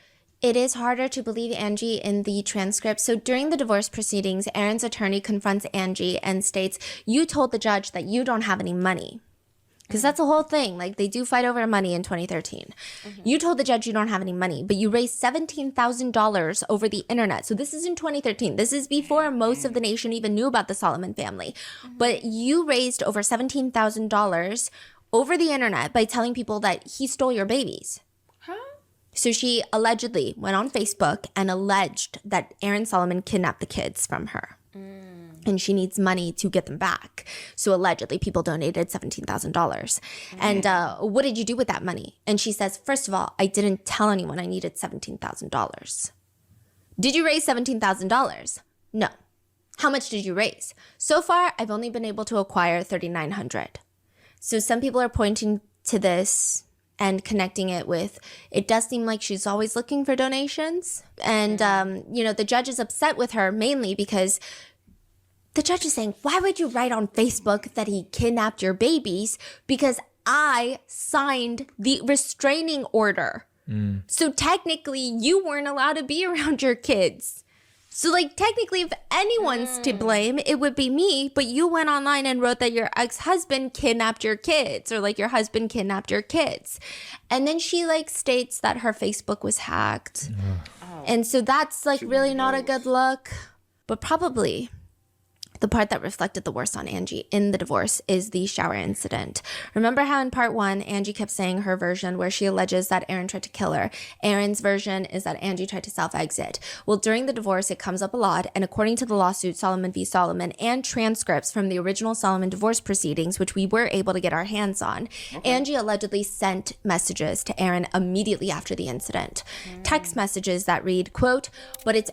it is harder to believe Angie in the transcript. So during the divorce proceedings, Aaron's attorney confronts Angie and states, you told the judge that you don't have any money. Because that's the whole thing. Like, they do fight over money in 2013. You told the judge you don't have any money, but you raised $17,000 over the internet. So this is in 2013. This is before most of the nation even knew about the Solomon family. But you raised over $17,000 over the internet by telling people that he stole your babies. So she allegedly went on Facebook and alleged that Aaron Solomon kidnapped the kids from her. And she needs money to get them back. So allegedly people donated $17,000. And what did you do with that money? And she says, first of all, I didn't tell anyone I needed $17,000. Did you raise $17,000? No. How much did you raise? So far, I've only been able to acquire $3,900. So some people are pointing to this and connecting it with, it does seem like she's always looking for donations. And, the judge is upset with her mainly because the judge is saying, why would you write on Facebook that he kidnapped your babies? Because I signed the restraining order. So technically you weren't allowed to be around your kids. So like technically if anyone's to blame, it would be me, but you went online and wrote that your ex-husband kidnapped your kids or like your husband kidnapped your kids. And then she like states that her Facebook was hacked. And so that's like really not a good look. But probably the part that reflected the worst on Angie in the divorce is the shower incident. Remember how in part 1, Angie kept saying her version where she alleges that Aaron tried to kill her. Aaron's version is that Angie tried to self-exit. Well, during the divorce, it comes up a lot. And according to the lawsuit, Solomon v. Solomon, and transcripts from the original Solomon divorce proceedings, which we were able to get our hands on, Angie allegedly sent messages to Aaron immediately after the incident. Text messages that read, quote, but it's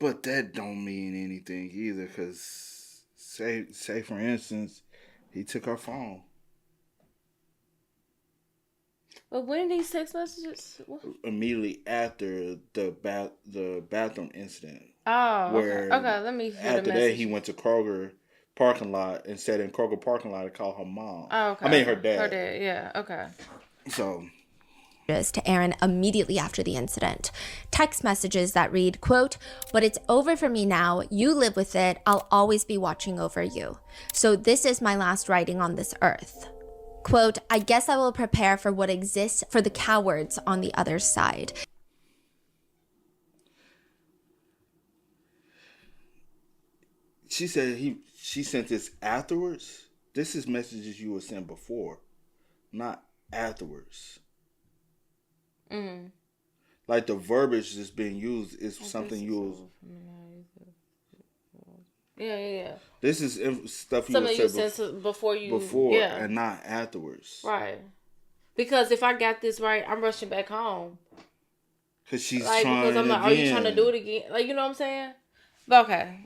But that don't mean anything either, because say for instance, he took her phone. But when these text messages? What? Immediately after the bathroom incident. Oh, Where okay. Let me hear the after message. that he went to Kroger parking lot and sat in Kroger parking lot and called her mom. Oh, okay. I mean her dad. Her dad, yeah, okay. So to Aaron immediately after the incident. Text messages that read, quote, "But it's over for me now. You live with it. I'll always be watching over you. So this is my last writing on this earth." Quote, "I guess I will prepare for what exists for the cowards on the other side." she said she sent this afterwards. This is messages you were sent before, not afterwards. Like the verbiage that's being used is something you was. Yeah. This is stuff you Something you would say said before you. before Yeah. and not afterwards. Right. Because if I got this right, I'm rushing back home. Because she's Like, trying because I'm like, again. are you trying to do it again? Like, you know what I'm saying? But okay.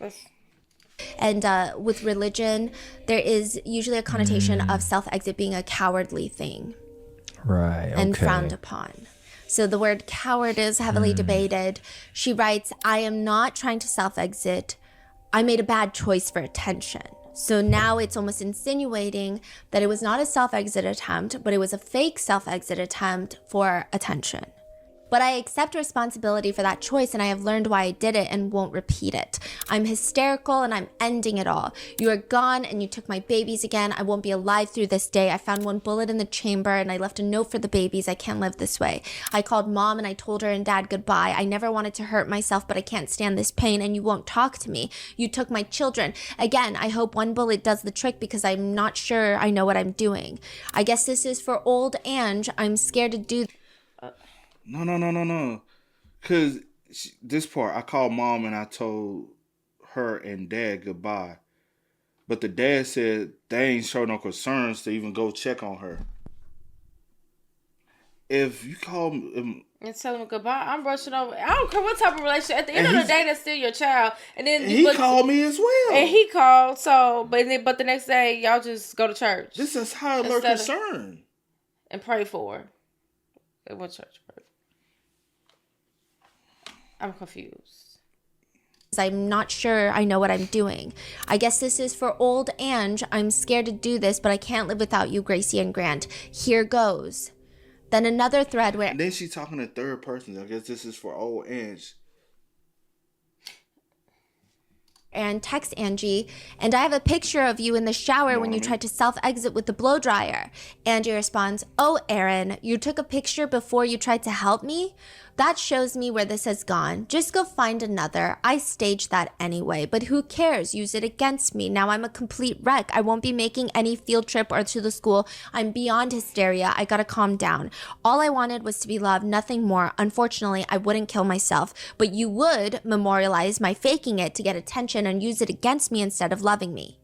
And with religion, there is usually a connotation of self-exit being a cowardly thing. Right. And frowned upon. So the word coward is heavily debated. She writes, "I am not trying to self-exit. I made a bad choice for attention." So now it's almost insinuating that it was not a self-exit attempt, but it was a fake self-exit attempt for attention. But I accept responsibility for that choice, and I have learned why I did it and won't repeat it. I'm hysterical and I'm ending it all. You are gone and you took my babies again. I won't be alive through this day. I found one bullet in the chamber and I left a note for the babies. I can't live this way. I called mom and I told her and dad goodbye. I never wanted to hurt myself, but I can't stand this pain and you won't talk to me. You took my children. Again, I hope one bullet does the trick because I'm not sure I know what I'm doing. I guess this is for old Ange. I'm scared to do. No. Because this part, I called mom and I told her and dad goodbye. But the dad said they ain't show no concerns to even go check on her. If you call him and tell him goodbye, I'm rushing over. I don't care what type of relationship. At the end of the day, that's still your child. And then he called me as well. And he called. So, but the next day, y'all just go to church. This is how her concern. And pray for her. At what church? Pray. I'm confused. I'm not sure I know what I'm doing. I guess this is for old Ange. I'm scared to do this, but I can't live without you, Gracie and Grant. Here goes. Then another thread where... And then she's talking in third person. I guess this is for old Ange. And text Angie, "And I have a picture of you in the shower when you tried to self-exit with the blow dryer." Angie responds, "Oh, Aaron, you took a picture before you tried to help me? That shows me where this has gone. Just go find another. I staged that anyway, but who cares? Use it against me. Now I'm a complete wreck. I won't be making any field trip or to the school. I'm beyond hysteria. I gotta calm down. All I wanted was to be loved, nothing more. Unfortunately, I wouldn't kill myself, but you would memorialize my faking it to get attention and use it against me instead of loving me."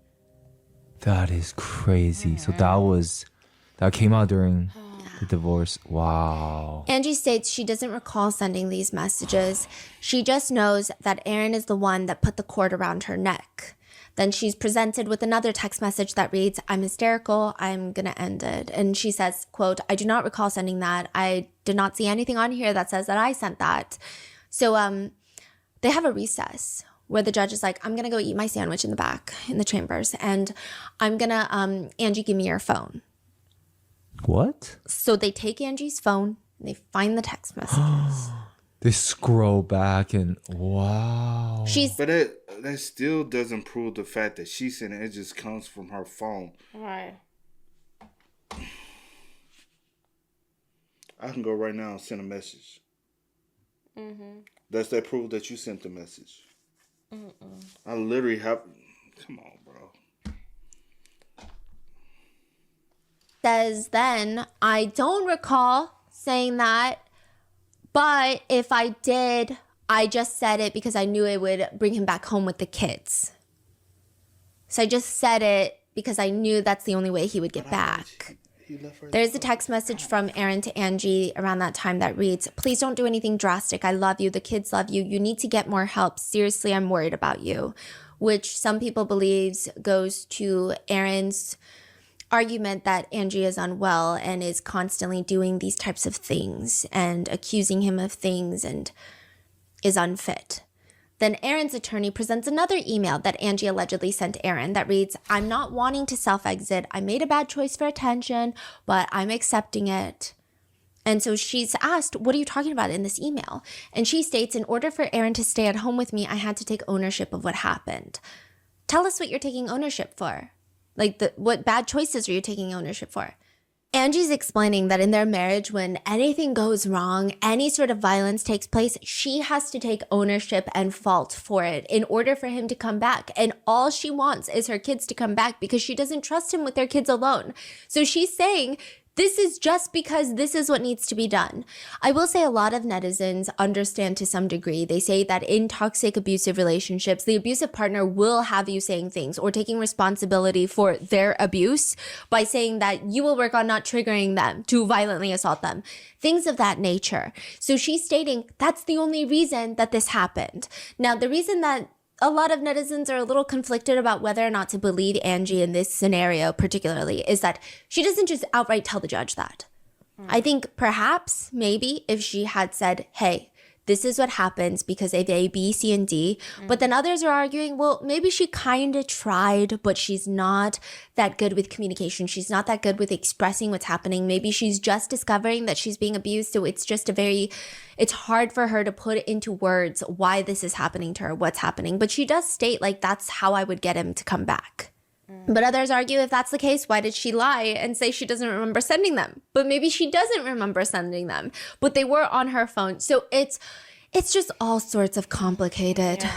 That is crazy. So that came out during the divorce. Wow. Angie states she doesn't recall sending these messages. She just knows that Aaron is the one that put the cord around her neck. Then she's presented with another text message that reads, "I'm hysterical. I'm going to end it." And she says, quote, "I do not recall sending that. I did not see anything on here that says that I sent that." So they have a recess where the judge is like, "I'm going to go eat my sandwich in the back in the chambers. And I'm going to, Angie, give me your phone." What? So they take Angie's phone and they find the text messages. They scroll back and wow. But that still doesn't prove the fact that she sent it. It just comes from her phone. Right. I can go right now and send a message. Does that prove that you sent the message? I literally have... Come on, bro. Says then, "I don't recall saying that, but if I did, I just said it because I knew it would bring him back home with the kids. So I just said it because I knew that's the only way he would get back." There's a text message from Aaron to Angie around that time that reads, "Please don't do anything drastic. I love you. The kids love you. You need to get more help. Seriously, I'm worried about you." Which some people believes goes to Aaron's argument that Angie is unwell and is constantly doing these types of things and accusing him of things and is unfit. Then Aaron's attorney presents another email that Angie allegedly sent Aaron that reads, "I'm not wanting to self-exit. I made a bad choice for attention, but I'm accepting it." And so she's asked, "What are you talking about in this email?" And she states, "In order for Aaron to stay at home with me, I had to take ownership of what happened." Tell us what you're taking ownership for. Like, what bad choices are you taking ownership for? Angie's explaining that in their marriage, when anything goes wrong, any sort of violence takes place, she has to take ownership and fault for it in order for him to come back. And all she wants is her kids to come back because she doesn't trust him with their kids alone. So she's saying, this is just because this is what needs to be done. I will say a lot of netizens understand to some degree. They say that in toxic abusive relationships, the abusive partner will have you saying things or taking responsibility for their abuse by saying that you will work on not triggering them to violently assault them. Things of that nature. So she's stating that's the only reason that this happened. Now, the reason that a lot of netizens are a little conflicted about whether or not to believe Angie in this scenario particularly is that she doesn't just outright tell the judge that. I think perhaps, maybe, if she had said, hey, this is what happens because of A, B, C, and D. But then others are arguing, well, maybe she kind of tried, but she's not that good with communication. She's not that good with expressing what's happening. Maybe she's just discovering that she's being abused. So it's just it's hard for her to put into words why this is happening to her, what's happening. But she does state, like, that's how I would get him to come back. But others argue if that's the case, why did she lie and say she doesn't remember sending them? But maybe she doesn't remember sending them, but they were on her phone. So it's just all sorts of complicated. Yeah.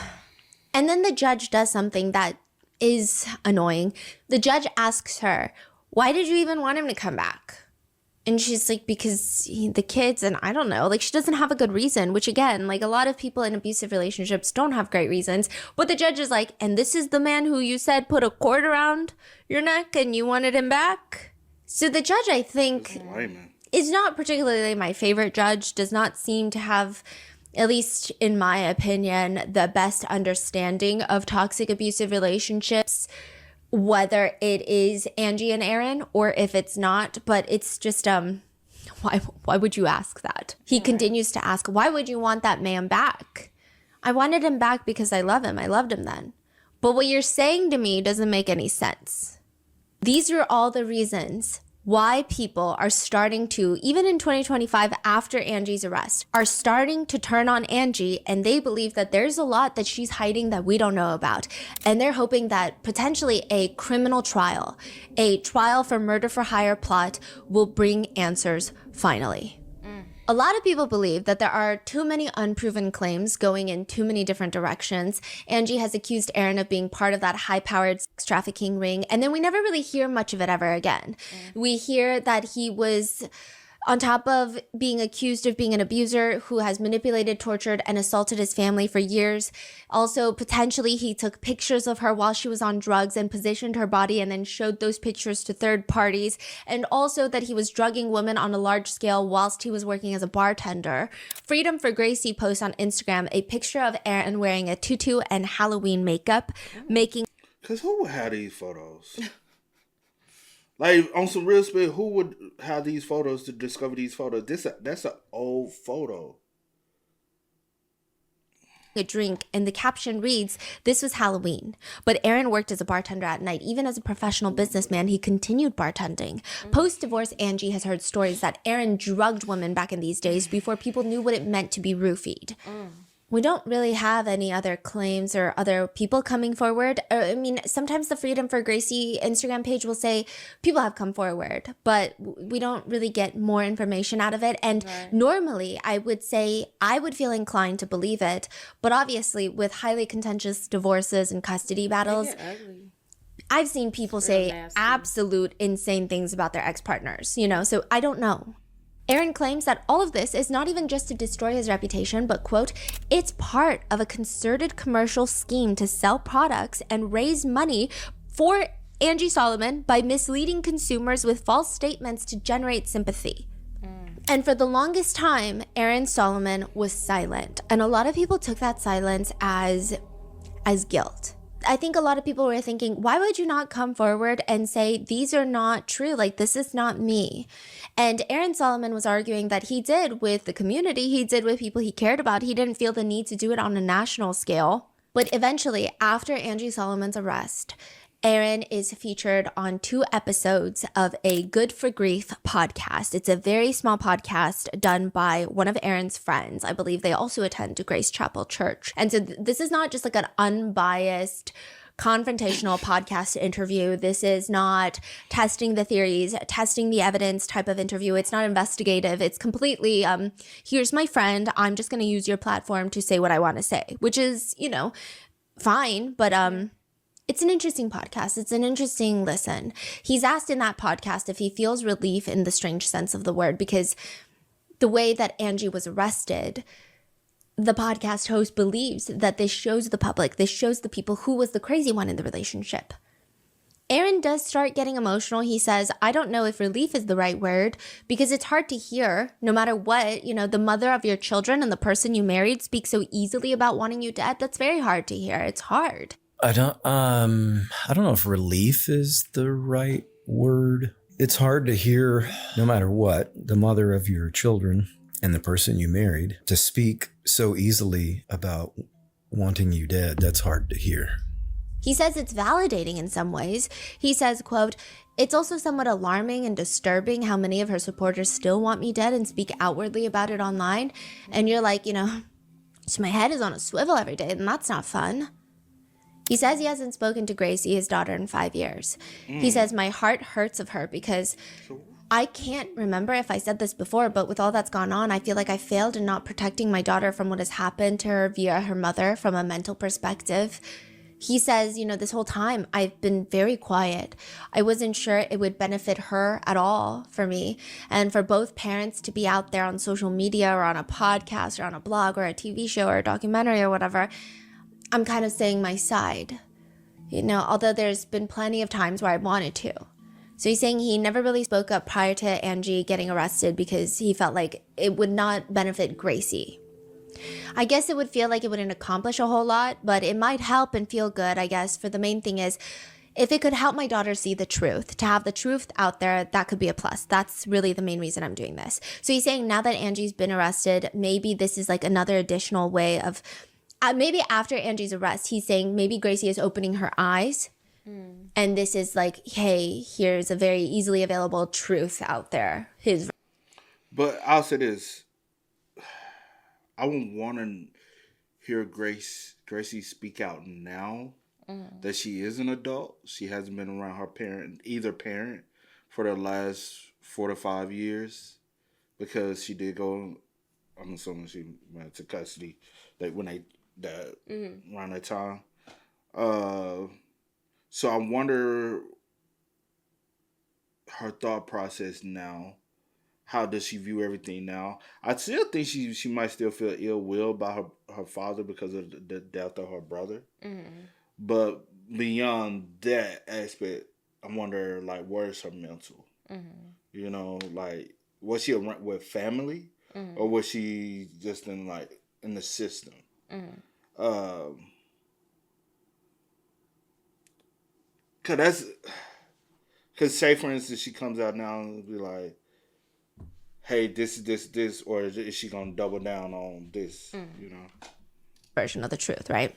And then the judge does something that is annoying. The judge asks her, why did you even want him to come back? And she's like, because the kids, and I don't know, like, she doesn't have a good reason, which again, like, a lot of people in abusive relationships don't have great reasons. But the judge is like, and this is the man who you said put a cord around your neck and you wanted him back? So the judge, I think, is not particularly my favorite judge, does not seem to have, at least in my opinion, the best understanding of toxic abusive relationships, whether it is Angie and Aaron or if it's not. But it's just, why would you ask that? He continues to ask, why would you want that man back? I wanted him back because I love him. I loved him then. But what you're saying to me doesn't make any sense. These are all the reasons why people are starting to, even in 2025 after Angie's arrest, are starting to turn on Angie, and they believe that there's a lot that she's hiding that we don't know about. And they're hoping that potentially a criminal trial, a trial for murder for hire plot, will bring answers finally. A lot of people believe that there are too many unproven claims going in too many different directions. Angie has accused Aaron of being part of that high-powered sex trafficking ring, and then we never really hear much of it ever again. We hear that he was, on top of being accused of being an abuser who has manipulated, tortured, and assaulted his family for years. Also, potentially, he took pictures of her while she was on drugs and positioned her body and then showed those pictures to third parties. And also that he was drugging women on a large scale whilst he was working as a bartender. Freedom for Gracie posts on Instagram a picture of Aaron wearing a tutu and Halloween makeup, making... Because who would have these photos? Like, on some real spit, who would have these photos to discover these photos? That's an old photo. A drink, and the caption reads, "This was Halloween." But Aaron worked as a bartender at night. Even as a professional businessman, he continued bartending. Post-divorce, Angie has heard stories that Aaron drugged women back in these days before people knew what it meant to be roofied. We don't really have any other claims or other people coming forward. I mean, sometimes the Freedom for Gracie Instagram page will say people have come forward, but we don't really get more information out of it. And normally I would say I would feel inclined to believe it. But obviously with highly contentious divorces and custody battles, I've seen people say absolute insane things about their ex-partners, you know, so I don't know. Aaron claims that all of this is not even just to destroy his reputation, but, quote, it's part of a concerted commercial scheme to sell products and raise money for Angie Solomon by misleading consumers with false statements to generate sympathy. And for the longest time, Aaron Solomon was silent. And a lot of people took that silence as guilt. I think a lot of people were thinking, why would you not come forward and say, these are not true? Like, this is not me. And Aaron Solomon was arguing that he did with the community, he did with people he cared about. He didn't feel the need to do it on a national scale. But eventually, after Angie Solomon's arrest, Aaron is featured on 2 episodes of a Good for Grief podcast. It's a very small podcast done by one of Aaron's friends. I believe they also attend Grace Chapel Church. And so this is not just like an unbiased confrontational podcast interview. This is not testing the theories, testing the evidence type of interview. It's not investigative. It's completely, here's my friend. I'm just going to use your platform to say what I want to say, which is, you know, fine. But, it's an interesting podcast. It's an interesting listen. He's asked in that podcast if he feels relief in the strange sense of the word, because the way that Angie was arrested, the podcast host believes that this shows the public, this shows the people who was the crazy one in the relationship. Aaron does start getting emotional. He says, I don't know if relief is the right word, because it's hard to hear no matter what, you know, the mother of your children and the person you married speak so easily about wanting you dead. That's very hard to hear. It's hard. I don't know if relief is the right word. It's hard to hear, no matter what, the mother of your children and the person you married to speak so easily about wanting you dead. That's hard to hear. He says it's validating in some ways. He says, quote, it's also somewhat alarming and disturbing how many of her supporters still want me dead and speak outwardly about it online. And you're like, you know, so my head is on a swivel every day, and that's not fun. He says he hasn't spoken to Gracie, his daughter, in 5 years. He says, my heart hurts of her because I can't remember if I said this before, but with all that's gone on, I feel like I failed in not protecting my daughter from what has happened to her via her mother from a mental perspective. He says, you know, this whole time I've been very quiet. I wasn't sure it would benefit her at all for me. And for both parents to be out there on social media or on a podcast or on a blog or a TV show or a documentary or whatever, I'm kind of saying my side, you know, although there's been plenty of times where I wanted to. So he's saying he never really spoke up prior to Angie getting arrested because he felt like it would not benefit Gracie. I guess it would feel like it wouldn't accomplish a whole lot, but it might help and feel good, I guess. For the main thing is, if it could help my daughter see the truth, to have the truth out there, that could be a plus. That's really the main reason I'm doing this. So he's saying now that Angie's been arrested, maybe this is like another additional way of, maybe after Angie's arrest, he's saying maybe Gracie is opening her eyes. And this is like, hey, here's a very easily available truth out there. But I'll say this. I would want to hear Gracie speak out now that she is an adult. She hasn't been around either parent for the last 4 to 5 years, because she did go, I'm assuming she went to custody around that time. So I wonder her thought process now. How does she view everything now? I still think she might still feel ill will about her father because of the death of her brother. But beyond that aspect, I wonder, like, where's her mental? You know, like, was she around with family, or was she just in the system? Cause say for instance she comes out now and be like, hey, this, or is she gonna double down on this? You know, version of the truth, right?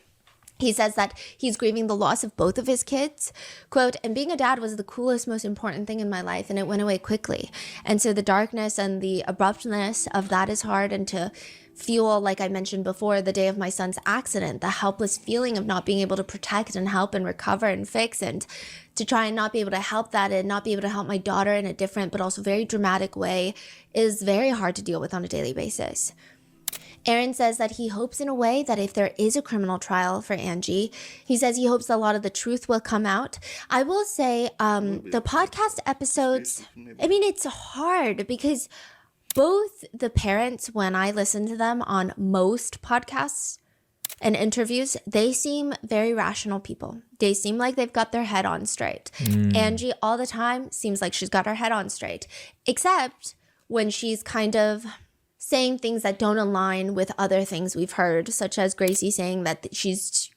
He says that he's grieving the loss of both of his kids. Quote, and being a dad was the coolest, most important thing in my life, and it went away quickly. And so the darkness and the abruptness of that is hard, and to feel, like I mentioned before, the day of my son's accident, the helpless feeling of not being able to protect and help and recover and fix, and to try and not be able to help that and not be able to help my daughter in a different but also very dramatic way is very hard to deal with on a daily basis. Aaron says that he hopes in a way that if there is a criminal trial for Angie, he says he hopes a lot of the truth will come out. I will say the podcast episodes, I mean, it's hard because both the parents, when I listen to them on most podcasts and interviews, they seem very rational people. They seem like they've got their head on straight. Angie all the time seems like she's got her head on straight, except when she's kind of saying things that don't align with other things we've heard, such as Gracie saying that she's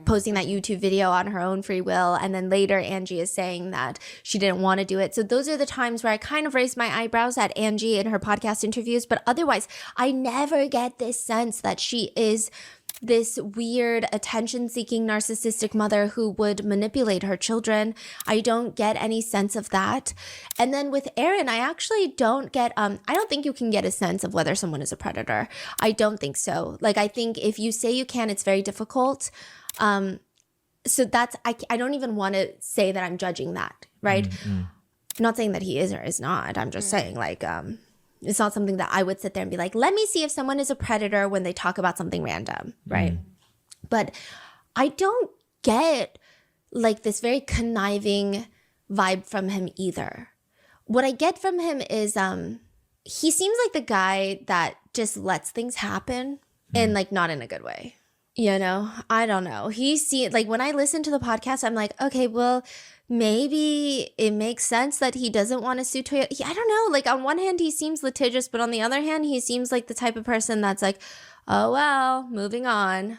posting that YouTube video on her own free will. And then later Angie is saying that she didn't want to do it. So those are the times where I kind of raise my eyebrows at Angie in her podcast interviews. But otherwise, I never get this sense that she is this weird attention-seeking narcissistic mother who would manipulate her children. I don't get any sense of that. And then with Aaron, I actually don't get, I don't think you can get a sense of whether someone is a predator. I don't think so. Like, I think if you say you can, it's very difficult. So that's, I don't even want to say that I'm judging that, right? I'm not saying that he is or is not. I'm just saying, like, it's not something that I would sit there and be like, let me see if someone is a predator when they talk about something random, right? But I don't get like this very conniving vibe from him either. What I get from him is he seems like the guy that just lets things happen and like not in a good way. You know, I don't know. Like when I listen to the podcast, I'm like, okay, well, maybe it makes sense that he doesn't want to sue Toyota. I don't know. Like on one hand, he seems litigious, but on the other hand, he seems like the type of person that's like, oh, well, moving on.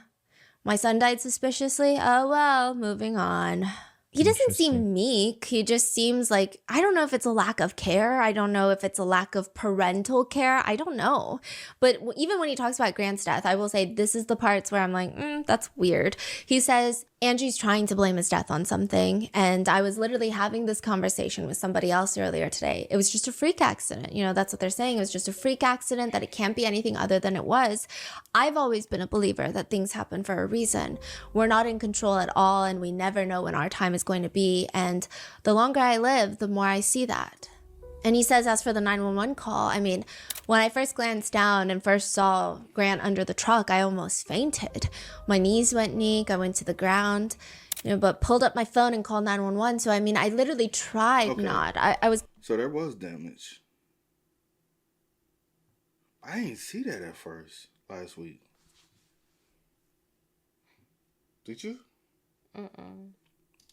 My son died suspiciously. Oh, well, moving on. He doesn't seem meek. He just seems like, I don't know if it's a lack of care. I don't know if it's a lack of parental care. I don't know. But even when he talks about Grant's death, I will say this is the parts where I'm like, that's weird. He says, Angie's trying to blame his death on something. And I was literally having this conversation with somebody else earlier today. It was just a freak accident. You know, that's what they're saying. It was just a freak accident, that it can't be anything other than it was. I've always been a believer that things happen for a reason. We're not in control at all, and we never know when our time is going to be. And the longer I live, the more I see that. And he says, as for the 911 call, I mean, when I first glanced down and first saw Grant under the truck, I almost fainted. My knees went weak. I went to the ground, you know, but pulled up my phone and called 911. So, I mean, I literally tried not. I was. So there was damage. I didn't see that at first last week. Did you?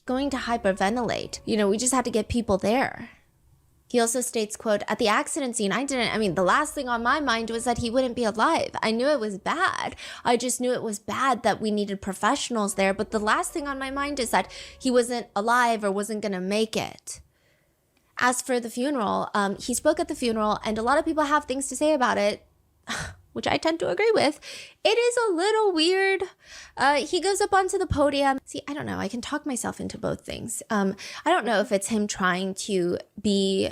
Going to hyperventilate. You know, we just had to get people there. He also states, quote, at the accident scene, the last thing on my mind was that he wouldn't be alive. I knew it was bad. I just knew it was bad that we needed professionals there. But the last thing on my mind is that he wasn't alive or wasn't going to make it. As for the funeral, he spoke at the funeral, and a lot of people have things to say about it, which I tend to agree with. It is a little weird. He goes up onto the podium. See, I don't know. I can talk myself into both things. I don't know if it's him trying to be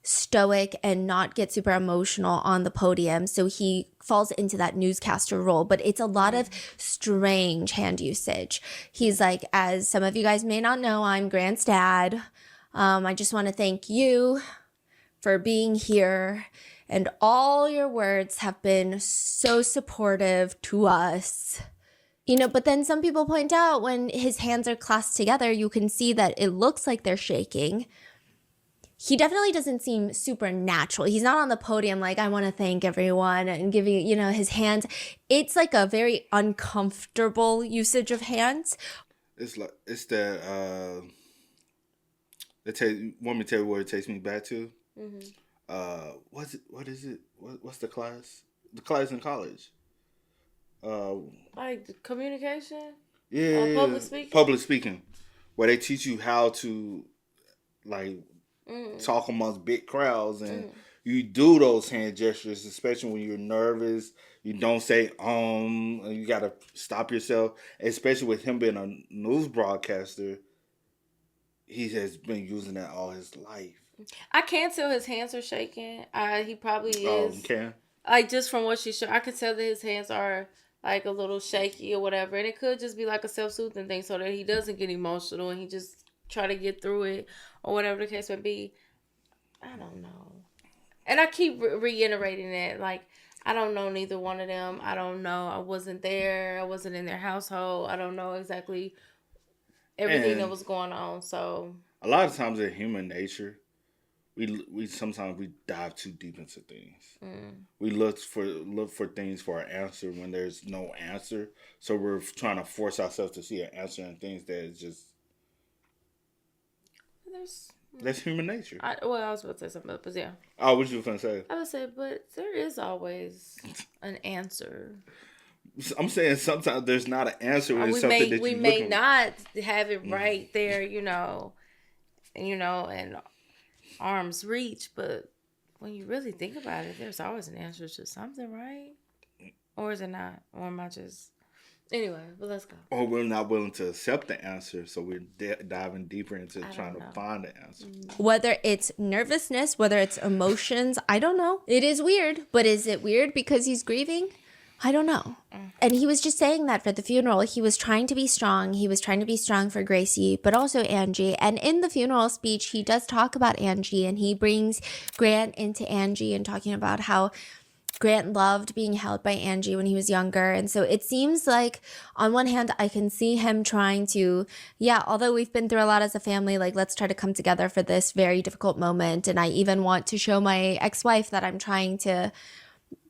stoic and not get super emotional on the podium, so he falls into that newscaster role, but it's a lot of strange hand usage. He's like, as some of you guys may not know, I'm Grant's dad. I just want to thank you for being here, and all your words have been so supportive to us. You know, but then some people point out when his hands are clasped together, you can see that it looks like they're shaking. He definitely doesn't seem supernatural. He's not on the podium like, I want to thank everyone and giving, you know, his hands. It's like a very uncomfortable usage of hands. It's that, want me to tell you where it takes me back to? What is it? What's the class? The class in college. Like communication? Yeah. Public speaking? Public speaking. Where they teach you how to, like, talk amongst big crowds, and you do those hand gestures, especially when you're nervous. You don't say and you gotta stop yourself. Especially with him being a news broadcaster, he has been using that all his life. I can tell his hands are shaking. He probably is. Oh, you can? Like, just from what she showed, I could tell that his hands are like a little shaky or whatever, and it could just be like a self-soothing thing so that he doesn't get emotional and he just try to get through it or whatever the case may be. I don't know. And I keep reiterating that. Like, I don't know neither one of them. I don't know. I wasn't there. I wasn't in their household. I don't know exactly everything that was going on. So a lot of times in human nature, we sometimes we dive too deep into things. We look for things for an answer when there's no answer. So we're trying to force ourselves to see an answer in things that is just that's human nature. I was about to say something, but yeah. Oh, what you going to say? I would say, but there is always an answer. I'm saying sometimes there's not an answer when it's we something may that we you're may looking not have it right there, and arm's reach, but when you really think about it, there's always an answer to something, right? Or is it not? Or am I just anyway? But let's go. or we're not willing to accept the answer, so we're diving deeper into trying to find the answer. Whether it's nervousness, whether it's emotions, I don't know. It is weird, but is it weird because he's grieving? I don't know. And he was just saying that for the funeral. He was trying to be strong. He was trying to be strong for Gracie, but also Angie. And in the funeral speech, he does talk about Angie, and he brings Grant into Angie and talking about how Grant loved being held by Angie when he was younger. And so it seems like on one hand, I can see him trying to, although we've been through a lot as a family, like let's try to come together for this very difficult moment. And I even want to show my ex-wife that I'm trying to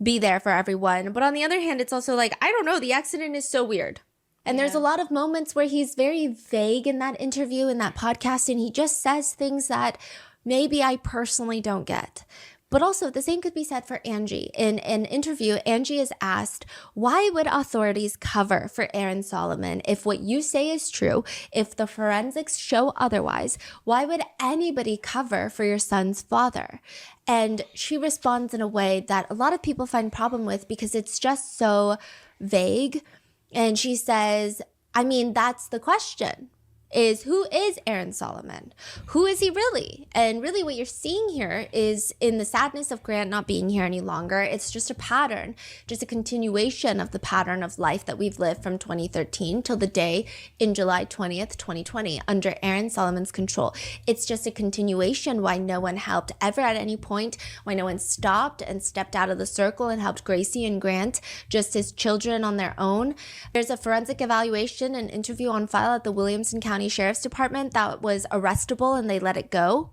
be there for everyone. But on the other hand, it's also like, I don't know, the accident is so weird. And there's a lot of moments where he's very vague in that interview, in that podcast, and he just says things that maybe I personally don't get. But also, the same could be said for Angie. In an interview, Angie is asked, why would authorities cover for Aaron Solomon if what you say is true, if the forensics show otherwise? Why would anybody cover for your son's father? And she responds in a way that a lot of people find problem with because it's just so vague. And she says, I mean, that's the question. Is who is Aaron Solomon? Who is he really? And really what you're seeing here is in the sadness of Grant not being here any longer, it's just a pattern, just a continuation of the pattern of life that we've lived from 2013 till the day in July 20th, 2020, under Aaron Solomon's control. It's just a continuation why no one helped ever at any point, why no one stopped and stepped out of the circle and helped Gracie and Grant just as children on their own. There's a forensic evaluation and interview on file at the Williamson County Sheriff's Department that was arrestable and they let it go.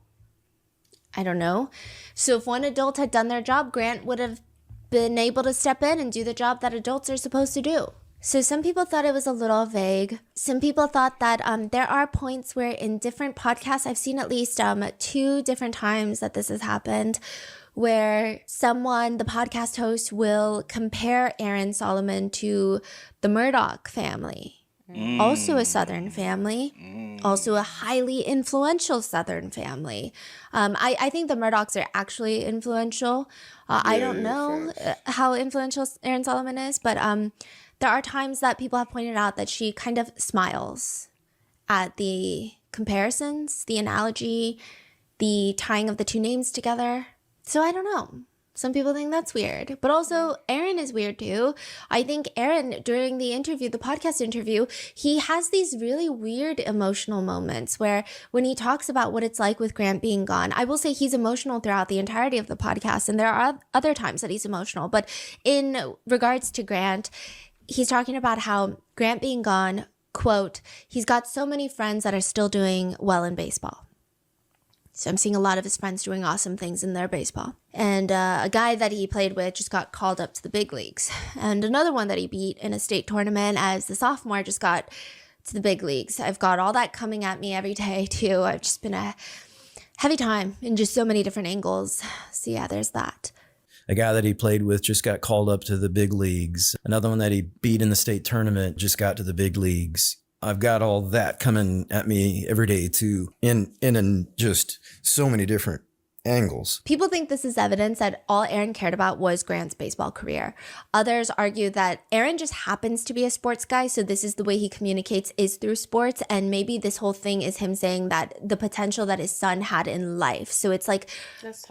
I don't know. So if one adult had done their job, Grant would have been able to step in and do the job that adults are supposed to do. So some people thought it was a little vague. Some people thought that there are points where in different podcasts, I've seen at least 2 different times that this has happened, where the podcast host will compare Aaron Solomon to the Murdoch family. Also a Southern family, also a highly influential Southern family. I think the Murdochs are actually influential. I don't know how influential Aaron Solomon is, but there are times that people have pointed out that she kind of smiles at the comparisons, the analogy, the tying of the 2 names together. So I don't know. Some people think that's weird, but also Aaron is weird too. I think Aaron, during the interview, the podcast interview, he has these really weird emotional moments where when he talks about what it's like with Grant being gone, I will say he's emotional throughout the entirety of the podcast. And there are other times that he's emotional, but in regards to Grant, he's talking about how Grant being gone, quote, he's got so many friends that are still doing well in baseball. So I'm seeing a lot of his friends doing awesome things in their baseball. And a guy that he played with just got called up to the big leagues. And another one that he beat in a state tournament as the sophomore just got to the big leagues. I've got all that coming at me every day too. I've just been a heavy time in just so many different angles. So yeah, there's that. A guy that he played with just got called up to the big leagues. Another one that he beat in the state tournament just got to the big leagues. I've got all that coming at me every day too, in just so many different angles. People think this is evidence that all Aaron cared about was Grant's baseball career. Others argue that Aaron just happens to be a sports guy, so this is the way he communicates is through sports, and maybe this whole thing is him saying that the potential that his son had in life. So it's like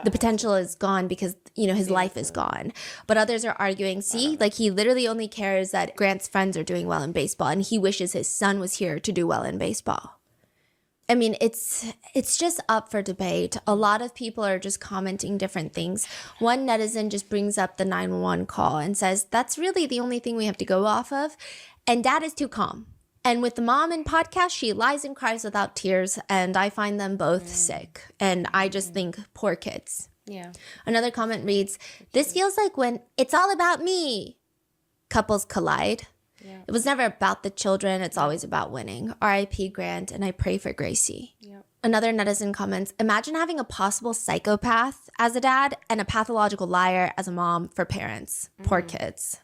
the potential is gone because, his life is gone. But others are arguing, like he literally only cares that Grant's friends are doing well in baseball, and he wishes his son was here to do well in baseball. I mean, it's just up for debate. A lot of people are just commenting different things. One netizen just brings up the 911 call and says, that's really the only thing we have to go off of. And dad is too calm. And with the mom in podcast, she lies and cries without tears. And I find them both sick. And I just think, poor kids. Yeah. Another comment reads, this feels like when it's all about me, couples collide. Yeah. It was never about the children. It's always about winning. R.I.P. Grant, and I pray for Gracie. Yep. Another netizen comments, imagine having a possible psychopath as a dad and a pathological liar as a mom for parents. Poor kids.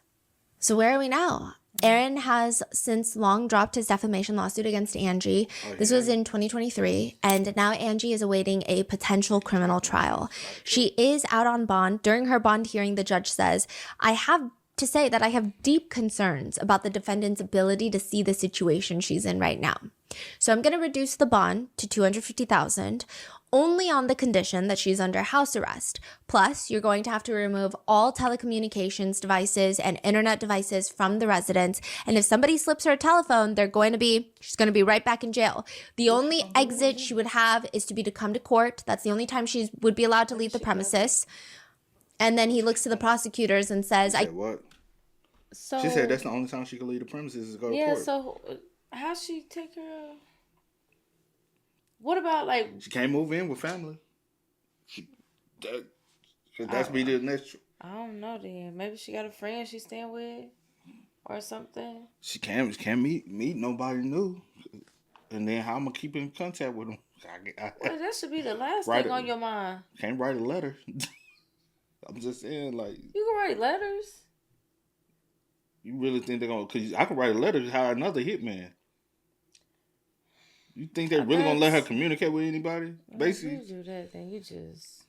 So where are we now? Aaron has since long dropped his defamation lawsuit against Angie. This was in 2023, and now Angie is awaiting a potential criminal trial. She is out on bond. During her bond hearing, the judge says, I have to say that I have deep concerns about the defendant's ability to see the situation she's in right now. So I'm going to reduce the bond to $250,000 only on the condition that she's under house arrest. Plus, you're going to have to remove all telecommunications devices and internet devices from the residence. And if somebody slips her a telephone, she's going to be right back in jail. The only exit she would have is to come to court. That's the only time she would be allowed to leave the premises. And then he looks to the prosecutors and says, what? So She said that's the only time she can leave the premises is go to court. Yeah, so how she take her? What about like? She can't move in with family. That's be the next. I don't know. Then maybe she got a friend she's staying with, or something. She can't meet nobody new, and then how I'm gonna keep in contact with them? Well, that should be the last thing on your mind. Can't write a letter. I'm just saying, like you can write letters. You really think they're gonna? Cause I can write a letter to hire another hitman. You think they're really gonna let her communicate with anybody? Basically, If you do that, then you just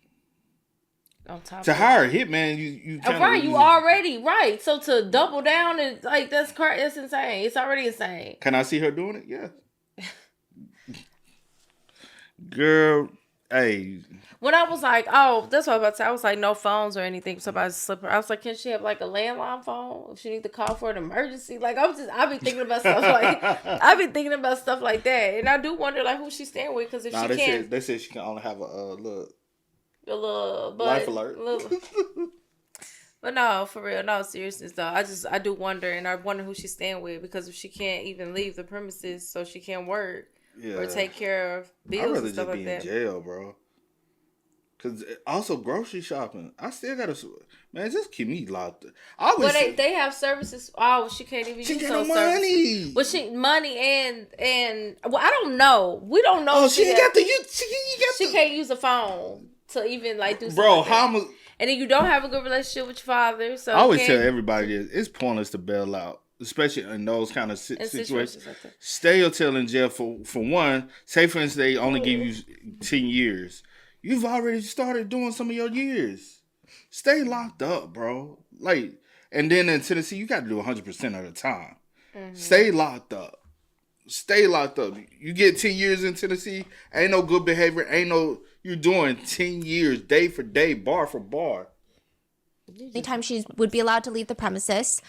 on top to hire a hitman. You right. You already right. So to double down and like that's insane. It's already insane. Can I see her doing it? Yeah. Girl, hey. When I was like, oh, that's what I was about to say. I was like, no phones or anything. Somebody slip her. I was like, can she have like a landline phone if she need to call for an emergency? Like I've been thinking about stuff like that, and I do wonder like who she's staying with because if she can't, they said she can only have a little life alert. But no, for real, no seriousness though. I do wonder, and I wonder who she's staying with because if she can't even leave the premises, so she can't work or take care of bills and stuff like that. I'd rather just be in jail, bro. Cause also grocery shopping, I still gotta, man, just keep me locked. But they have services. Oh, she can't even use those services. But money and well, I don't know. We don't know. Oh, she can't use a phone to even like do something. Bro, like how much? And then you don't have a good relationship with your father. So I always tell everybody it's pointless to bail out, especially in those kind of situations. Like that. Stay or tell in jail for one. Say for instance, they only give you 10 years. You've already started doing some of your years. Stay locked up, bro. Like, and then in Tennessee, you got to do 100% of the time. Mm-hmm. Stay locked up. Stay locked up. You get 10 years in Tennessee, ain't no good behavior, you're doing 10 years, day for day, bar for bar. Anytime she would be allowed to leave the premises.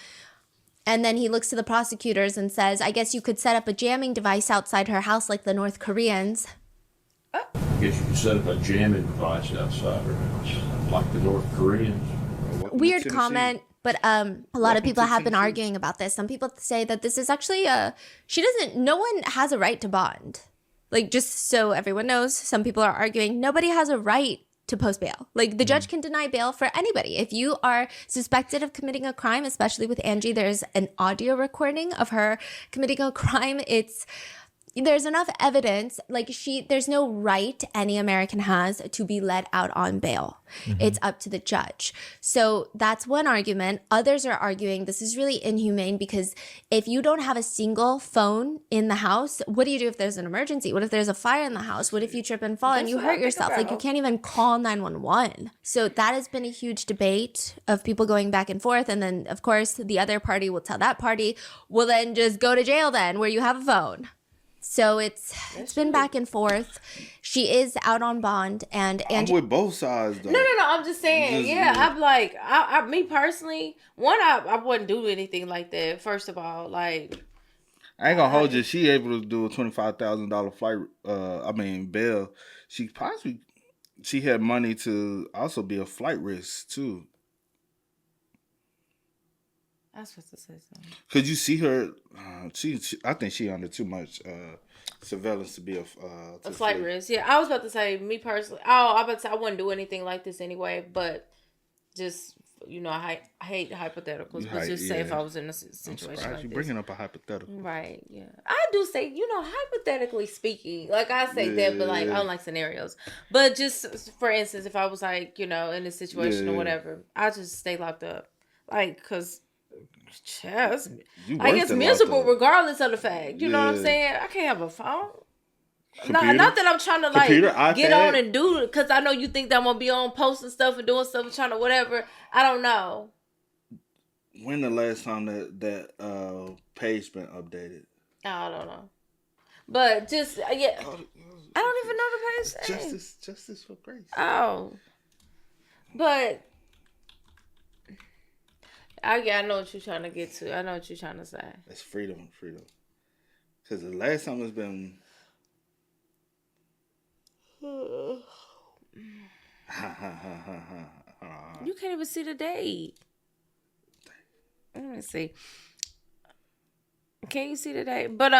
And then he looks to the prosecutors and says, I guess you could set up a jamming device outside her house like the North Koreans. I guess you could set up a jamming device outside her house, like the North Koreans. Weird comment, but a lot of people have been arguing about this. Some people say that this is actually no one has a right to bond. Like, just so everyone knows, some people are arguing nobody has a right to post bail. Like, the judge can deny bail for anybody. If you are suspected of committing a crime, especially with Angie, there's an audio recording of her committing a crime. There's enough evidence, there's no right any American has to be let out on bail. Mm-hmm. It's up to the judge. So that's one argument. Others are arguing this is really inhumane because if you don't have a single phone in the house, what do you do if there's an emergency? What if there's a fire in the house? What if you trip and fall and you hurt yourself? Like, you can't even call 911. So that has been a huge debate of people going back and forth. And then, of course, the other party will tell that party, well, then just go to jail then where you have a phone. So it's been back and forth. She is out on bond, and I'm with both sides though. No. I'm just saying. I'm like, me personally, I wouldn't do anything like that. First of all, like, I ain't gonna hold you. She able to do a $25,000 flight. Bail. She had money to also be a flight risk too. I was supposed to say something. Could you see her? I think she under too much surveillance to be a flight risk. Yeah, I was about to say, me personally. Oh, I was about to say I wouldn't do anything like this anyway. But just I hate hypotheticals. But just say if I was in a situation like you this. Bringing up a hypothetical, right? Yeah, I do say hypothetically speaking, like I say that, but like I don't like scenarios. But just for instance, if I was like in a situation or whatever, I just stay locked up, like because. I guess miserable regardless of the fact. You know what I'm Yeah. saying? I can't have a phone. Computer? Not that I'm trying to like Computer, get iPad? on and do it, because I know you think that I'm gonna be on posting stuff and doing stuff and trying to whatever. I don't know. When the last time that page been updated? I don't know. But just yeah, I don't even know the page. Justice for Grace. Oh, but I know what you're trying to get to. I know what you're trying to say. It's freedom. Because the last time it's been. You can't even see the date. Let me see. Can you see the date? But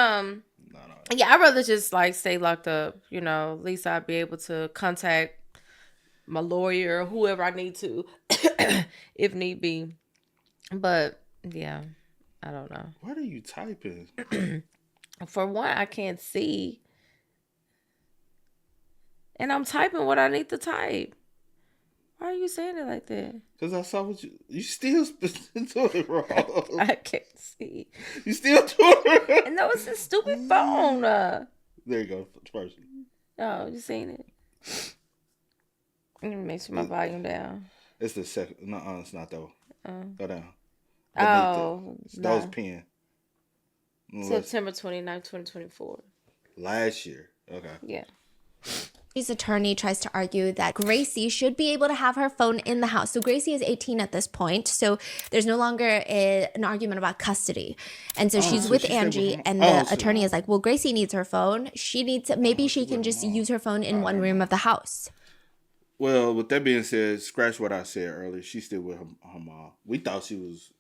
No. yeah, I'd rather just like stay locked up. You know, at least I'd be able to contact my lawyer or whoever I need to, if need be. But yeah, I don't know. What are you typing? For one, I can't see. And I'm typing what I need to type. Why are you saying it like that? Because I saw what you still doing it wrong. I can't see. You still doing it wrong. No, it's a stupid phone. There you go. First. Oh, you seen it? Let me make sure my volume down. It's the second. No, it's not though. Go down. Oh, that was pen. September 29th, 2024. Last year. Okay. Yeah. His attorney tries to argue that Gracie should be able to have her phone in the house. So Gracie is 18 at this point. So there's no longer an argument about custody. And so she's with Angie, and the attorney is like, well, Gracie needs her phone. Maybe she can just use her phone in one room of the house. Well, with that being said, scratch what I said earlier. She's still with her mom. We thought she was.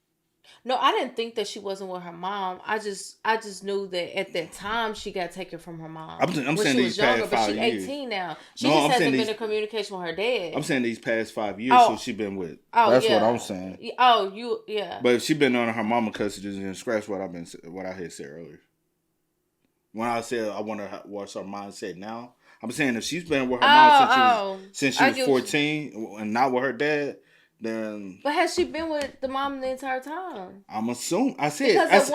No, I didn't think that she wasn't with her mom. I just knew that at that time she got taken from her mom. I'm saying these past 5 years. But she's 18 now. She just hasn't been in communication with her dad. I'm saying these past 5 years, so she been with. That's what I'm saying. Yeah. But she been on her mama custody and scratch what I had said earlier. When I said I want to watch her mindset now, I'm saying if she's been with her mom since she was 14 and not with her dad. Then, but has she been with the mom the entire time? I'm assuming. I said, that's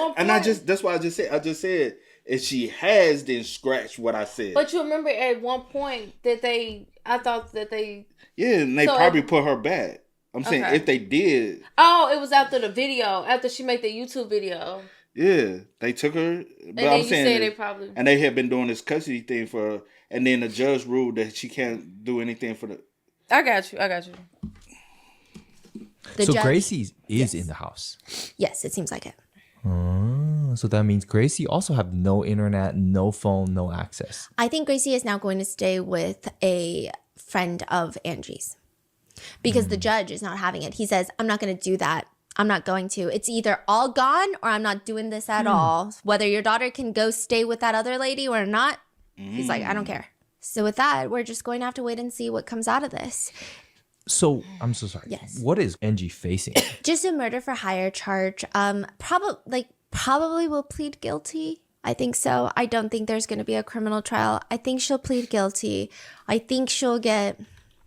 why I just said. I just said if she has, then scratch what I said. But you remember at one point that I thought that they. Yeah, and they probably put her back. I'm saying if they did. Oh, it was after the video, after she made the YouTube video. Yeah, they took her. But and I'm saying they probably. And they had been doing this custody thing and then the judge ruled that she can't do anything for the. I got you. So Gracie is in the house. Yes, it seems like it. So that means Gracie also have no internet, no phone, no access. I think Gracie is now going to stay with a friend of Angie's because the judge is not having it. He says, I'm not going to do that. I'm not going to. It's either all gone or I'm not doing this at all. Whether your daughter can go stay with that other lady or not, he's like, I don't care. So with that, we're just going to have to wait and see what comes out of this. So I'm so sorry. Yes. What is Angie facing? Just a murder for hire charge. Probably will plead guilty. I think so. I don't think there's going to be a criminal trial. I think she'll plead guilty. I think she'll get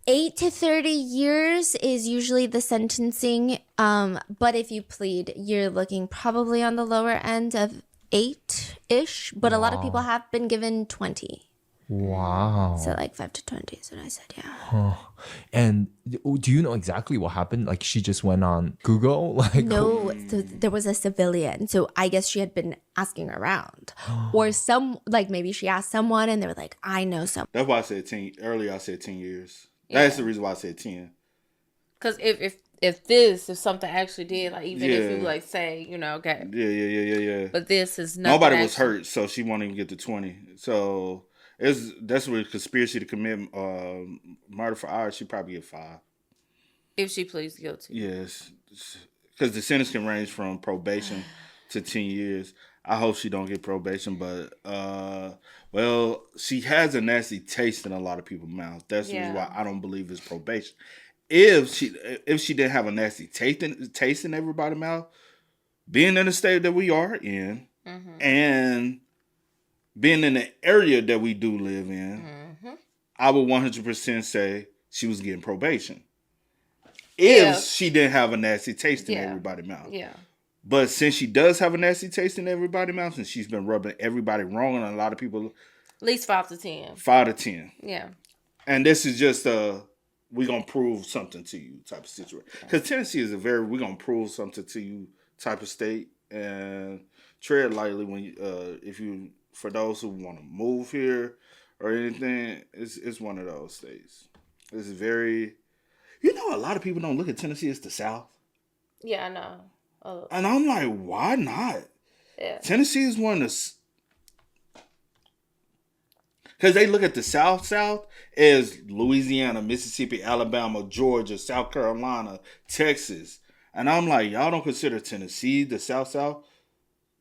8 to 30 years is usually the sentencing. But if you plead, you're looking probably on the lower end of 8-ish. But a lot of people have been given 20. Wow. So like 5 to 20 is what I said, yeah. Huh. And do you know exactly what happened? Like she just went on Google? No, so there was a civilian. So I guess she had been asking around. Or maybe she asked someone and they were like, I know someone. That's why I said 10. Earlier I said 10 years. Yeah. That's the reason why I said 10. Because if something actually did, like even if you like say, okay. Yeah. But this is nothing. Nobody was hurt, so she won't even get to 20. So... That's with conspiracy to commit murder for hire. She probably get 5 if she pleads guilty. Yes, because the sentence can range from probation to 10 years. I hope she don't get probation, but she has a nasty taste in a lot of people's mouths. That's the reason why I don't believe it's probation. If she didn't have a nasty taste in everybody's mouth, being in the state that we are in, and being in the area that we do live in, I would 100% say she was getting probation. If she didn't have a nasty taste in everybody's mouth. Yeah. But since she does have a nasty taste in everybody's mouth, and she's been rubbing everybody wrong, and a lot of people, At least 5 to 10. 5 to 10. Yeah. And this is just we gonna prove something to you type of situation. Because Tennessee is we gonna prove something to you type of state, and tread lightly when you, for those who want to move here or anything, it's one of those states. It's very, a lot of people don't look at Tennessee as the South. Yeah, I know. And I'm like, why not? Yeah. Tennessee is one of the... Because they look at the South as Louisiana, Mississippi, Alabama, Georgia, South Carolina, Texas. And I'm like, y'all don't consider Tennessee the South?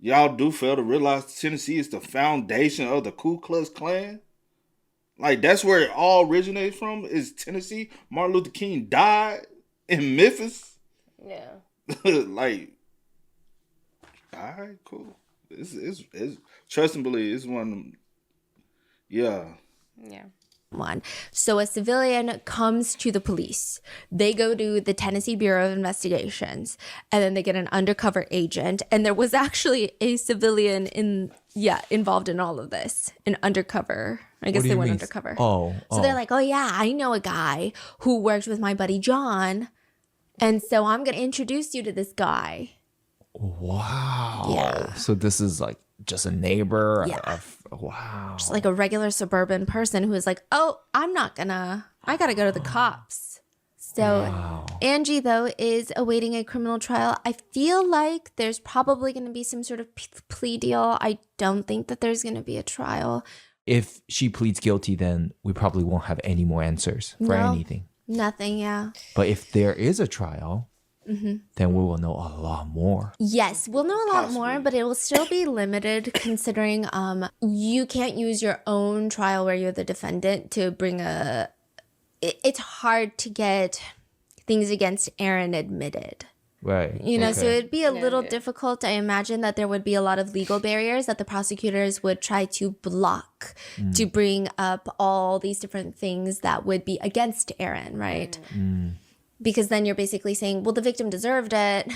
Y'all do fail to realize Tennessee is the foundation of the Ku Klux Klan? Like, that's where it all originates from, is Tennessee. Martin Luther King died in Memphis. Yeah. Like, all right, cool. It's trust and believe. It's one of them. Yeah. Yeah. One. So a civilian comes to the police. They go to the Tennessee Bureau of Investigations, and then they get an undercover agent. And there was actually a civilian involved in all of this, an undercover. I guess they went undercover. So they're like, oh yeah, I know a guy who worked with my buddy John, and so I'm gonna introduce you to this guy. Wow. Yeah. So this is like just a neighbor. Yeah. Wow. Just like a regular suburban person who is like, oh, I gotta go to the cops. So Angie, though, is awaiting a criminal trial. I feel like there's probably going to be some sort of plea deal. I don't think that there's going to be a trial. If she pleads guilty, then we probably won't have any more answers for anything. Nothing, yeah. But if there is a trial, then we will know a lot more. Yes, we'll know a lot more, but it will still be limited considering you can't use your own trial where you're the defendant to bring it's hard to get things against Aaron admitted. Right. So it'd be a little difficult. I imagine that there would be a lot of legal barriers that the prosecutors would try to block to bring up all these different things that would be against Aaron, right? Because then you're basically saying, well, the victim deserved it,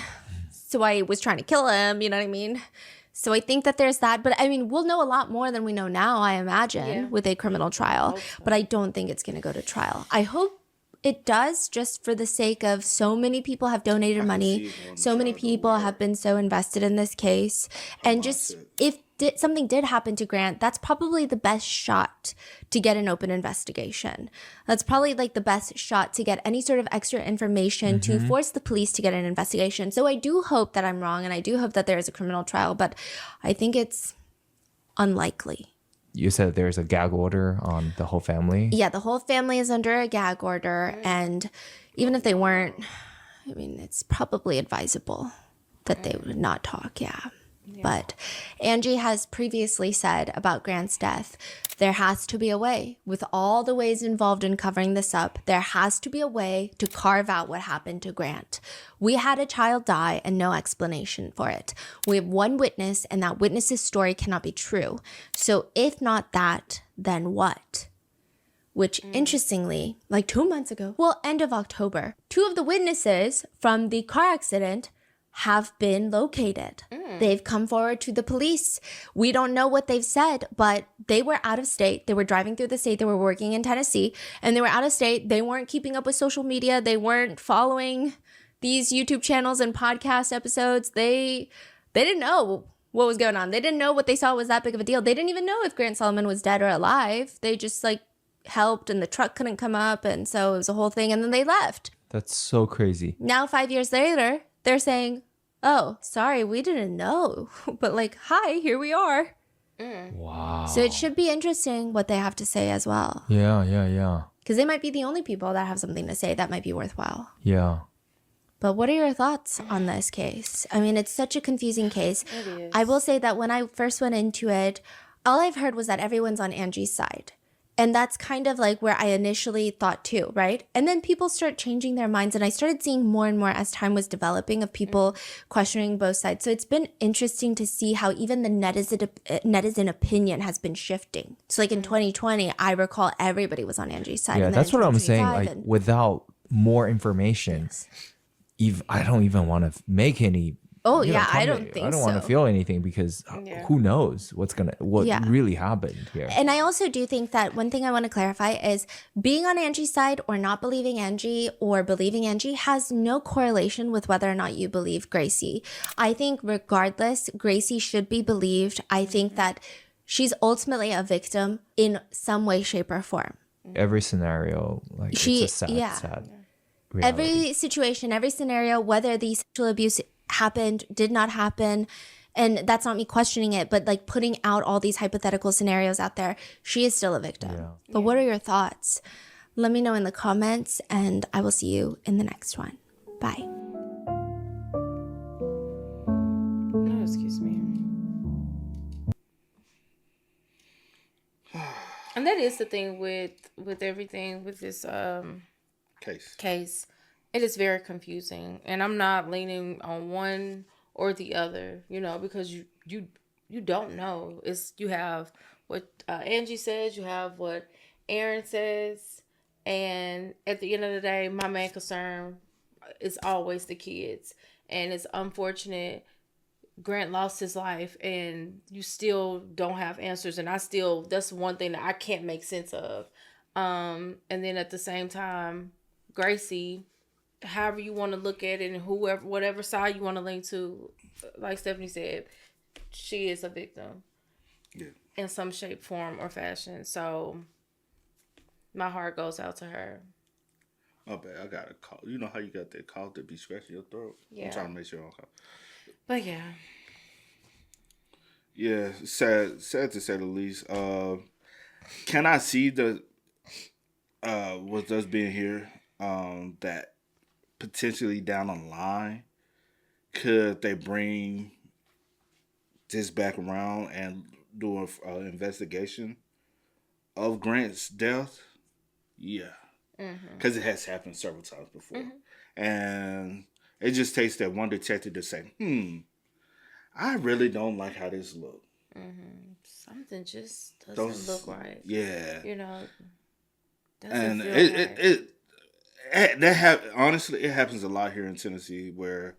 so I was trying to kill him, you know what I mean? So I think that there's that. But I mean, we'll know a lot more than we know now, I imagine, with a criminal trial. But I don't think it's going to go to trial. I hope it does, just for the sake of so many people have donated money. So many people have been so invested in this case. And just if something did happen to Grant, that's probably the best shot to get an open investigation. That's probably like the best shot to get any sort of extra information to force the police to get an investigation. So I do hope that I'm wrong, and I do hope that there is a criminal trial, but I think it's unlikely. You said there's a gag order on the whole family? Yeah, the whole family is under a gag order, and even if they weren't, I mean, it's probably advisable that they would not talk, yeah. But Angie has previously said about Grant's death, there has to be a way, with all the ways involved in covering this up, there has to be a way to carve out what happened to Grant. We had a child die and no explanation for it. We have one witness, and that witness's story cannot be true. So if not that, then what? Which, interestingly, like 2 months ago, end of October, 2 of the witnesses from the car accident have been located. They've come forward to the police. We don't know what they've said, but they were out of state. They were driving through the state. They were working in Tennessee, and they were out of state. They weren't keeping up with social media. They weren't following these YouTube channels and podcast episodes. They didn't know what was going on. They didn't know what they saw was that big of a deal. They didn't even know if Grant Solomon was dead or alive. They just helped, and the truck couldn't come up, and so it was a whole thing, and then they left. That's so crazy. Now 5 years later, they're saying, oh, sorry, we didn't know. But hi, here we are. Wow. So it should be interesting what they have to say as well. Yeah. Because they might be the only people that have something to say that might be worthwhile. Yeah. But what are your thoughts on this case? I mean, it's such a confusing case. It is. I will say that when I first went into it, all I've heard was that everyone's on Angie's side. And that's kind of where I initially thought too, right? And then people start changing their minds. And I started seeing more and more as time was developing of people questioning both sides. So it's been interesting to see how even the netizen opinion has been shifting. So in 2020, I recall everybody was on Angie's side. Yeah, and that's what I'm saying. 2025 Without more information, I don't even want to make any Oh you know, yeah, tell I me. don't think I don't so. want to feel anything because Yeah. who knows what Yeah. really happened here. And I also do think that one thing I want to clarify is being on Angie's side or not believing Angie or believing Angie has no correlation with whether or not you believe Gracie. I think regardless, Gracie should be believed. I think that she's ultimately a victim in some way, shape, or form. Every scenario, like She- it's a sad, yeah. sad reality. Every situation, every scenario, whether the sexual abuse happened, did not happen, and that's not me questioning it, but like putting out all these hypothetical scenarios out there, she is still a victim. Yeah. But what are your thoughts? Let me know in the comments, and I will see you in the next one. Bye. Oh, excuse me. And that is the thing with everything with this case. It is very confusing, and I'm not leaning on one or the other, you know, because you don't know. You have what Angie says, you have what Aaron says, and at the end of the day, my main concern is always the kids, and it's unfortunate Grant lost his life and you still don't have answers, and that's one thing that I can't make sense of. And then at the same time, Gracie, however you want to look at it, and whatever side you want to lean to, like Stephanie said, she is a victim. Yeah. In some shape, form, or fashion. So my heart goes out to her. Oh, bad. I got a call. You know how you got that cough that be scratching your throat? Yeah. I'm trying to make sure I don't cough. But yeah. Yeah, sad to say the least. Can I see with us being here, that potentially down the line, could they bring this back around and do an investigation of Grant's death? Yeah. Because it has happened several times before. And it just takes that one detective to say, I really don't like how this looks. Something just doesn't look right. Yeah. You know, And doesn't feel right. honestly, it happens a lot here in Tennessee where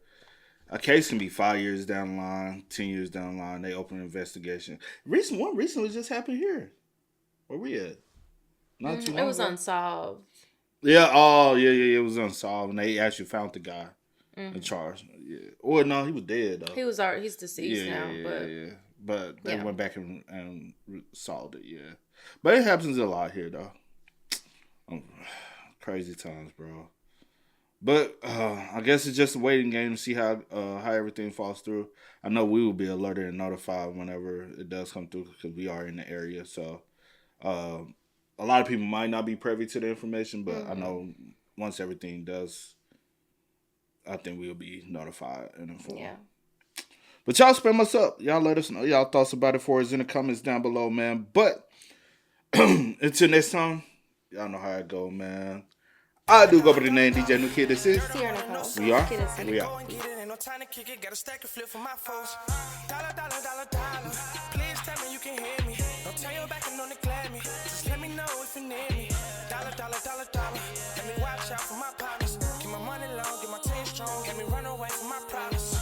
a case can be 5 years down the line, 10 years down the line, they open an investigation. One recently just happened here. Where we at? Not too long It was ago. unsolved. Yeah, it was unsolved, and they actually found the guy in charge. Yeah. Or no, he was dead though. He's deceased now, but But they went back and solved it. Yeah, but it happens a lot here though. Crazy times, bro. But I guess it's just a waiting game to see how everything falls through. I know we will be alerted and notified whenever it does come through because we are in the area. So a lot of people might not be privy to the information, but I know once everything does, I think we'll be notified and informed. yeah. But y'all spam us up. Y'all let us know y'all thoughts about it for us in the comments down below, man. But until next time, y'all know how it go, man. I do go by the name DJ New Kid. This is. We are. We are. Ain't no time to kick it, gotta stack a flip for my folks. Dollar, dollar, dollar, dollar. Please tell me you can hear me. Don't turn your back and don't neglect me. Just let me know if you need me. Dollar, dollar, dollar, dollar. Let me watch out for my partners. Keep my money long, get my team strong. Let me run away from my problems.